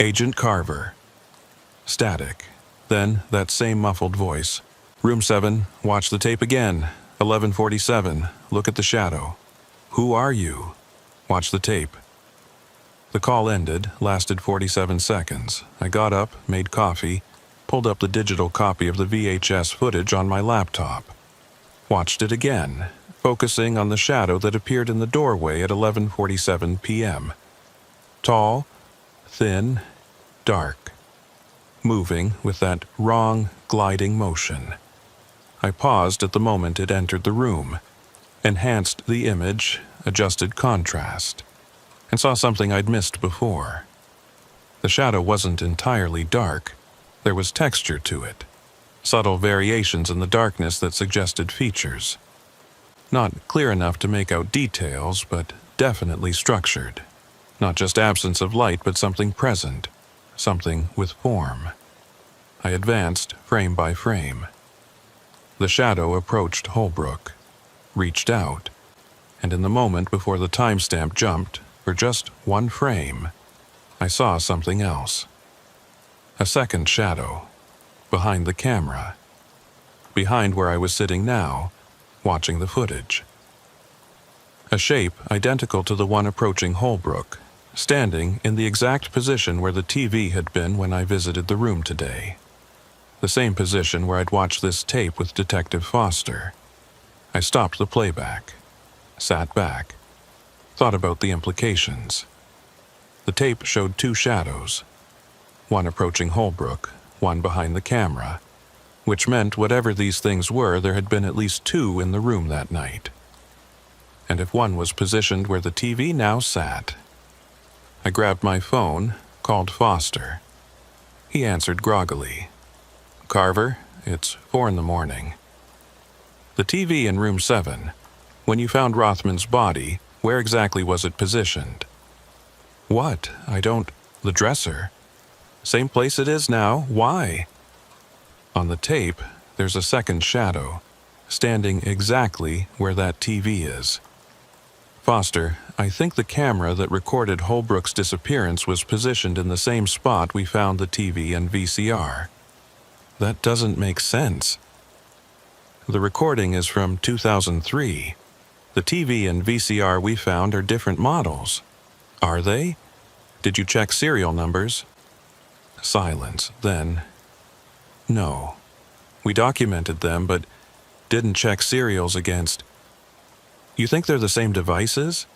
Agent Carver. Static. Then that same muffled voice. Room 7, watch the tape again. 11:47, look at the shadow. Who are you? Watch the tape. The call ended, lasted 47 seconds. I got up, made coffee, pulled up the digital copy of the VHS footage on my laptop. Watched it again, focusing on the shadow that appeared in the doorway at 11:47 p.m. Tall, thin, dark. Moving with that wrong, gliding motion. I paused at the moment it entered the room, enhanced the image, adjusted contrast, and saw something I'd missed before. The shadow wasn't entirely dark. There was texture to it, subtle variations in the darkness that suggested features. Not clear enough to make out details, but definitely structured. Not just absence of light, but something present, something with form. I advanced frame by frame. The shadow approached Holbrook, reached out, and in the moment before the timestamp jumped, for just one frame, I saw something else. A second shadow, behind the camera, behind where I was sitting now, watching the footage. A shape identical to the one approaching Holbrook, standing in the exact position where the TV had been when I visited the room today. The same position where I'd watched this tape with Detective Foster. I stopped the playback, sat back, thought about the implications. The tape showed two shadows, one approaching Holbrook, one behind the camera, which meant whatever these things were, there had been at least two in the room that night. And if one was positioned where the TV now sat, I grabbed my phone, called Foster. He answered groggily. "Carver, it's 4 in the morning. The TV in room 7, when you found Rothman's body, where exactly was it positioned?" "What? The dresser. Same place it is now. Why?" "On the tape, there's a second shadow, standing exactly where that TV is. Foster, I think the camera that recorded Holbrook's disappearance was positioned in the same spot we found the TV and VCR. That doesn't make sense. The recording is from 2003. The TV and VCR we found are different models." "Are they? Did you check serial numbers?" Silence. Then, "No. We documented them, but didn't check serials against..." "You think they're the same devices?"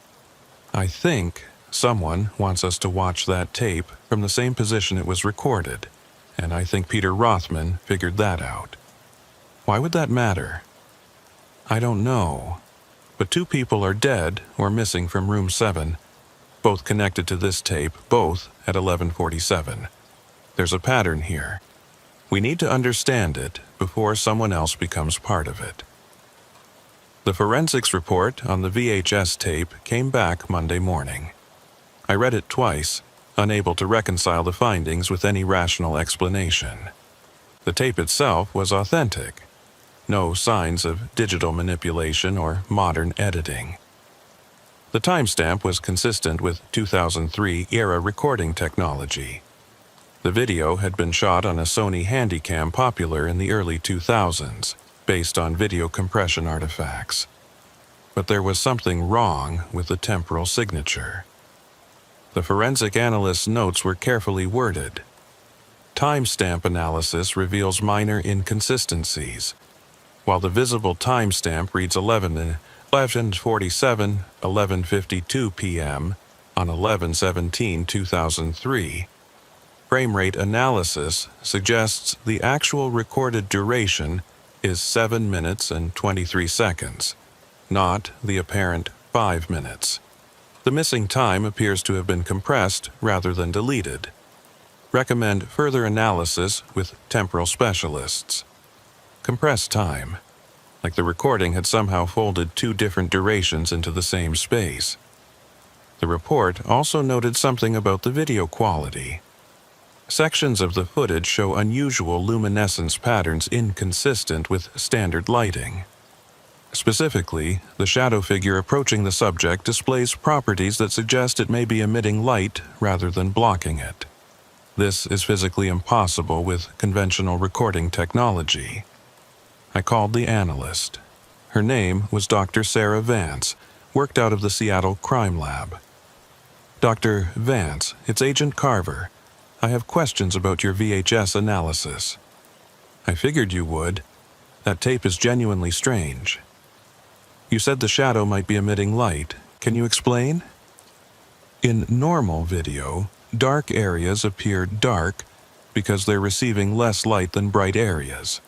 "I think someone wants us to watch that tape from the same position it was recorded, and I think Peter Rothman figured that out." "Why would that matter?" "I don't know, but 2 people are dead or missing from room 7, both connected to this tape, both at 11:47. There's a pattern here. We need to understand it before someone else becomes part of it." The forensics report on the VHS tape came back Monday morning. I read it twice, unable to reconcile the findings with any rational explanation. The tape itself was authentic. No signs of digital manipulation or modern editing. The timestamp was consistent with 2003 era recording technology. The video had been shot on a Sony Handycam popular in the early 2000s, based on video compression artifacts. But there was something wrong with the temporal signature. The forensic analyst's notes were carefully worded. Timestamp analysis reveals minor inconsistencies. While the visible timestamp reads 11:47, 11:52 p.m. on 11/17/2003, frame rate analysis suggests the actual recorded duration is 7 minutes and 23 seconds, not the apparent 5 minutes. The missing time appears to have been compressed rather than deleted. Recommend further analysis with temporal specialists. Compressed time, like the recording had somehow folded 2 different durations into the same space. The report also noted something about the video quality. Sections of the footage show unusual luminescence patterns inconsistent with standard lighting. Specifically, the shadow figure approaching the subject displays properties that suggest it may be emitting light rather than blocking it. This is physically impossible with conventional recording technology. I called the analyst. Her name was Dr. Sarah Vance, worked out of the Seattle Crime Lab. "Dr. Vance, it's Agent Carver. I have questions about your VHS analysis." "I figured you would. That tape is genuinely strange. You said the shadow might be emitting light. Can you explain?" "In normal video, dark areas appear dark because they're receiving less light than bright areas.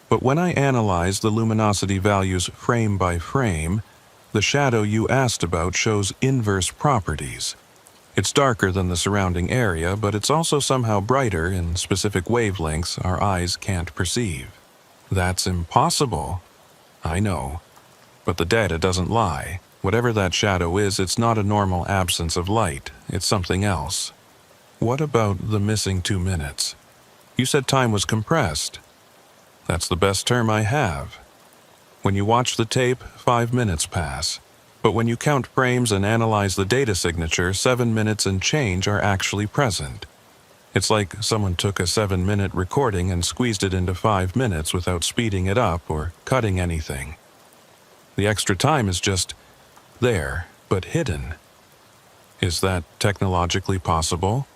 But when I analyze the luminosity values frame by frame, the shadow you asked about shows inverse properties. It's darker than the surrounding area, but it's also somehow brighter in specific wavelengths our eyes can't perceive." "That's impossible." "I know. But the data doesn't lie. Whatever that shadow is, it's not a normal absence of light. It's something else." "What about the missing 2 minutes? You said time was compressed." "That's the best term I have. When you watch the tape, 5 minutes pass. But when you count frames and analyze the data signature, 7 minutes and change are actually present. It's like someone took a 7-minute recording and squeezed it into 5 minutes without speeding it up or cutting anything. The extra time is just there, but hidden. Is that technologically possible?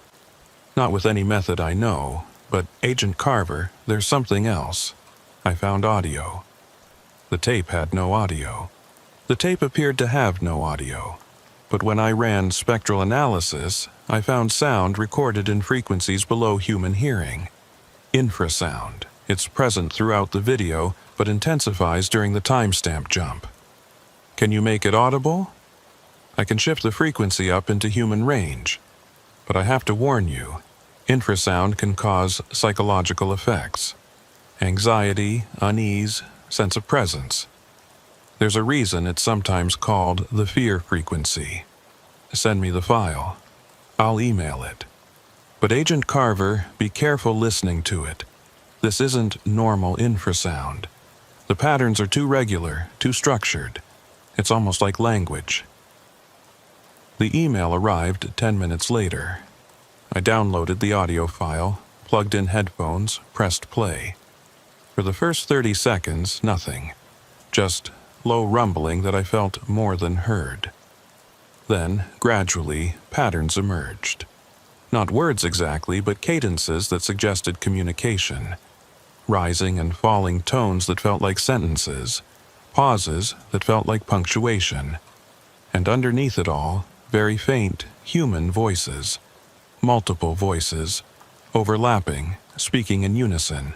Not with any method I know, but Agent Carver, there's something else. I found audio. The tape had no audio. The tape appeared to have no audio. But when I ran spectral analysis, I found sound recorded in frequencies below human hearing. Infrasound. It's present throughout the video, but intensifies during the timestamp jump. Can you make it audible? I can shift the frequency up into human range. But I have to warn you, infrasound can cause psychological effects. Anxiety, unease, sense of presence. There's a reason it's sometimes called the fear frequency. Send me the file. I'll email it. But Agent Carver, be careful listening to it. This isn't normal infrasound. The patterns are too regular, too structured. It's almost like language. The email arrived 10 minutes later. I downloaded the audio file, plugged in headphones, pressed play. For the first 30 seconds, nothing. Just low rumbling that I felt more than heard. Then, gradually, patterns emerged. Not words exactly, but cadences that suggested communication. Rising and falling tones that felt like sentences. Pauses that felt like punctuation. And underneath it all, very faint, human voices. Multiple voices, overlapping, speaking in unison.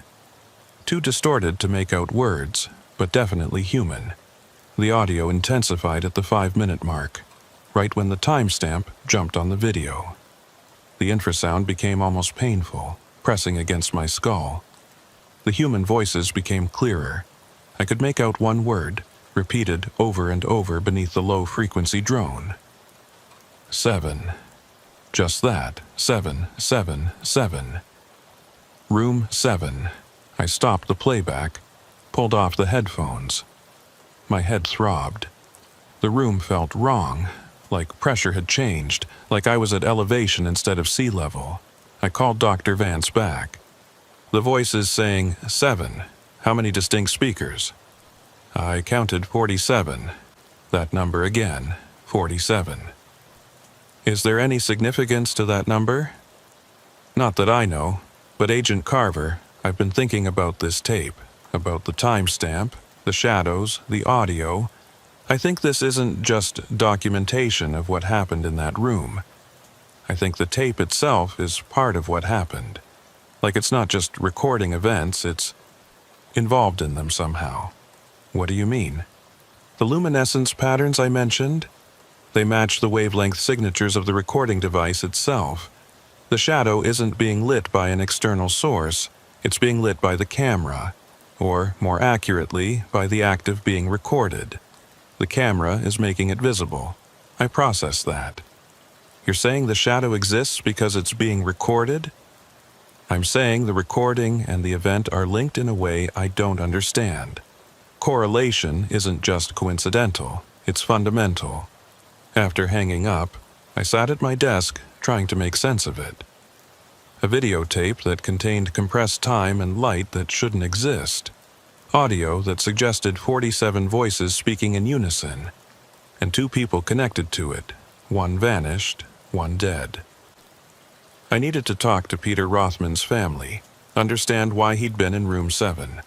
Too distorted to make out words, but definitely human. The audio intensified at the 5-minute mark, right when the timestamp jumped on the video. The infrasound became almost painful, pressing against my skull. The human voices became clearer. I could make out one word, repeated over and over beneath the low-frequency drone. 7. Just that, 7, 7, 7. Room 7. I stopped the playback, pulled off the headphones. My head throbbed. The room felt wrong, like pressure had changed, like I was at elevation instead of sea level. I called Dr. Vance back. The voices saying, 7. How many distinct speakers? I counted 47. That number again, 47. Is there any significance to that number? Not that I know, but Agent Carver, I've been thinking about this tape, about the timestamp, the shadows, the audio. I think this isn't just documentation of what happened in that room. I think the tape itself is part of what happened. Like it's not just recording events, it's involved in them somehow. What do you mean? The luminescence patterns I mentioned? They match the wavelength signatures of the recording device itself. The shadow isn't being lit by an external source, it's being lit by the camera, or, more accurately, by the act of being recorded. The camera is making it visible. I process that. You're saying the shadow exists because it's being recorded? I'm saying the recording and the event are linked in a way I don't understand. Correlation isn't just coincidental, it's fundamental. After hanging up, I sat at my desk trying to make sense of it. A videotape that contained compressed time and light that shouldn't exist. Audio that suggested 47 voices speaking in unison. And 2 people connected to it. One vanished, one dead. I needed to talk to Peter Rothman's family, understand why he'd been in room 7.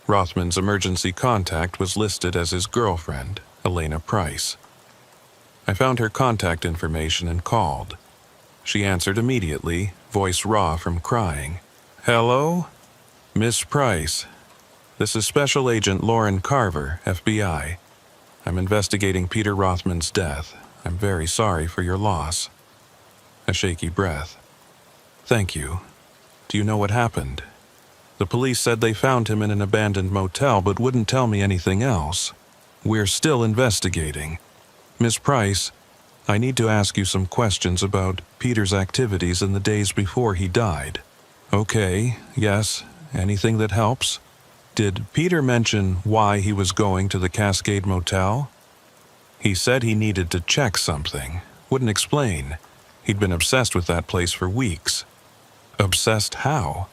Rothman's emergency contact was listed as his girlfriend, Elena Price. I found her contact information and called. She answered immediately, voice raw from crying. Hello? Miss Price. This is Special Agent Lauren Carver, FBI. I'm investigating Peter Rothman's death. I'm very sorry for your loss. A shaky breath. Thank you. Do you know what happened? The police said they found him in an abandoned motel but wouldn't tell me anything else. We're still investigating. Miss Price, I need to ask you some questions about Peter's activities in the days before he died. Okay, yes, anything that helps? Did Peter mention why he was going to the Cascade Motel? He said he needed to check something, wouldn't explain. He'd been obsessed with that place for weeks. Obsessed how?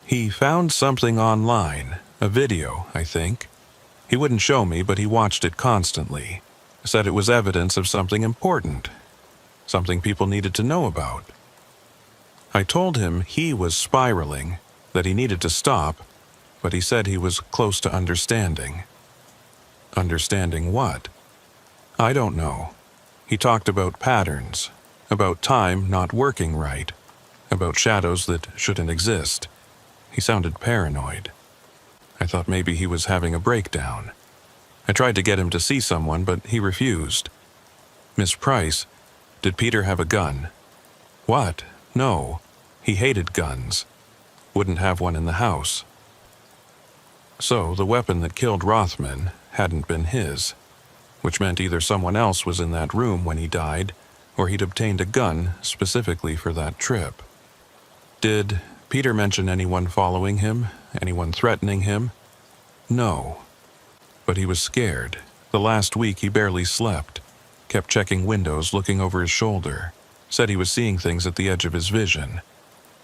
He found something online, a video, I think. He wouldn't show me, but he watched it constantly. Said it was evidence of something important, something people needed to know about. I told him he was spiraling, that he needed to stop, but he said he was close to understanding. Understanding what? I don't know. He talked about patterns, about time not working right, about shadows that shouldn't exist. He sounded paranoid. I thought maybe he was having a breakdown. I tried to get him to see someone, but he refused. Miss Price, did Peter have a gun? What? No. He hated guns. Wouldn't have one in the house. So the weapon that killed Rothman hadn't been his, which meant either someone else was in that room when he died, or he'd obtained a gun specifically for that trip. Did Peter mention anyone following him? Anyone threatening him? No. But he was scared. The last week he barely slept. Kept checking windows, looking over his shoulder. Said he was seeing things at the edge of his vision.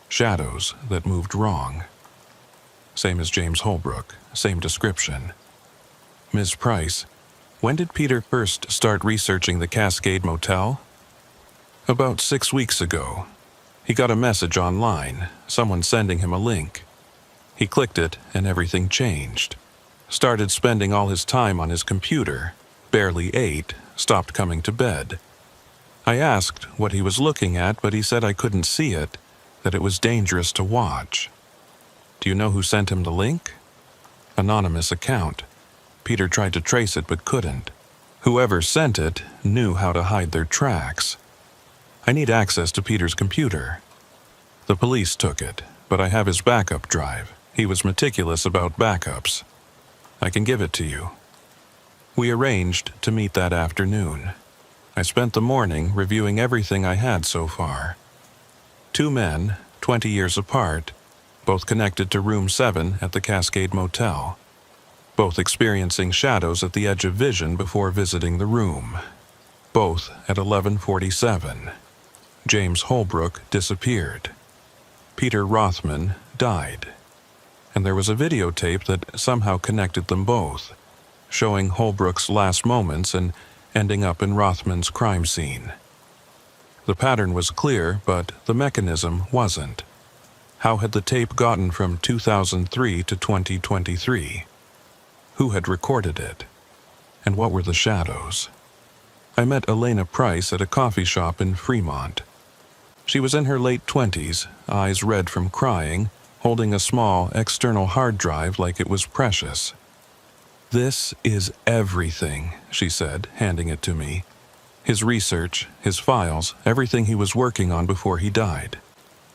Shadows that moved wrong. Same as James Holbrook. Same description. Ms. Price, when did Peter first start researching the Cascade Motel? About 6 weeks ago. He got a message online, someone sending him a link. He clicked it and everything changed. Started spending all his time on his computer, barely ate, stopped coming to bed. I asked what he was looking at, but he said I couldn't see it, that it was dangerous to watch. Do you know who sent him the link? Anonymous account. Peter tried to trace it but couldn't. Whoever sent it knew how to hide their tracks. I need access to Peter's computer. The police took it, but I have his backup drive. He was meticulous about backups. I can give it to you. We arranged to meet that afternoon. I spent the morning reviewing everything I had so far. 2 men, 20 years apart, both connected to room 7 at the Cascade Motel. Both experiencing shadows at the edge of vision before visiting the room. Both at 11:47. James Holbrook disappeared. Peter Rothman died. And there was a videotape that somehow connected them both, showing Holbrook's last moments and ending up in Rothman's crime scene. The pattern was clear, but the mechanism wasn't. How had the tape gotten from 2003 to 2023? Who had recorded it? And what were the shadows? I met Elena Price at a coffee shop in Fremont. She was in her late 20s, eyes red from crying, holding a small external hard drive like it was precious. "This is everything," she said, handing it to me. His research, his files, everything he was working on before he died.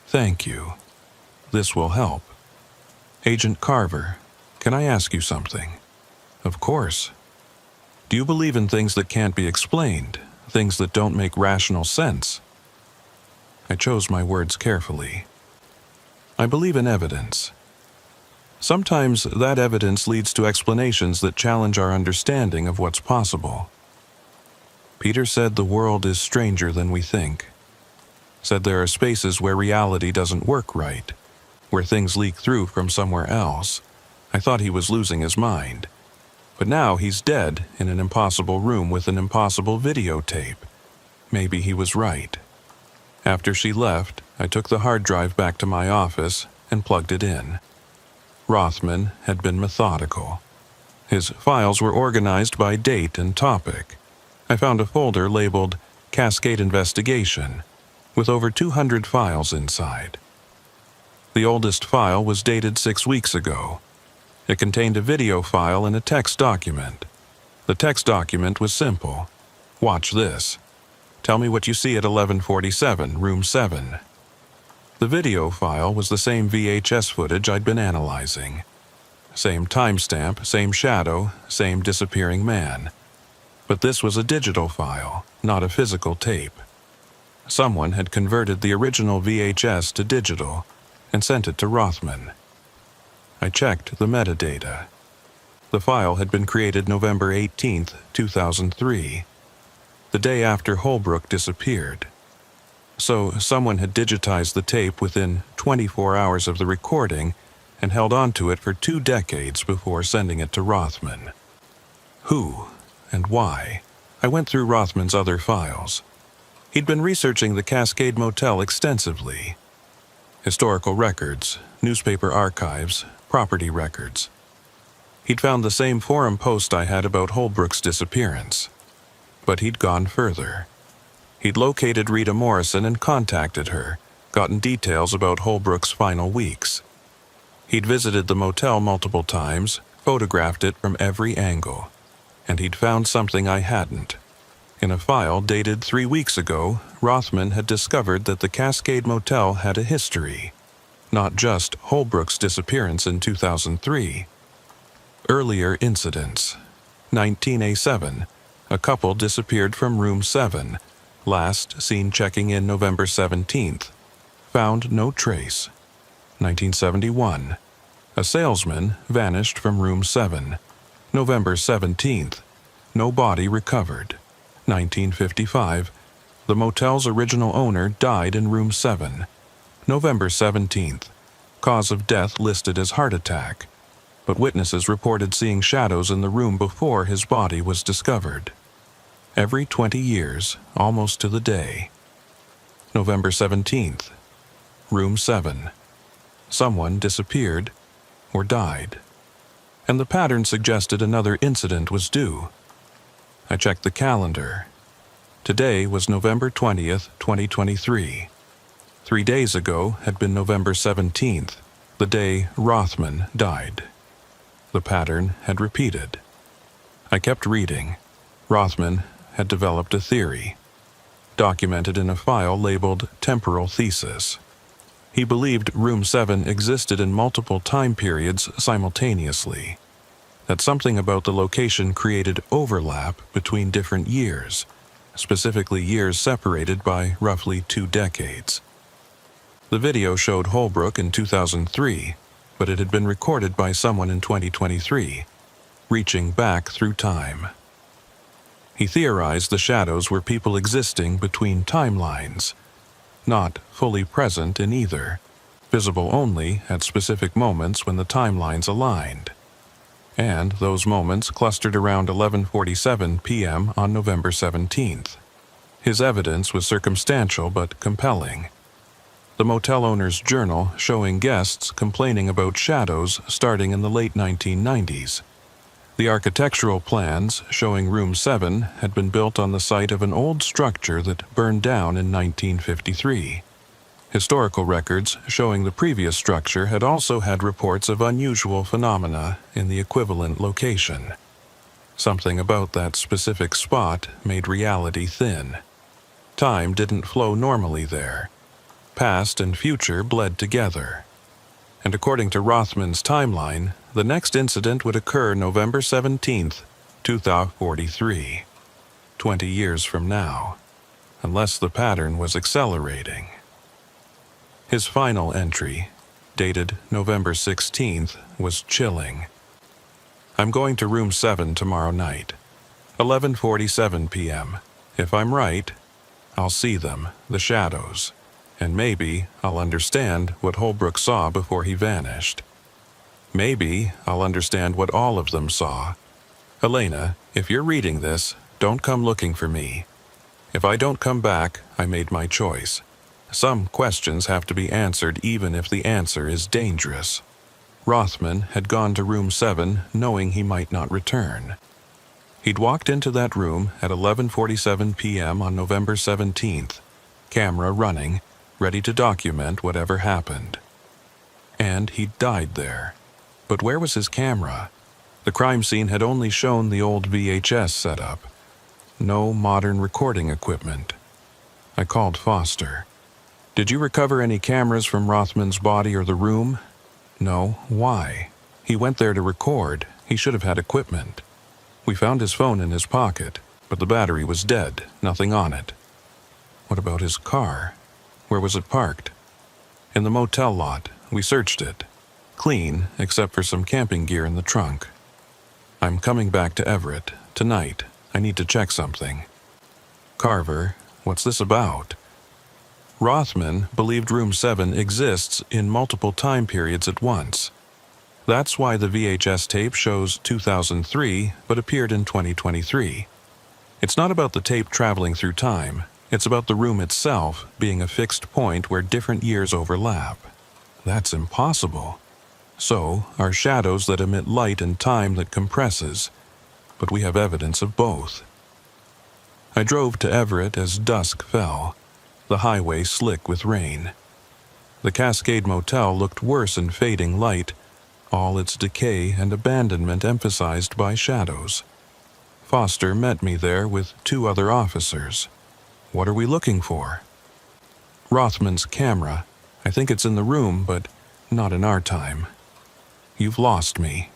"Thank you. This will help." "Agent Carver, can I ask you something?" "Of course." "Do you believe in things that can't be explained, things that don't make rational sense?" I chose my words carefully. "I believe in evidence. Sometimes that evidence leads to explanations that challenge our understanding of what's possible. Peter said the world is stranger than we think. Said there are spaces where reality doesn't work right, where things leak through from somewhere else. I thought he was losing his mind. But now he's dead in an impossible room with an impossible videotape. Maybe he was right. After she left, I took the hard drive back to my office and plugged it in. Rothman had been methodical. His files were organized by date and topic. I found a folder labeled Cascade Investigation, with over 200 files inside. The oldest file was dated 6 weeks ago. It contained a video file and a text document. The text document was simple. "Watch this. Tell me what you see at 11:47, room 7. The video file was the same VHS footage I'd been analyzing. Same timestamp, same shadow, same disappearing man. But this was a digital file, not a physical tape. Someone had converted the original VHS to digital and sent it to Rothman. I checked the metadata. The file had been created November 18, 2003, the day after Holbrook disappeared. So someone had digitized the tape within 24 hours of the recording and held onto it for 2 decades before sending it to Rothman. Who and why? I went through Rothman's other files. He'd been researching the Cascade Motel extensively. Historical records, newspaper archives, property records. He'd found the same forum post I had about Holbrook's disappearance. But he'd gone further. He'd located Rita Morrison and contacted her, gotten details about Holbrook's final weeks. He'd visited the motel multiple times, photographed it from every angle. And he'd found something I hadn't. In a file dated 3 weeks ago, Rothman had discovered that the Cascade Motel had a history. Not just Holbrook's disappearance in 2003. Earlier incidents. 1907, a couple disappeared from room 7, last seen checking in November 17th. Found no trace. 1971, a salesman vanished from room 7. November 17th, no body recovered. 1955, the motel's original owner died in room 7. November 17th, cause of death listed as heart attack, but witnesses reported seeing shadows in the room before his body was discovered. Every 20 years, almost to the day. November 17th, room 7. Someone disappeared or died. And the pattern suggested another incident was due. I checked the calendar. Today was November 20th, 2023. 3 days ago had been November 17th, the day Rothman died. The pattern had repeated. I kept reading. Rothman had developed a theory, documented in a file labeled Temporal Thesis. He believed Room 7 existed in multiple time periods simultaneously, that something about the location created overlap between different years, specifically years separated by roughly 2 decades. The video showed Holbrook in 2003, but it had been recorded by someone in 2023, reaching back through time. He theorized the shadows were people existing between timelines, not fully present in either, visible only at specific moments when the timelines aligned. And those moments clustered around 11:47 p.m. on November 17th. His evidence was circumstantial but compelling. The motel owner's journal showing guests complaining about shadows starting in the late 1990s. The architectural plans showing Room 7 had been built on the site of an old structure that burned down in 1953. Historical records showing the previous structure had also had reports of unusual phenomena in the equivalent location. Something about that specific spot made reality thin. Time didn't flow normally there. Past and future bled together. And according to Rothman's timeline, the next incident would occur November 17th, 2043, 20 years from now, unless the pattern was accelerating. His final entry, dated November 16th, was chilling. I'm going to room 7 tomorrow night, 11:47 p.m. If I'm right, I'll see them, the shadows, and maybe I'll understand what Holbrook saw before he vanished. Maybe I'll understand what all of them saw. Elena, if you're reading this, don't come looking for me. If I don't come back, I made my choice. Some questions have to be answered even if the answer is dangerous. Rothman had gone to room 7 knowing he might not return. He'd walked into that room at 11:47 p.m. on November 17th, camera running, ready to document whatever happened. And he'd died there. But where was his camera? The crime scene had only shown the old VHS setup. No modern recording equipment. I called Foster. Did you recover any cameras from Rothman's body or the room? No. Why? He went there to record. He should have had equipment. We found his phone in his pocket, but the battery was dead, nothing on it. What about his car? Where was it parked? In the motel lot. We searched it. Clean, except for some camping gear in the trunk. I'm coming back to Everett, tonight. I need to check something. Carver, what's this about? Rothman believed Room 7 exists in multiple time periods at once. That's why the VHS tape shows 2003 but appeared in 2023. It's not about the tape traveling through time. It's about the room itself being a fixed point where different years overlap. That's impossible. So, are shadows that emit light and time that compresses, but we have evidence of both. I drove to Everett as dusk fell, the highway slick with rain. The Cascade Motel looked worse in fading light, all its decay and abandonment emphasized by shadows. Foster met me there with 2 other officers. What are we looking for? Rothman's camera. I think it's in the room, but not in our time. You've lost me.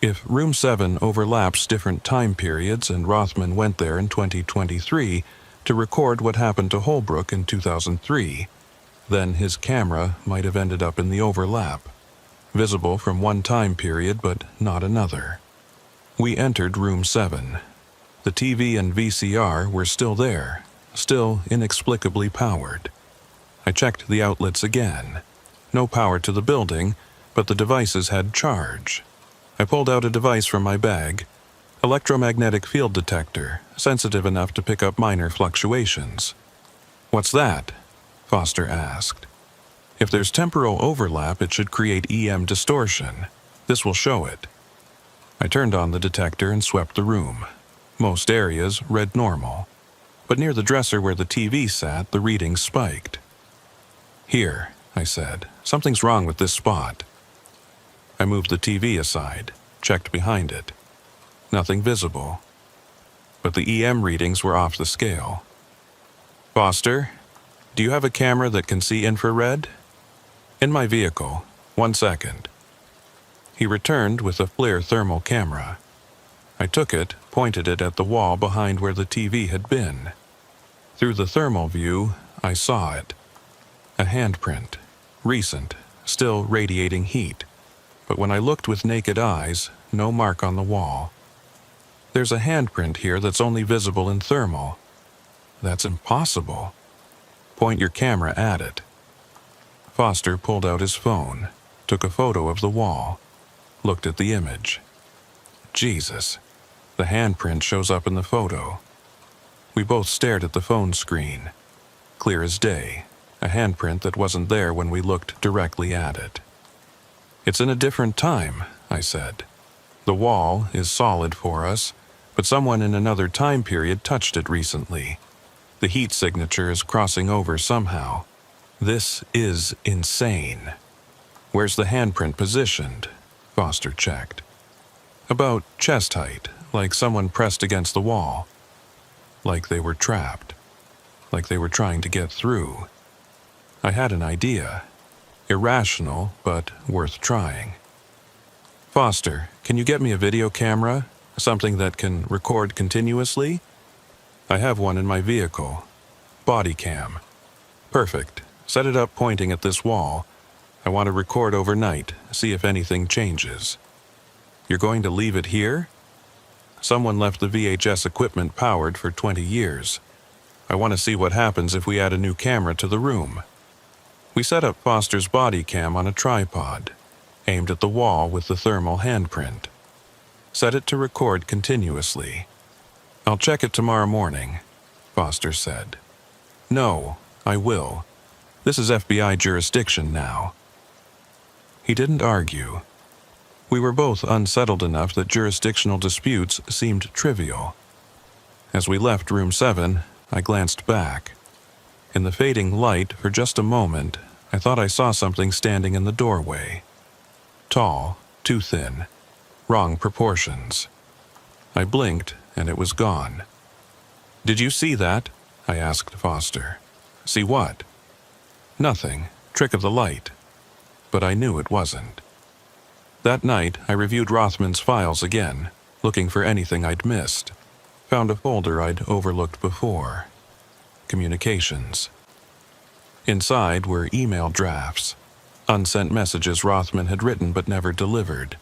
If Room 7 overlaps different time periods and Rothman went there in 2023 to record what happened to Holbrook in 2003, then his camera might have ended up in the overlap, visible from one time period but not another. We entered Room 7. The TV and VCR were still there, still inexplicably powered. I checked the outlets again. No power to the building, but the devices had charge. I pulled out a device from my bag, electromagnetic field detector, sensitive enough to pick up minor fluctuations. "What's that?" Foster asked. "If there's temporal overlap, it should create EM distortion. This will show it." I turned on the detector and swept the room. Most areas read normal, but near the dresser where the TV sat, the readings spiked. "Here," I said, "something's wrong with this spot." I moved the TV aside, checked behind it. Nothing visible. But the EM readings were off the scale. "Foster, do you have a camera that can see infrared?" "In my vehicle. 1 second." He returned with a FLIR thermal camera. I took it, pointed it at the wall behind where the TV had been. Through the thermal view, I saw it. A handprint, recent, still radiating heat. But when I looked with naked eyes, no mark on the wall. There's a handprint here that's only visible in thermal. That's impossible. Point your camera at it. Foster pulled out his phone, took a photo of the wall, looked at the image. Jesus, the handprint shows up in the photo. We both stared at the phone screen. Clear as day, a handprint that wasn't there when we looked directly at it. "It's in a different time," I said. "The wall is solid for us, but someone in another time period touched it recently. The heat signature is crossing over somehow. This is insane." "Where's the handprint positioned?" Foster checked. "About chest height, like someone pressed against the wall. Like they were trapped. Like they were trying to get through." I had an idea. Irrational, but worth trying. "Foster, can you get me a video camera? Something that can record continuously?" "I have one in my vehicle. Body cam." "Perfect. Set it up pointing at this wall. I want to record overnight, see if anything changes." "You're going to leave it here?" "Someone left the VHS equipment powered for 20 years. I want to see what happens if we add a new camera to the room." We set up Foster's body cam on a tripod, aimed at the wall with the thermal handprint. Set it to record continuously. "I'll check it tomorrow morning," Foster said. "No, I will. This is FBI jurisdiction now." He didn't argue. We were both unsettled enough that jurisdictional disputes seemed trivial. As we left Room 7, I glanced back. In the fading light, for just a moment, I thought I saw something standing in the doorway. Tall, too thin, wrong proportions. I blinked, and it was gone. "Did you see that?" I asked Foster. "See what?" "Nothing. Trick of the light." But I knew it wasn't. That night, I reviewed Rothman's files again, looking for anything I'd missed. Found a folder I'd overlooked before. Communications. Inside were email drafts, unsent messages Rothman had written but never delivered.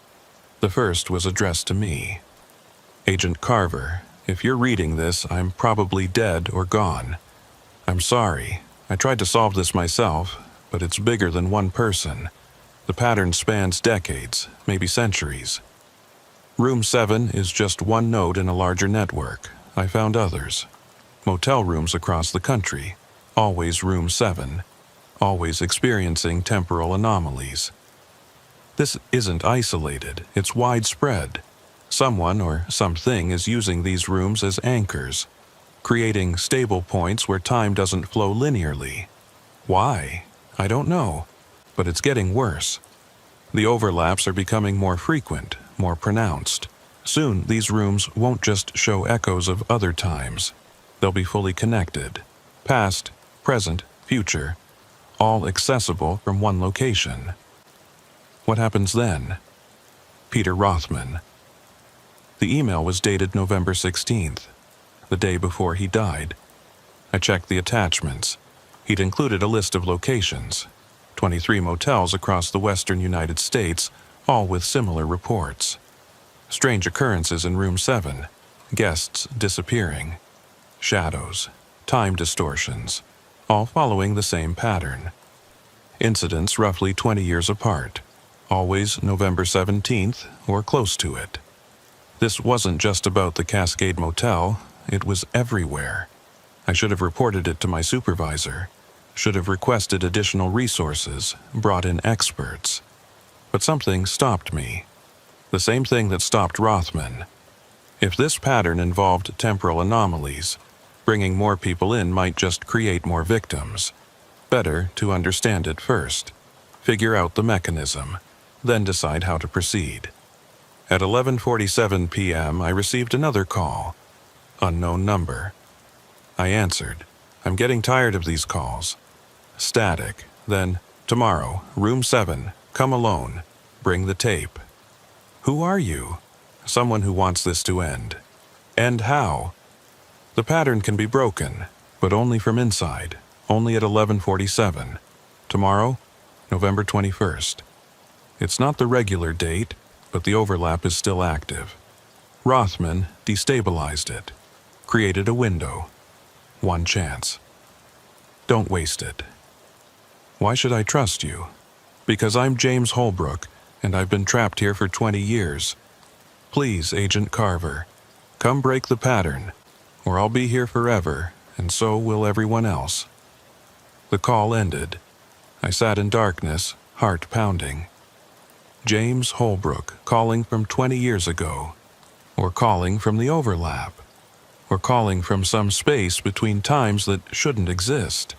The first was addressed to me. "Agent Carver, If you're reading this, I'm probably dead or gone. I'm sorry. I tried to solve this myself, but it's bigger than one person. The pattern spans decades, maybe centuries. Room 7 is just one node in a larger network. I found others. Motel rooms across the country, always Room 7, always experiencing temporal anomalies. This isn't isolated, it's widespread. Someone or something is using these rooms as anchors, creating stable points where time doesn't flow linearly. Why? I don't know, but it's getting worse. The overlaps are becoming more frequent, more pronounced. Soon, these rooms won't just show echoes of other times. They'll be fully connected. Past, present, future, all accessible from one location. What happens then? Peter Rothman. The email was dated November 16th, the day before he died. I checked the attachments. He'd included a list of locations, 23 motels across the western United States, all with similar reports. Strange occurrences in Room 7, guests disappearing, shadows, time distortions, all following the same pattern. Incidents roughly 20 years apart, always November 17th or close to it. This wasn't just about the Cascade Motel, it was everywhere. I should have reported it to my supervisor, should have requested additional resources, brought in experts. But something stopped me. The same thing that stopped Rothman. If this pattern involved temporal anomalies, bringing more people in might just create more victims. Better to understand it first, figure out the mechanism, then decide how to proceed. At 11:47 p.m., I received another call. Unknown number. I answered. I'm getting tired of these calls. Static. Then, tomorrow, Room 7, come alone. Bring the tape. Who are you? Someone who wants this to end. End how? The pattern can be broken, but only from inside. Only at 11:47. Tomorrow, November 21st. It's not the regular date, but the overlap is still active. Rothman destabilized it, created a window. One chance. Don't waste it. Why should I trust you? Because I'm James Holbrook, and I've been trapped here for 20 years. Please, Agent Carver, come break the pattern, or I'll be here forever, and so will everyone else. The call ended. I sat in darkness, heart pounding. James Holbrook calling from 20 years ago, or calling from the overlap, or calling from some space between times that shouldn't exist,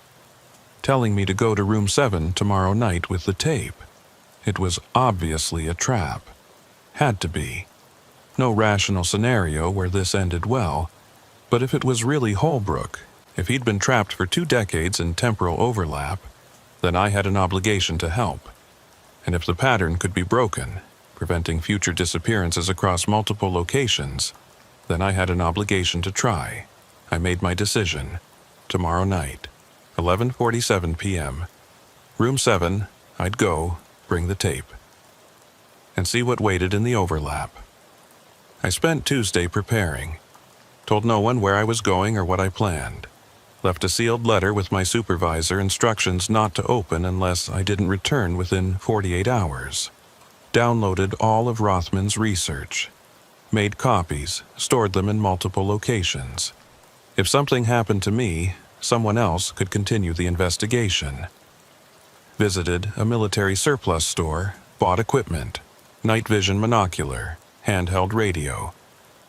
telling me to go to Room 7 tomorrow night with the tape. It was obviously a trap. Had to be. No rational scenario where this ended well, but if it was really Holbrook, if he'd been trapped for 2 decades in temporal overlap, then I had an obligation to help. And if the pattern could be broken, preventing future disappearances across multiple locations, then I had an obligation to try. I made my decision. Tomorrow night, 11:47 p.m. Room 7, I'd go, bring the tape, and see what waited in the overlap. I spent Tuesday preparing. Told no one where I was going or what I planned. Left a sealed letter with my supervisor, instructions not to open unless I didn't return within 48 hours. Downloaded all of Rothman's research. Made copies, stored them in multiple locations. If something happened to me, someone else could continue the investigation. Visited a military surplus store, bought equipment, night vision monocular, handheld radio,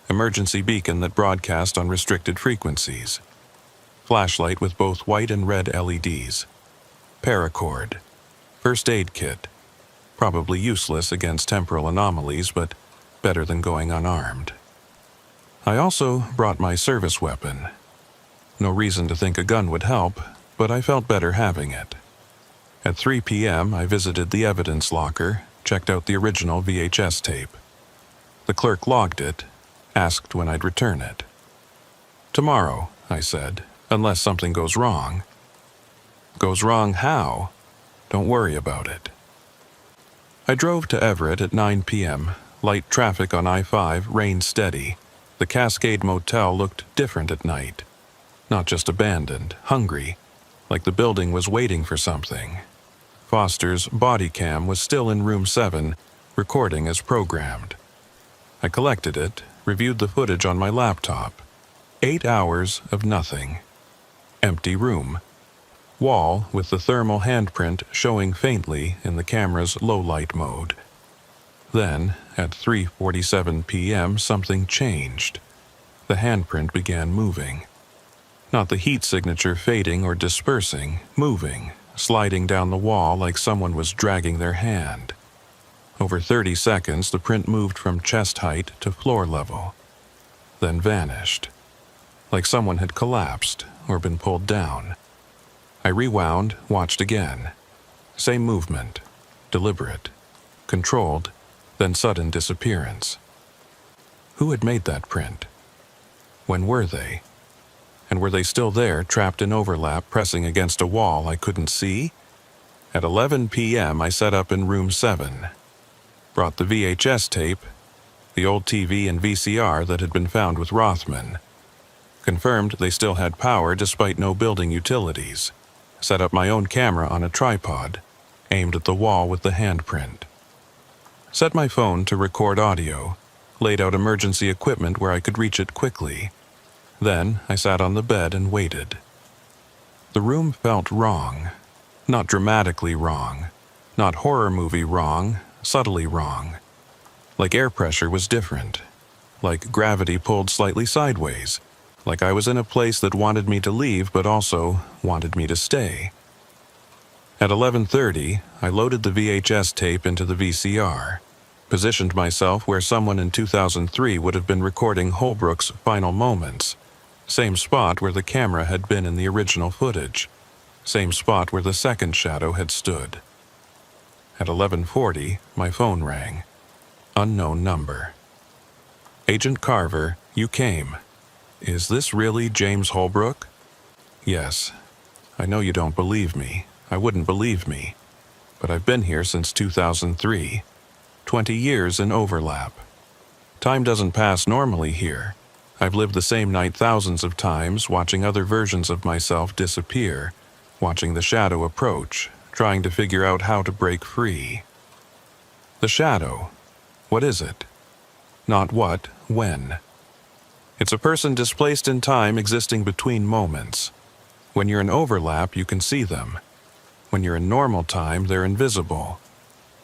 emergency beacon that broadcast on restricted frequencies, flashlight with both white and red LEDs, paracord, first aid kit, probably useless against temporal anomalies, but better than going unarmed. I also brought my service weapon. No reason to think a gun would help, but I felt better having it. At 3 p.m., I visited the evidence locker, checked out the original VHS tape. The clerk logged it, asked when I'd return it. Tomorrow, I said, unless something goes wrong. Goes wrong how? Don't worry about it. I drove to Everett at 9 p.m., light traffic on I-5, rain steady. The Cascade Motel looked different at night. Not just abandoned, hungry, like the building was waiting for something. Foster's body cam was still in room 7, recording as programmed. I collected it, reviewed the footage on my laptop. 8 hours of nothing. Empty room. Wall with the thermal handprint showing faintly in the camera's low-light mode. Then, at 3:47 p.m., something changed. The handprint began moving. Not the heat signature fading or dispersing, moving, sliding down the wall like someone was dragging their hand. Over 30 seconds, the print moved from chest height to floor level, then vanished, like someone had collapsed or been pulled down. I rewound, watched again. Same movement, deliberate, controlled, then sudden disappearance. Who had made that print? When were they? And were they still there, trapped in overlap, pressing against a wall I couldn't see? At 11 p.m., I set up in room 7. Brought the VHS tape, the old TV and VCR that had been found with Rothman. Confirmed they still had power despite no building utilities. Set up my own camera on a tripod, aimed at the wall with the handprint. Set my phone to record audio, laid out emergency equipment where I could reach it quickly. Then I sat on the bed and waited. The room felt wrong. Not dramatically wrong. Not horror movie wrong, subtly wrong. Like air pressure was different. Like gravity pulled slightly sideways. Like I was in a place that wanted me to leave but also wanted me to stay. At 11:30, I loaded the VHS tape into the VCR, positioned myself where someone in 2003 would have been recording Holbrook's final moments. Same spot where the camera had been in the original footage. Same spot where the second shadow had stood. At 11:40, my phone rang. Unknown number. Agent Carver, you came. Is this really James Holbrook? Yes. I know you don't believe me. I wouldn't believe me. But I've been here since 2003. 20 years in overlap. Time doesn't pass normally here. I've lived the same night thousands of times, watching other versions of myself disappear, watching the shadow approach, trying to figure out how to break free. The shadow. What is it? Not what, when. It's a person displaced in time existing between moments. When you're in overlap, you can see them. When you're in normal time, they're invisible.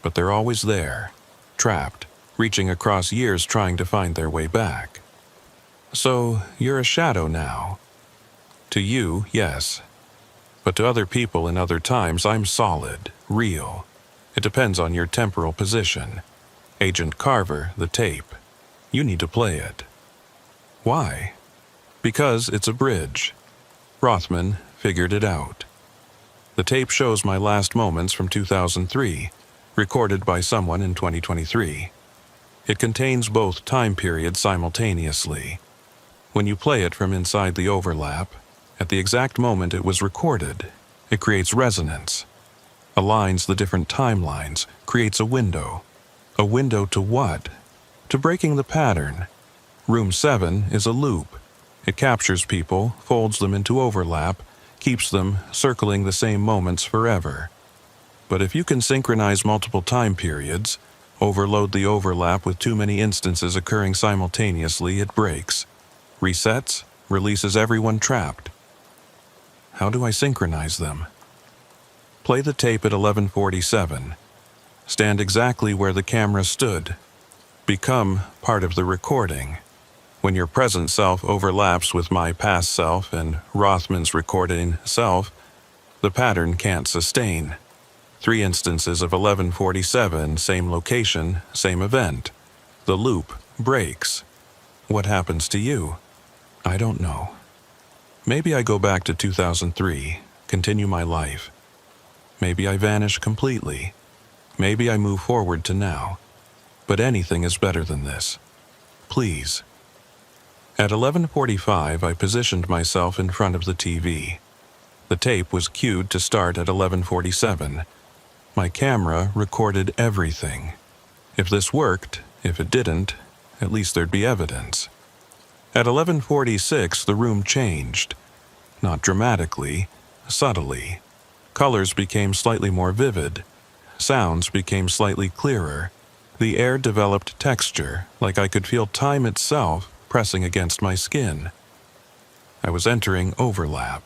But they're always there, trapped, reaching across years trying to find their way back. So, you're a shadow now. To you, yes. But to other people in other times, I'm solid, real. It depends on your temporal position. Agent Carver, the tape. You need to play it. Why? Because it's a bridge. Rothman figured it out. The tape shows my last moments from 2003, recorded by someone in 2023. It contains both time periods simultaneously. When you play it from inside the overlap, at the exact moment it was recorded, it creates resonance, aligns the different timelines, creates a window. A window to what? To breaking the pattern. Room 7 is a loop. It captures people, folds them into overlap, keeps them circling the same moments forever. But if you can synchronize multiple time periods, overload the overlap with too many instances occurring simultaneously, it breaks, resets, releases everyone trapped. How do I synchronize them? Play the tape at 11:47. Stand exactly where the camera stood. Become part of the recording. When your present self overlaps with my past self and Rothman's recording self, the pattern can't sustain. 3 instances of 11:47, same location, same event. The loop breaks. What happens to you? I don't know. Maybe I go back to 2003, continue my life. Maybe I vanish completely. Maybe I move forward to now. But anything is better than this. Please. At 11:45, I positioned myself in front of the TV. The tape was cued to start at 11:47. My camera recorded everything. If this worked, if it didn't, at least there'd be evidence. At 11:46, the room changed. Not dramatically, subtly. Colors became slightly more vivid. Sounds became slightly clearer. The air developed texture, like I could feel time itself pressing against my skin. I was entering overlap.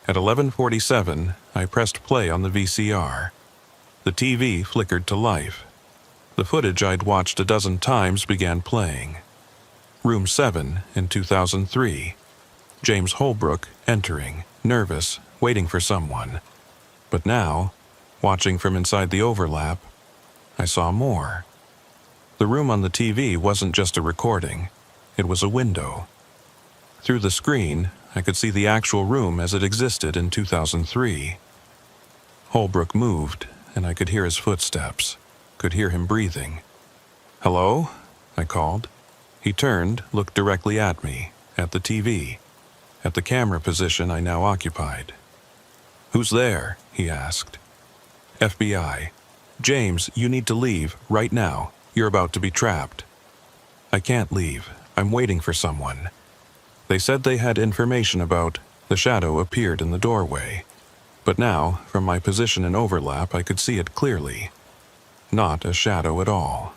At 11:47, I pressed play on the VCR. The TV flickered to life. The footage I'd watched a dozen times began playing. Room 7 in 2003. James Holbrook entering, nervous, waiting for someone. But now, watching from inside the overlap, I saw more. The room on the TV wasn't just a recording. It was a window. Through the screen, I could see the actual room as it existed in 2003. Holbrook moved, and I could hear his footsteps, could hear him breathing. "Hello?" I called. He turned, looked directly at me, at the TV, at the camera position I now occupied. "Who's there?" he asked. "FBI. James, you need to leave, right now. You're about to be trapped." "I can't leave. I'm waiting for someone." They said they had information about the shadow appeared in the doorway. But now, from my position in overlap, I could see it clearly. Not a shadow at all.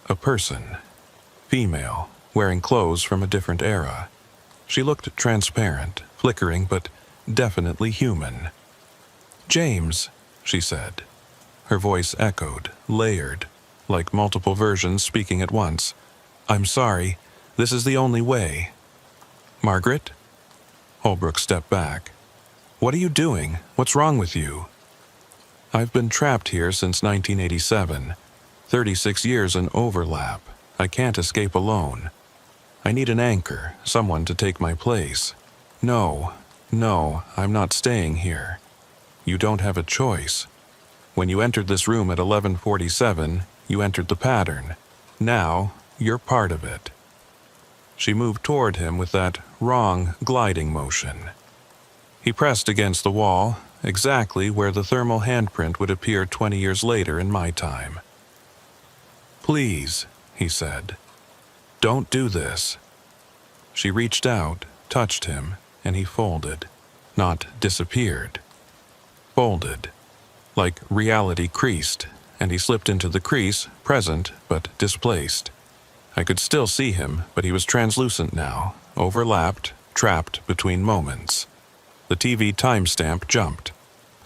A person. Female, wearing clothes from a different era. She looked transparent, flickering, but definitely human. "James," she said. Her voice echoed, layered, like multiple versions speaking at once. "I'm sorry. This is the only way." "Margaret?" Holbrook stepped back. "What are you doing? What's wrong with you?" "I've been trapped here since 1987. 36 years in overlap. I can't escape alone. I need an anchor, someone to take my place. No, I'm not staying here. You don't have a choice. When you entered this room at 11:47, you entered the pattern. Now, you're part of it." She moved toward him with that wrong gliding motion. He pressed against the wall, exactly where the thermal handprint would appear 20 years later in my time. "Please," he said. "Don't do this." She reached out, touched him, and he folded. Not disappeared. Folded. Like reality creased, and he slipped into the crease, present but displaced. I could still see him, but he was translucent now, overlapped, trapped between moments. The TV timestamp jumped.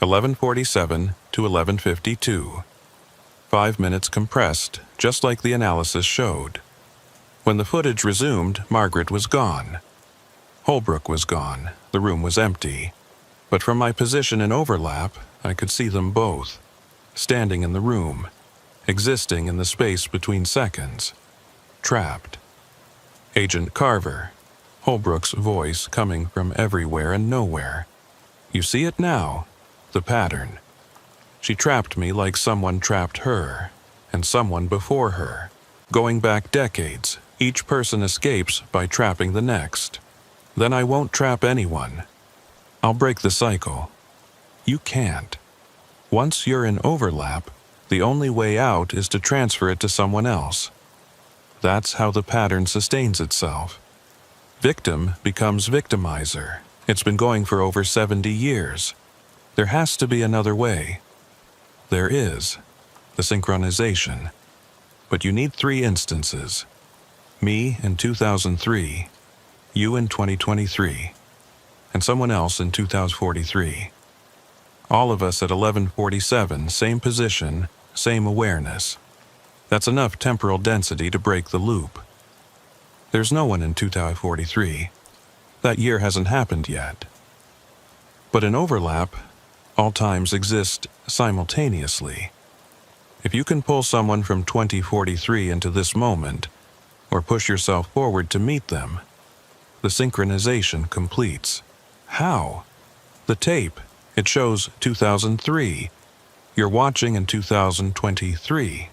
11:47 to 11:52. 5 minutes compressed, just like the analysis showed. When the footage resumed, Margaret was gone. Holbrook was gone. The room was empty. But from my position in overlap, I could see them both, standing in the room, existing in the space between seconds. Trapped. "Agent Carver," Holbrook's voice coming from everywhere and nowhere. "You see it now? The pattern. She trapped me like someone trapped her, and someone before her. Going back decades, each person escapes by trapping the next. Then I won't trap anyone. I'll break the cycle. You can't. Once you're in overlap, the only way out is to transfer it to someone else. That's how the pattern sustains itself. Victim becomes victimizer. It's been going for over 70 years. There has to be another way. There is. The synchronization. But you need 3 instances. Me in 2003, you in 2023, and someone else in 2043. All of us at 11:47, same position, same awareness. That's enough temporal density to break the loop. There's no one in 2043. That year hasn't happened yet. But in overlap, all times exist simultaneously. If you can pull someone from 2043 into this moment, or push yourself forward to meet them, the synchronization completes. How? The tape. It shows 2003. You're watching in 2023.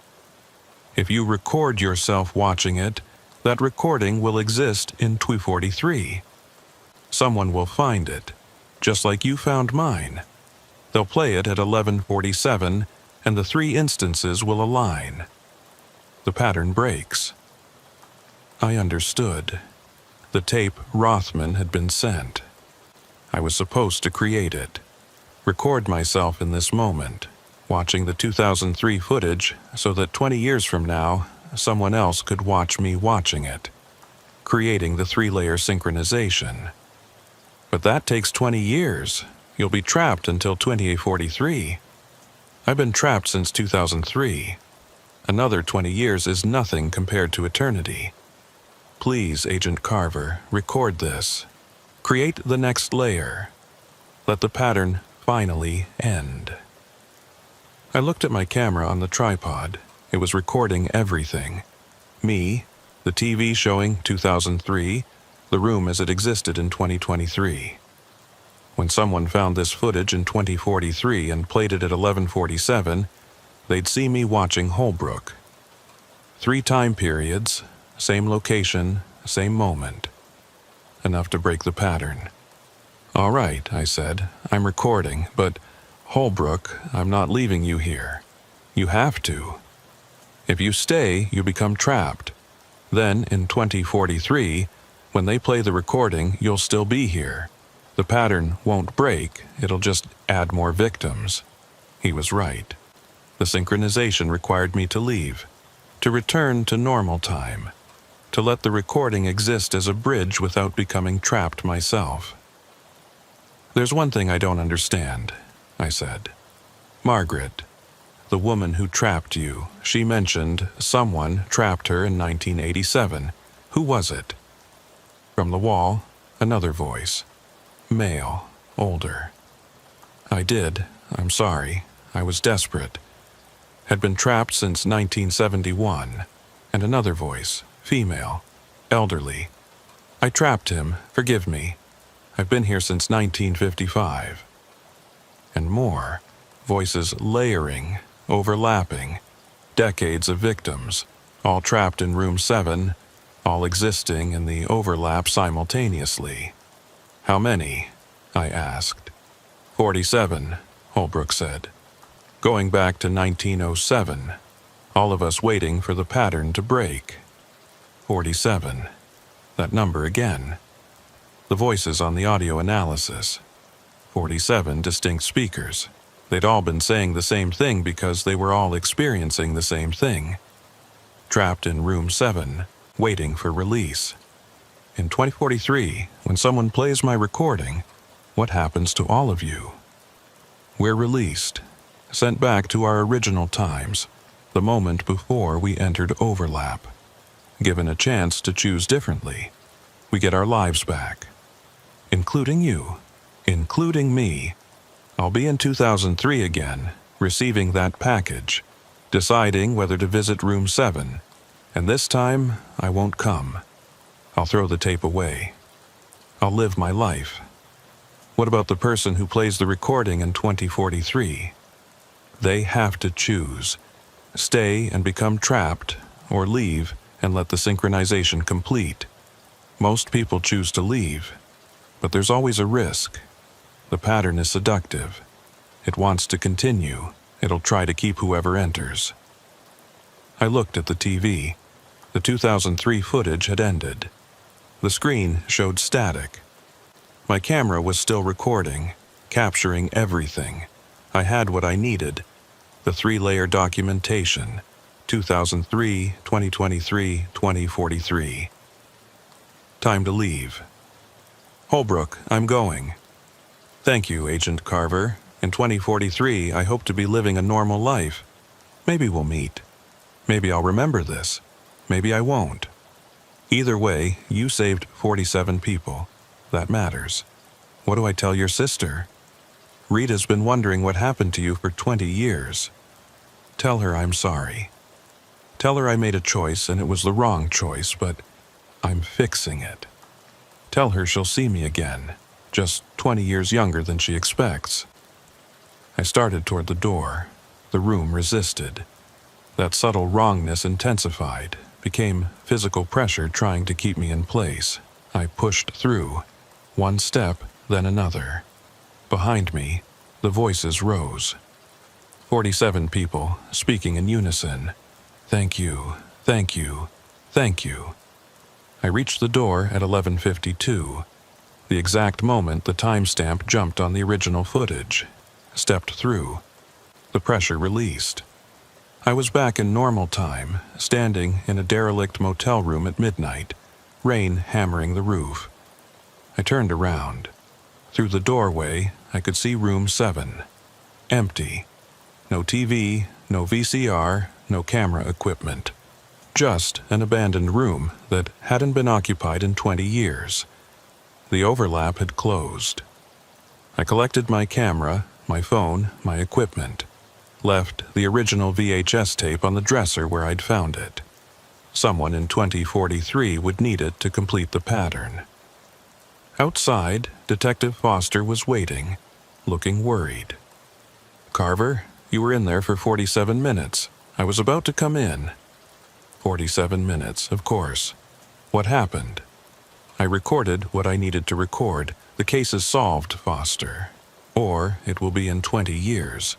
If you record yourself watching it, that recording will exist in 243. Someone will find it, just like you found mine. They'll play it at 11:47, and the 3 instances will align. The pattern breaks. I understood. The tape Rothman had been sent. I was supposed to create it, record myself in this moment, watching the 2003 footage so that 20 years from now, someone else could watch me watching it, creating the 3-layer synchronization. But that takes 20 years. You'll be trapped until 2843. I've been trapped since 2003. Another 20 years is nothing compared to eternity. Please, Agent Carver, record this. Create the next layer. Let the pattern finally end. I looked at my camera on the tripod. It was recording everything. Me, the TV showing 2003, the room as it existed in 2023. When someone found this footage in 2043 and played it at 11:47, they'd see me watching Holbrook. 3 time periods, same location, same moment. Enough to break the pattern. All right, I said, I'm recording, but Holbrook, I'm not leaving you here. You have to. If you stay, you become trapped. Then, in 2043, when they play the recording, you'll still be here. The pattern won't break, it'll just add more victims. He was right. The synchronization required me to leave, to return to normal time, to let the recording exist as a bridge without becoming trapped myself. There's one thing I don't understand, I said. Margaret, the woman who trapped you, she mentioned someone trapped her in 1987. Who was it? From the wall, another voice. Male, older. I'm sorry. I was desperate. Had been trapped since 1971. And another voice, female, elderly. I trapped him, forgive me. I've been here since 1955. And more, voices layering, overlapping, decades of victims, all trapped in room 7, all existing in the overlap simultaneously. How many? I asked. 47, Holbrook said. Going back to 1907, all of us waiting for the pattern to break. 47. That number again. The voices on the audio analysis. 47 distinct speakers. They'd all been saying the same thing because they were all experiencing the same thing. Trapped in room 7, waiting for release. In 2043, when someone plays my recording, what happens to all of you? We're released, sent back to our original times, the moment before we entered overlap. Given a chance to choose differently, we get our lives back. Including you, including me. I'll be in 2003 again, receiving that package, deciding whether to visit room 7, and this time I won't come. I'll throw the tape away. I'll live my life. What about the person who plays the recording in 2043? They have to choose. Stay and become trapped, or leave and let the synchronization complete. Most people choose to leave, but there's always a risk. The pattern is seductive. It wants to continue. It'll try to keep whoever enters. I looked at the TV. The 2003 footage had ended. The screen showed static. My camera was still recording, capturing everything. I had what I needed. The 3-layer documentation. 2003, 2023, 2043. Time to leave. Holbrook, I'm going. Thank you, Agent Carver. In 2043, I hope to be living a normal life. Maybe we'll meet. Maybe I'll remember this. Maybe I won't. Either way, you saved 47 people. That matters. What do I tell your sister? Rita's been wondering what happened to you for 20 years. Tell her I'm sorry. Tell her I made a choice and it was the wrong choice, but I'm fixing it. Tell her she'll see me again, just 20 years younger than she expects. I started toward the door. The room resisted. That subtle wrongness intensified, became physical pressure trying to keep me in place. I pushed through. One step, then another. Behind me, the voices rose. 47 people, speaking in unison. Thank you, thank you, thank you. I reached the door at 11:52, the exact moment the timestamp jumped on the original footage. Stepped through. The pressure released. I was back in normal time, standing in a derelict motel room at midnight, rain hammering the roof. I turned around. Through the doorway, I could see room 7. Empty. No TV, no VCR, no camera equipment. Just an abandoned room that hadn't been occupied in 20 years. The overlap had closed. I collected my camera, my phone, my equipment. Left the original VHS tape on the dresser where I'd found it. Someone in 2043 would need it to complete the pattern. Outside, Detective Foster was waiting, looking worried. "Carver, you were in there for 47 minutes. I was about to come in." 47 minutes, of course. What happened? I recorded what I needed to record. The case is solved, Foster. Or it will be in 20 years.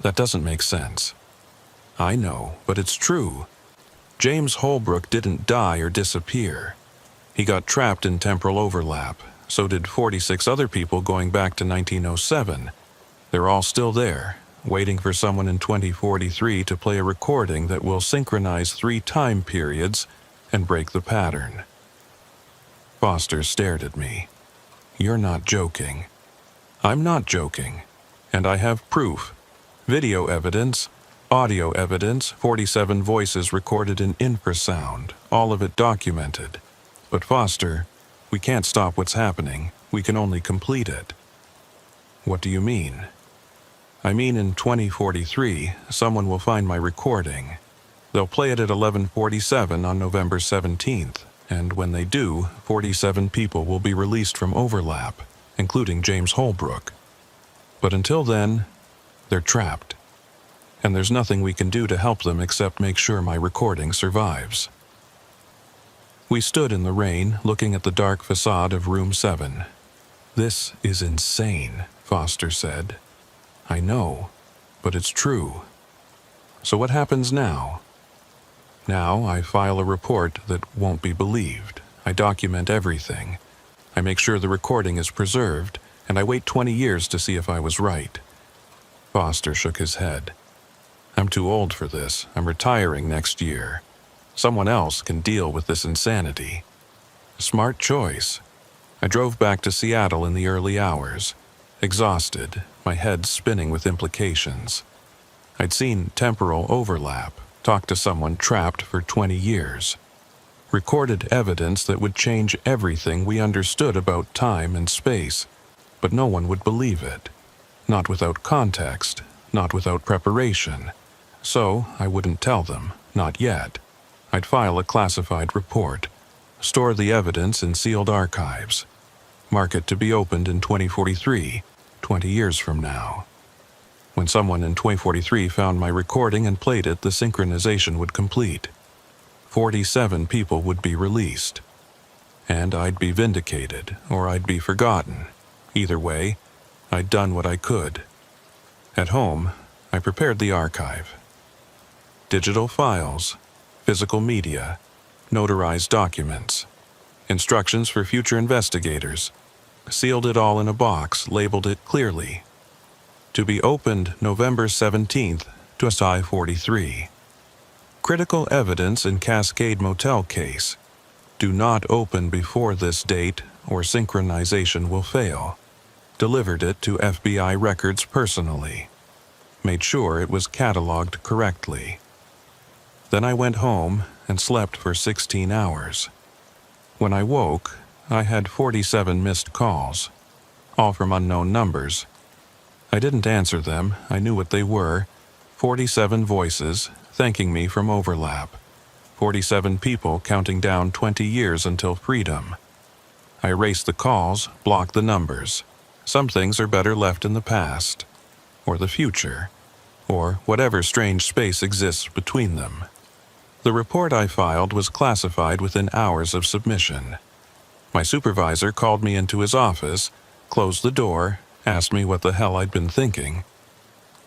That doesn't make sense. I know, but it's true. James Holbrook didn't die or disappear. He got trapped in temporal overlap. So did 46 other people going back to 1907. They're all still there, waiting for someone in 2043 to play a recording that will synchronize 3 time periods and break the pattern. Foster stared at me. "You're not joking." "I'm not joking. And I have proof. Video evidence, audio evidence, 47 voices recorded in infrasound, all of it documented. But Foster, we can't stop what's happening. We can only complete it." "What do you mean?" "I mean in 2043, someone will find my recording. They'll play it at 11:47 on November 17th, and when they do, 47 people will be released from overlap, including James Holbrook. But until then, they're trapped. And there's nothing we can do to help them except make sure my recording survives." We stood in the rain, looking at the dark facade of room 7. "This is insane," Foster said. "I know, but it's true." "So what happens now?" "Now I file a report that won't be believed. I document everything. I make sure the recording is preserved, and I wait 20 years to see if I was right." Foster shook his head. "I'm too old for this. I'm retiring next year. Someone else can deal with this insanity." Smart choice. I drove back to Seattle in the early hours, exhausted, my head spinning with implications. I'd seen temporal overlap, talked to someone trapped for 20 years. Recorded evidence that would change everything we understood about time and space, but no one would believe it. Not without context, not without preparation. So I wouldn't tell them, not yet. I'd file a classified report, store the evidence in sealed archives, mark it to be opened in 2043, 20 years from now. When someone in 2043 found my recording and played it, the synchronization would complete. 47 people would be released. And I'd be vindicated, or I'd be forgotten. Either way, I'd done what I could. At home, I prepared the archive. Digital files, physical media, notarized documents, instructions for future investigators. Sealed it all in a box, labeled it clearly. To be opened November 17th to SI-43. Critical evidence in Cascade Motel case. Do not open before this date or synchronization will fail. Delivered it to FBI records personally. Made sure it was cataloged correctly. Then I went home and slept for 16 hours. When I woke, I had 47 missed calls, all from unknown numbers. I didn't answer them. I knew what they were. 47 voices thanking me from overlap. 47 people counting down 20 years until freedom. I erased the calls, blocked the numbers. Some things are better left in the past, or the future, or whatever strange space exists between them. The report I filed was classified within hours of submission. My supervisor called me into his office, closed the door, asked me what the hell I'd been thinking.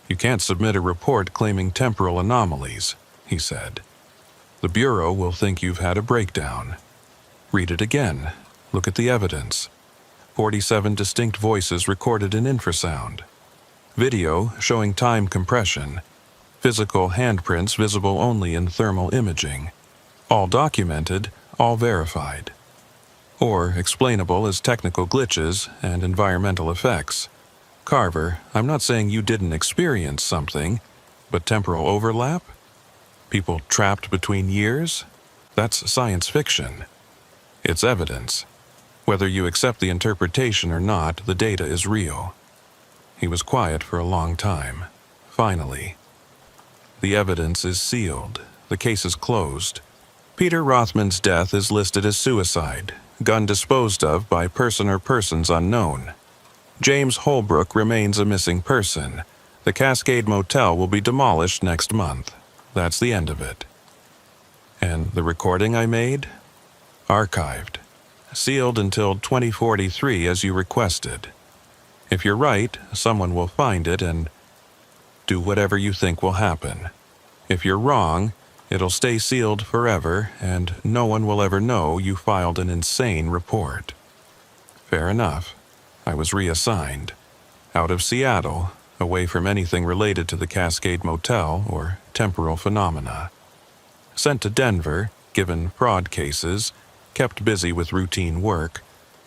"You can't submit a report claiming temporal anomalies," he said. "The Bureau will think you've had a breakdown." Read it again. Look at the evidence. 47 distinct voices recorded in infrasound. Video showing time compression. Physical handprints visible only in thermal imaging. All documented, all verified. Or explainable as technical glitches and environmental effects. Carver, I'm not saying you didn't experience something, but temporal overlap? People trapped between years? That's science fiction. It's evidence. Whether you accept the interpretation or not, the data is real. He was quiet for a long time. Finally. The evidence is sealed. The case is closed. Peter Rothman's death is listed as suicide, gun disposed of by person or persons unknown. James Holbrook remains a missing person. The Cascade Motel will be demolished next month. That's the end of it. And the recording I made? Archived. Sealed until 2043 as you requested. If you're right, someone will find it and do whatever you think will happen. If you're wrong, it'll stay sealed forever and no one will ever know you filed an insane report. Fair enough. I was reassigned. Out of Seattle, away from anything related to the Cascade Motel or temporal phenomena. Sent to Denver, given fraud cases, kept busy with routine work,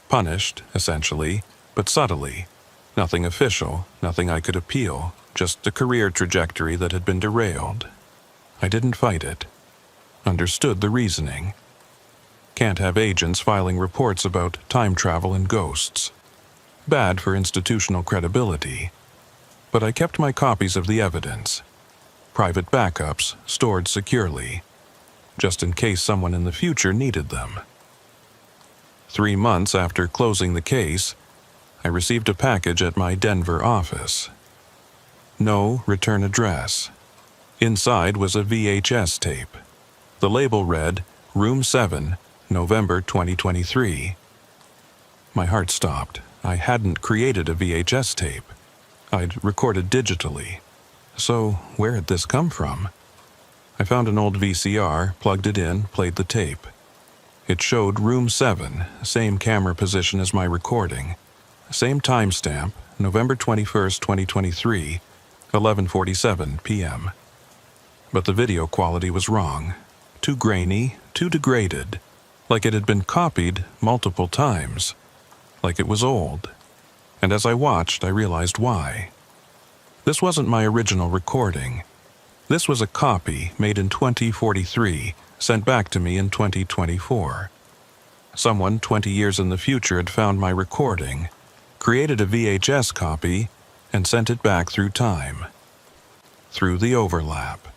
punished, essentially, but subtly. Nothing official, nothing I could appeal, just a career trajectory that had been derailed. I didn't fight it. Understood the reasoning. Can't have agents filing reports about time travel and ghosts. Bad for institutional credibility. But I kept my copies of the evidence. Private backups stored securely, just in case someone in the future needed them. 3 months after closing the case, I received a package at my Denver office. No return address. Inside was a VHS tape. The label read, Room 7, November 2023. My heart stopped. I hadn't created a VHS tape. I'd recorded digitally. So where had this come from? I found an old VCR, plugged it in, played the tape. It showed Room 7, same camera position as my recording. Same timestamp, November 21st, 2023, 11:47 p.m. But the video quality was wrong. Too grainy, too degraded. Like it had been copied multiple times. Like it was old. And as I watched, I realized why. This wasn't my original recording. This was a copy made in 2043, sent back to me in 2024. Someone 20 years in the future had found my recording, created a VHS copy, and sent it back through time. Through the overlap.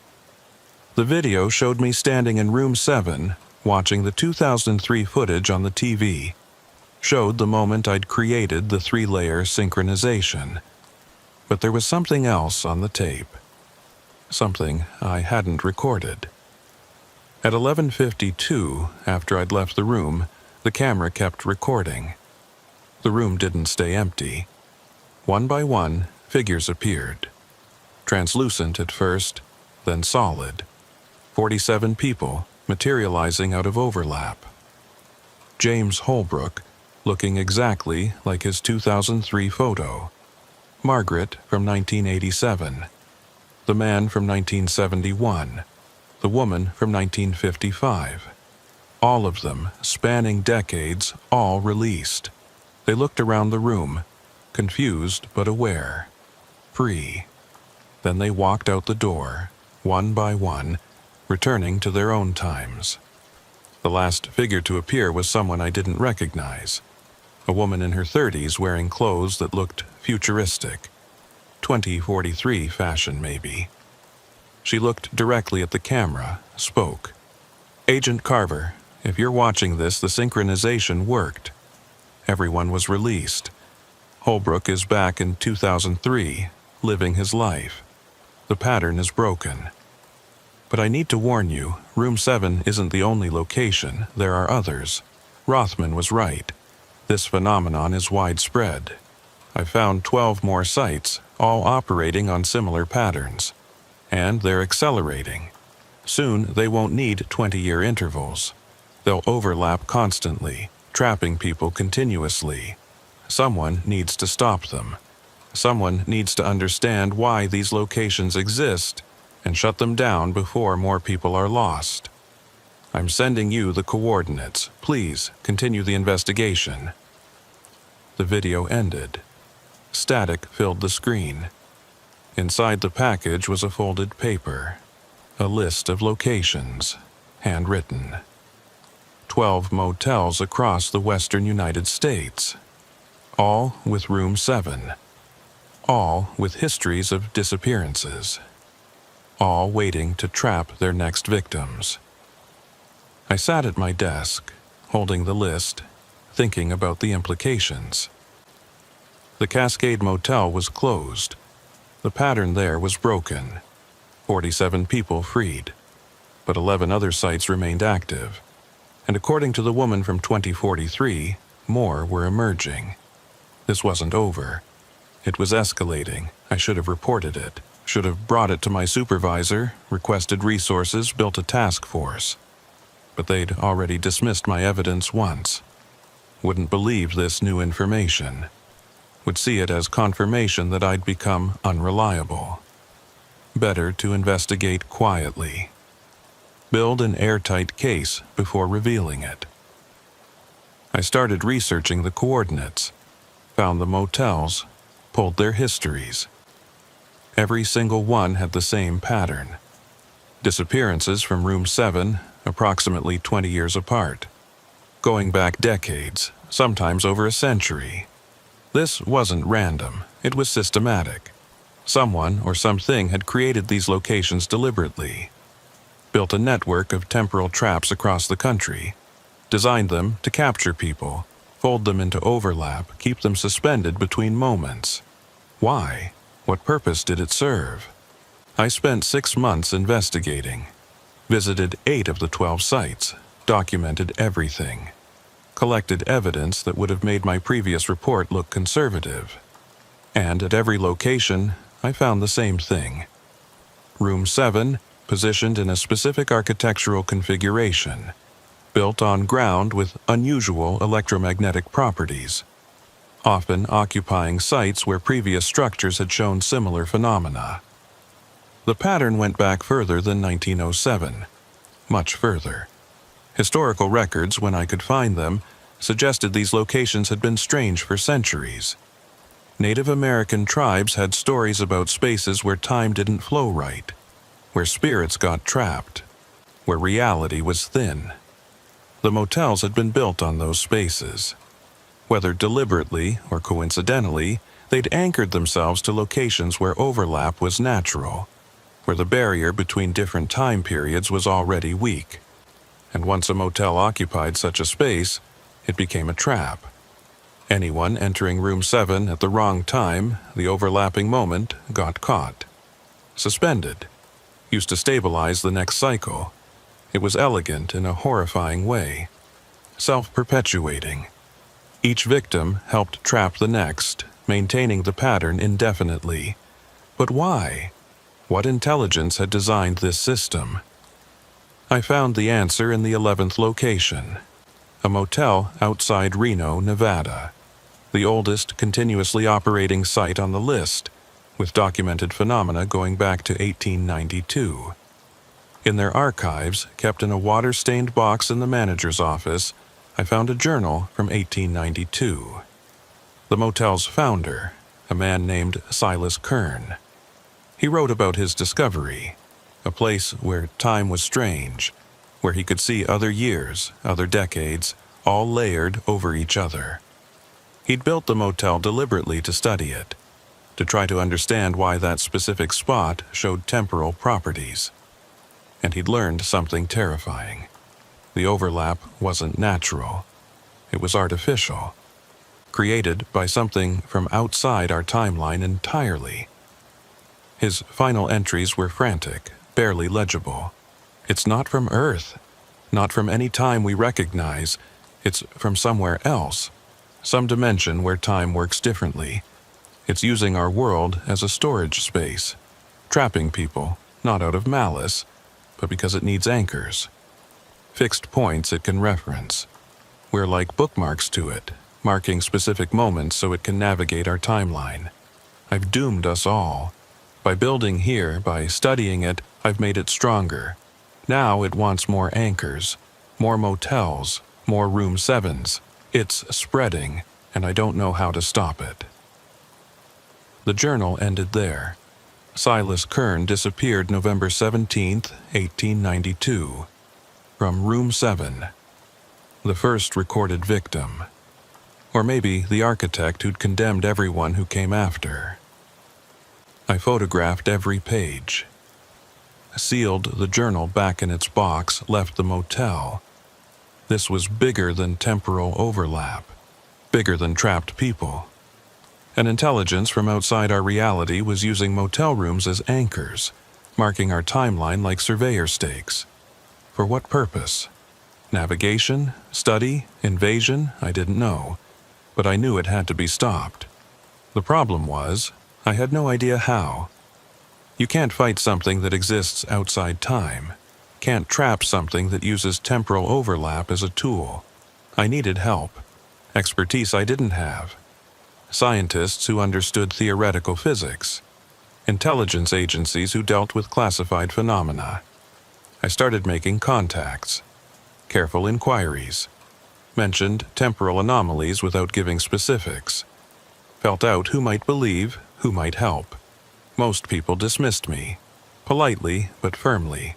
The video showed me standing in Room 7, watching the 2003 footage on the TV. Showed the moment I'd created the 3-layer synchronization. But there was something else on the tape. Something I hadn't recorded. At 11:52, after I'd left the room, the camera kept recording. The room didn't stay empty. One by one, figures appeared. Translucent at first, then solid. 47 people materializing out of overlap. James Holbrook, looking exactly like his 2003 photo. Margaret from 1987. The man from 1971. The woman from 1955. All of them, spanning decades, all released. They looked around the room, confused but aware. Free. Then they walked out the door, one by one, returning to their own times. The last figure to appear was someone I didn't recognize. A woman in her 30s wearing clothes that looked futuristic. 2043 fashion, maybe. She looked directly at the camera, spoke. Agent Carver, if you're watching this, the synchronization worked. Everyone was released. Holbrook is back in 2003, living his life. The pattern is broken. But I need to warn you, Room 7 isn't the only location, there are others. Rothman was right. This phenomenon is widespread. I found 12 more sites, all operating on similar patterns. And they're accelerating. Soon they won't need 20-year intervals. They'll overlap constantly, trapping people continuously. Someone needs to stop them. Someone needs to understand why these locations exist and shut them down before more people are lost. I'm sending you the coordinates. Please continue the investigation. The video ended. Static filled the screen. Inside the package was a folded paper, a list of locations, handwritten. 12 motels across the western United States, all with room 7, all with histories of disappearances, all waiting to trap their next victims. I sat at my desk, holding the list, thinking about the implications. The Cascade Motel was closed. The pattern there was broken. 47 people freed, but 11 other sites remained active. And according to the woman from 2043, more were emerging. This wasn't over. It was escalating. I should have reported it. Should have brought it to my supervisor, requested resources, built a task force. But they'd already dismissed my evidence once. Wouldn't believe this new information. Would see it as confirmation that I'd become unreliable. Better to investigate quietly. Build an airtight case before revealing it. I started researching the coordinates, found the motels, pulled their histories. Every single one had the same pattern. Disappearances from room 7, approximately 20 years apart. Going back decades, sometimes over a century. This wasn't random, it was systematic. Someone or something had created these locations deliberately. Built a network of temporal traps across the country, designed them to capture people, fold them into overlap, keep them suspended between moments. Why? What purpose did it serve? I spent 6 months investigating, visited 8 of the 12 sites, documented everything, collected evidence that would have made my previous report look conservative. And at every location, I found the same thing. Room 7, positioned in a specific architectural configuration, built on ground with unusual electromagnetic properties, often occupying sites where previous structures had shown similar phenomena. The pattern went back further than 1907, much further. Historical records, when I could find them, suggested these locations had been strange for centuries. Native American tribes had stories about spaces where time didn't flow right, where spirits got trapped, where reality was thin. The motels had been built on those spaces. Whether deliberately or coincidentally, they'd anchored themselves to locations where overlap was natural, where the barrier between different time periods was already weak. And once a motel occupied such a space, it became a trap. Anyone entering room 7 at the wrong time, the overlapping moment, got caught. Suspended. Used to stabilize the next cycle. It was elegant in a horrifying way. Self-perpetuating. Each victim helped trap the next, maintaining the pattern indefinitely. But why? What intelligence had designed this system? I found the answer in the 11th location. A motel outside Reno, Nevada. The oldest continuously operating site on the list, with documented phenomena going back to 1892. In their archives, kept in a water-stained box in the manager's office, I found a journal from 1892. The motel's founder, a man named Silas Kern. He wrote about his discovery, a place where time was strange, where he could see other years, other decades, all layered over each other. He'd built the motel deliberately to study it, to try to understand why that specific spot showed temporal properties. And he'd learned something terrifying. The overlap wasn't natural. It was artificial, created by something from outside our timeline entirely. His final entries were frantic, barely legible. It's not from Earth, not from any time we recognize. It's from somewhere else, some dimension where time works differently. It's using our world as a storage space, trapping people, not out of malice, but because it needs anchors. fixed points it can reference. We're like bookmarks to it, marking specific moments so it can navigate our timeline. I've doomed us all. By building here, by studying it, I've made it stronger. Now it wants more anchors, more motels, more room 7s. It's spreading, and I don't know how to stop it. The journal ended there. Silas Kern disappeared November 17, 1892. From room 7. The first recorded victim. Or maybe the architect who'd condemned everyone who came after. I photographed every page. Sealed the journal back in its box, left the motel. This was bigger than temporal overlap, bigger than trapped people. An intelligence from outside our reality was using motel rooms as anchors, marking our timeline like surveyor stakes. For what purpose? Navigation? Study? Invasion? I didn't know, but I knew it had to be stopped. The problem was, I had no idea how. You can't fight something that exists outside time. Can't trap something that uses temporal overlap as a tool. I needed help. Expertise I didn't have. Scientists who understood theoretical physics. Intelligence agencies who dealt with classified phenomena. I started making contacts. Careful inquiries. Mentioned temporal anomalies without giving specifics. Felt out who might believe, who might help. Most people dismissed me. Politely, but firmly.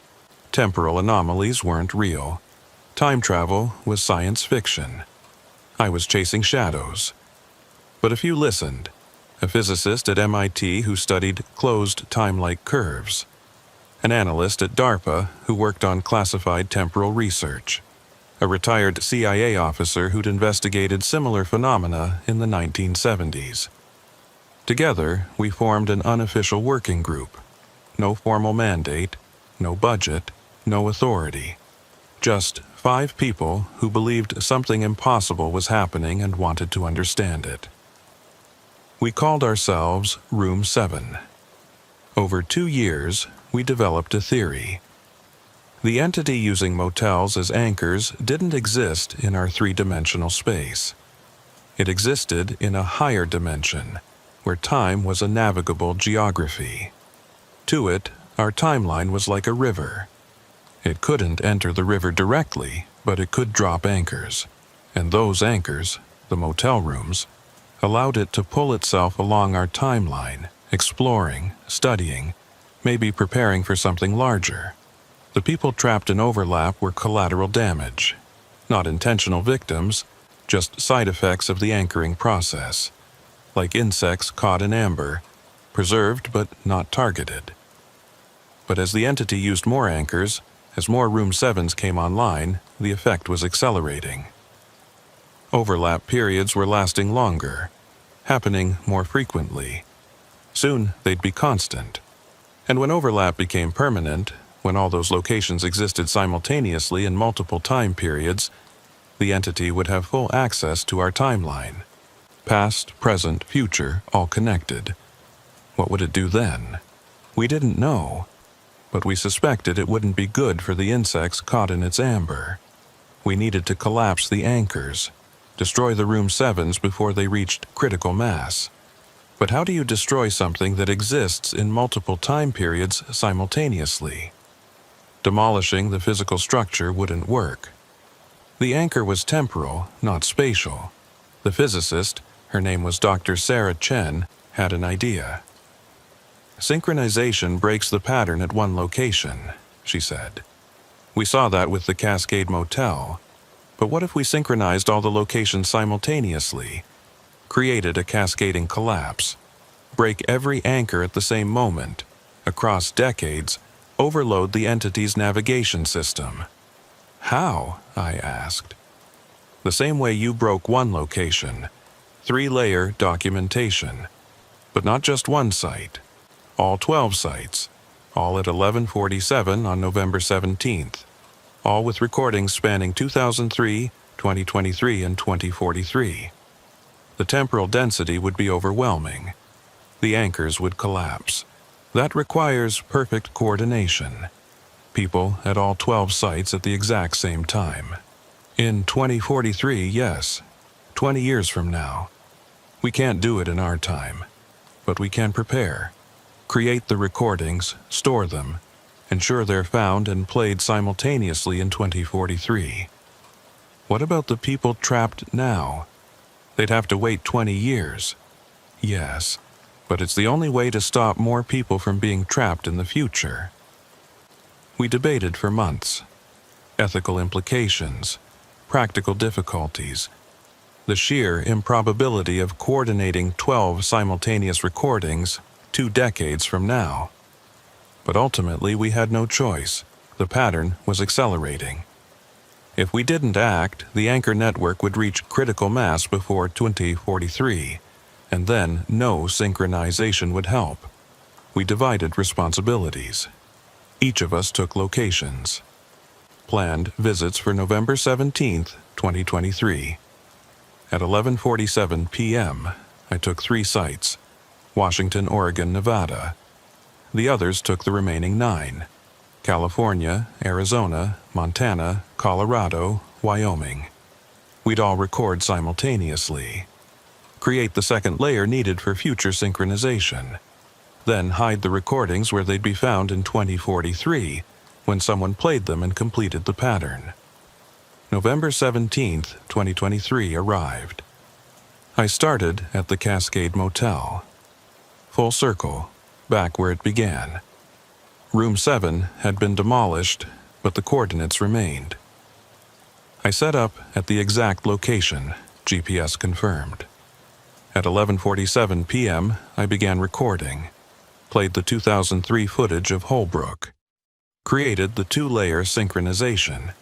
Temporal anomalies weren't real. Time travel was science fiction. I was chasing shadows. But a few listened. A physicist at MIT who studied closed time-like curves. An analyst at DARPA who worked on classified temporal research. A retired CIA officer who'd investigated similar phenomena in the 1970s. Together, we formed an unofficial working group. No formal mandate, no budget, no authority. Just 5 people who believed something impossible was happening and wanted to understand it. We called ourselves Room 7. Over 2 years, we developed a theory. The entity using motels as anchors didn't exist in our 3-dimensional space. It existed in a higher dimension, where time was a navigable geography. To it, our timeline was like a river. It couldn't enter the river directly, but it could drop anchors. And those anchors, the motel rooms, allowed it to pull itself along our timeline, exploring, studying, maybe preparing for something larger. The people trapped in overlap were collateral damage, not intentional victims, just side effects of the anchoring process, like insects caught in amber, preserved but not targeted. But as the entity used more anchors, as more Room 7s came online, the effect was accelerating. Overlap periods were lasting longer, happening more frequently. Soon they'd be constant. And when overlap became permanent, when all those locations existed simultaneously in multiple time periods, the entity would have full access to our timeline. Past, present, future, all connected. What would it do then? We didn't know, but we suspected it wouldn't be good for the insects caught in its amber. We needed to collapse the anchors, destroy the Room 7s before they reached critical mass. But how do you destroy something that exists in multiple time periods simultaneously? Demolishing the physical structure wouldn't work. The anchor was temporal, not spatial. The physicist, her name was Dr. Sarah Chen, had an idea. Synchronization breaks the pattern at one location, she said. We saw that with the Cascade Motel. But what if we synchronized all the locations simultaneously? Created a cascading collapse. Break every anchor at the same moment. Across decades, overload the entity's navigation system. How? I asked. The same way you broke one location. 3-layer documentation. But not just one site. All 12 sites. All at 11:47 on November 17th. All with recordings spanning 2003, 2023, and 2043. The temporal density would be overwhelming. The anchors would collapse. That requires perfect coordination. People at all 12 sites at the exact same time. In 2043, yes. 20 years from now. We can't do it in our time, but we can prepare. Create the recordings, store them, ensure they're found and played simultaneously in 2043. What about the people trapped now? They'd have to wait 20 years. Yes, but it's the only way to stop more people from being trapped in the future. We debated for months. Ethical implications, practical difficulties, the sheer improbability of coordinating 12 simultaneous recordings 2 decades from now. But ultimately we had no choice. The pattern was accelerating. If we didn't act, the anchor network would reach critical mass before 2043, and then no synchronization would help. We divided responsibilities. Each of us took locations. Planned visits for November 17th, 2023. At 11:47 p.m., I took 3 sites: Washington, Oregon, Nevada. The others took the remaining 9: California, Arizona, Montana, Colorado, Wyoming. We'd all record simultaneously. Create the second layer needed for future synchronization. Then hide the recordings where they'd be found in 2043, when someone played them and completed the pattern. November 17th, 2023 arrived. I started at the Cascade Motel. Full circle, back where it began. Room 7 had been demolished, but the coordinates remained. I set up at the exact location, GPS confirmed. At 11:47 p.m., I began recording. Played the 2003 footage of Holbrook. Created the 2-layer synchronization.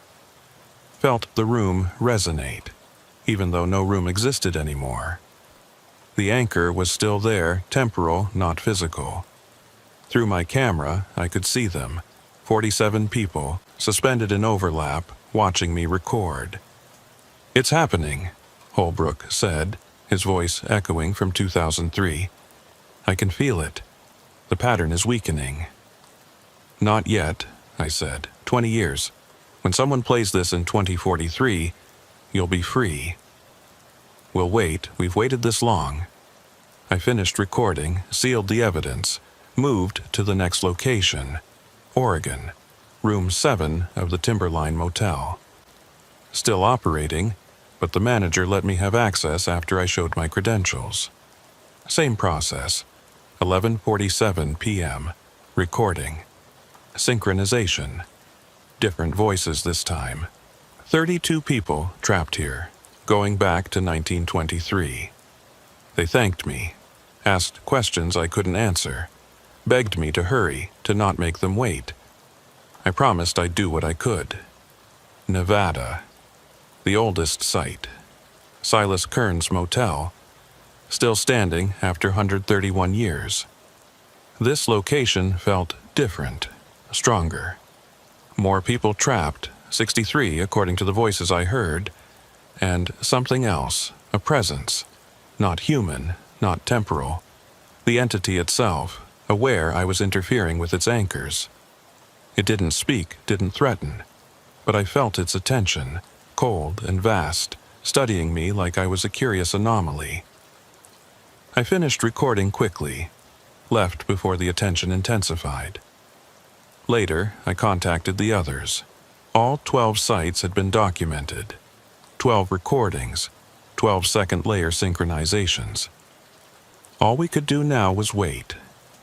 Felt the room resonate, even though no room existed anymore. The anchor was still there, temporal, not physical. Through my camera, I could see them, 47 people, suspended in overlap, watching me record. "It's happening," Holbrook said, his voice echoing from 2003. "I can feel it. The pattern is weakening." "Not yet," I said. 20 years. When someone plays this in 2043, you'll be free." "We'll wait. We've waited this long." I finished recording, sealed the evidence, moved to the next location, Oregon, room 7 of the Timberline Motel. Still operating, but the manager let me have access after I showed my credentials. Same process, 11:47 p.m., recording. Synchronization. Different voices this time. 32 people trapped here, going back to 1923. They thanked me, asked questions I couldn't answer, begged me to hurry, to not make them wait. I promised I'd do what I could. Nevada. The oldest site. Silas Kern's motel. Still standing after 131 years. This location felt different, stronger. More people trapped, 63 according to the voices I heard, and something else, a presence. Not human, not temporal. The entity itself, aware I was interfering with its anchors. It didn't speak, didn't threaten, but I felt its attention, cold and vast, studying me like I was a curious anomaly. I finished recording quickly, left before the attention intensified. Later, I contacted the others. All 12 sites had been documented. 12 recordings, 12 second-layer synchronizations. All we could do now was wait,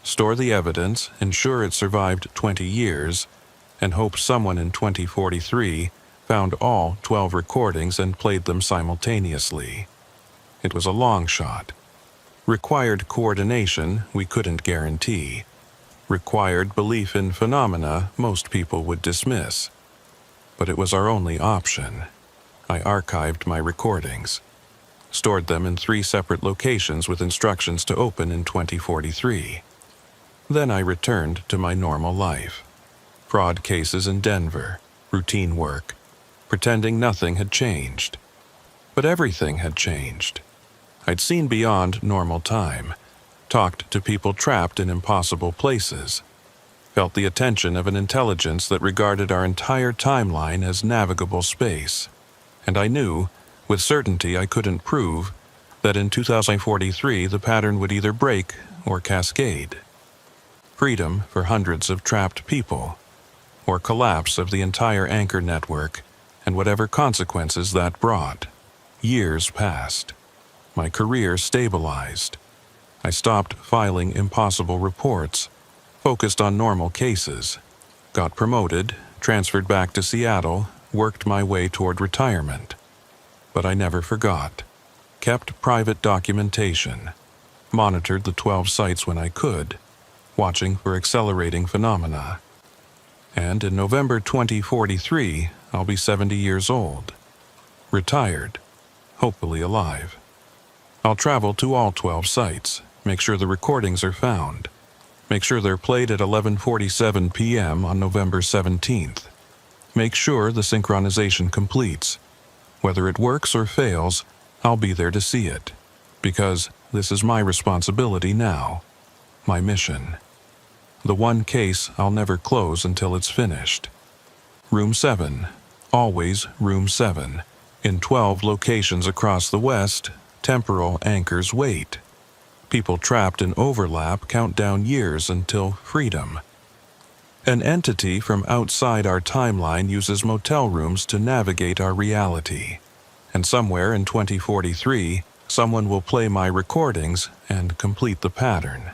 store the evidence, ensure it survived 20 years, and hope someone in 2043 found all 12 recordings and played them simultaneously. It was a long shot. Required coordination we couldn't guarantee. Required belief in phenomena most people would dismiss. But it was our only option. I archived my recordings, stored them in 3 separate locations with instructions to open in 2043. Then I returned to my normal life. Fraud cases in Denver, routine work, pretending nothing had changed. But everything had changed. I'd seen beyond normal time, talked to people trapped in impossible places, felt the attention of an intelligence that regarded our entire timeline as navigable space. And I knew, with certainty I couldn't prove, that in 2043 the pattern would either break or cascade. Freedom for hundreds of trapped people, or collapse of the entire anchor network, and whatever consequences that brought. Years passed. My career stabilized. I stopped filing impossible reports, focused on normal cases, got promoted, transferred back to Seattle, worked my way toward retirement. But I never forgot. Kept private documentation, monitored the 12 sites when I could, watching for accelerating phenomena. And in November 2043, I'll be 70 years old. Retired, hopefully alive. I'll travel to all 12 sites, make sure the recordings are found, make sure they're played at 11:47 p.m. on November 17th. Make sure the synchronization completes. Whether it works or fails, I'll be there to see it, because this is my responsibility now, my mission. The one case I'll never close until it's finished. Room 7, always Room 7. In 12 locations across the West, temporal anchors wait. People trapped in overlap count down years until freedom. An entity from outside our timeline uses motel rooms to navigate our reality. And somewhere in 2043, someone will play my recordings and complete the pattern.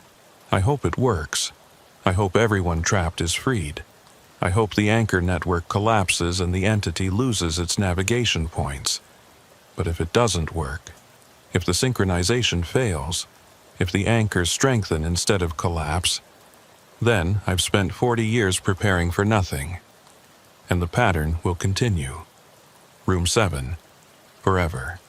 I hope it works. I hope everyone trapped is freed. I hope the anchor network collapses and the entity loses its navigation points. But if it doesn't work, if the synchronization fails, if the anchors strengthen instead of collapse, then I've spent 40 years preparing for nothing, and the pattern will continue. Room 7, forever.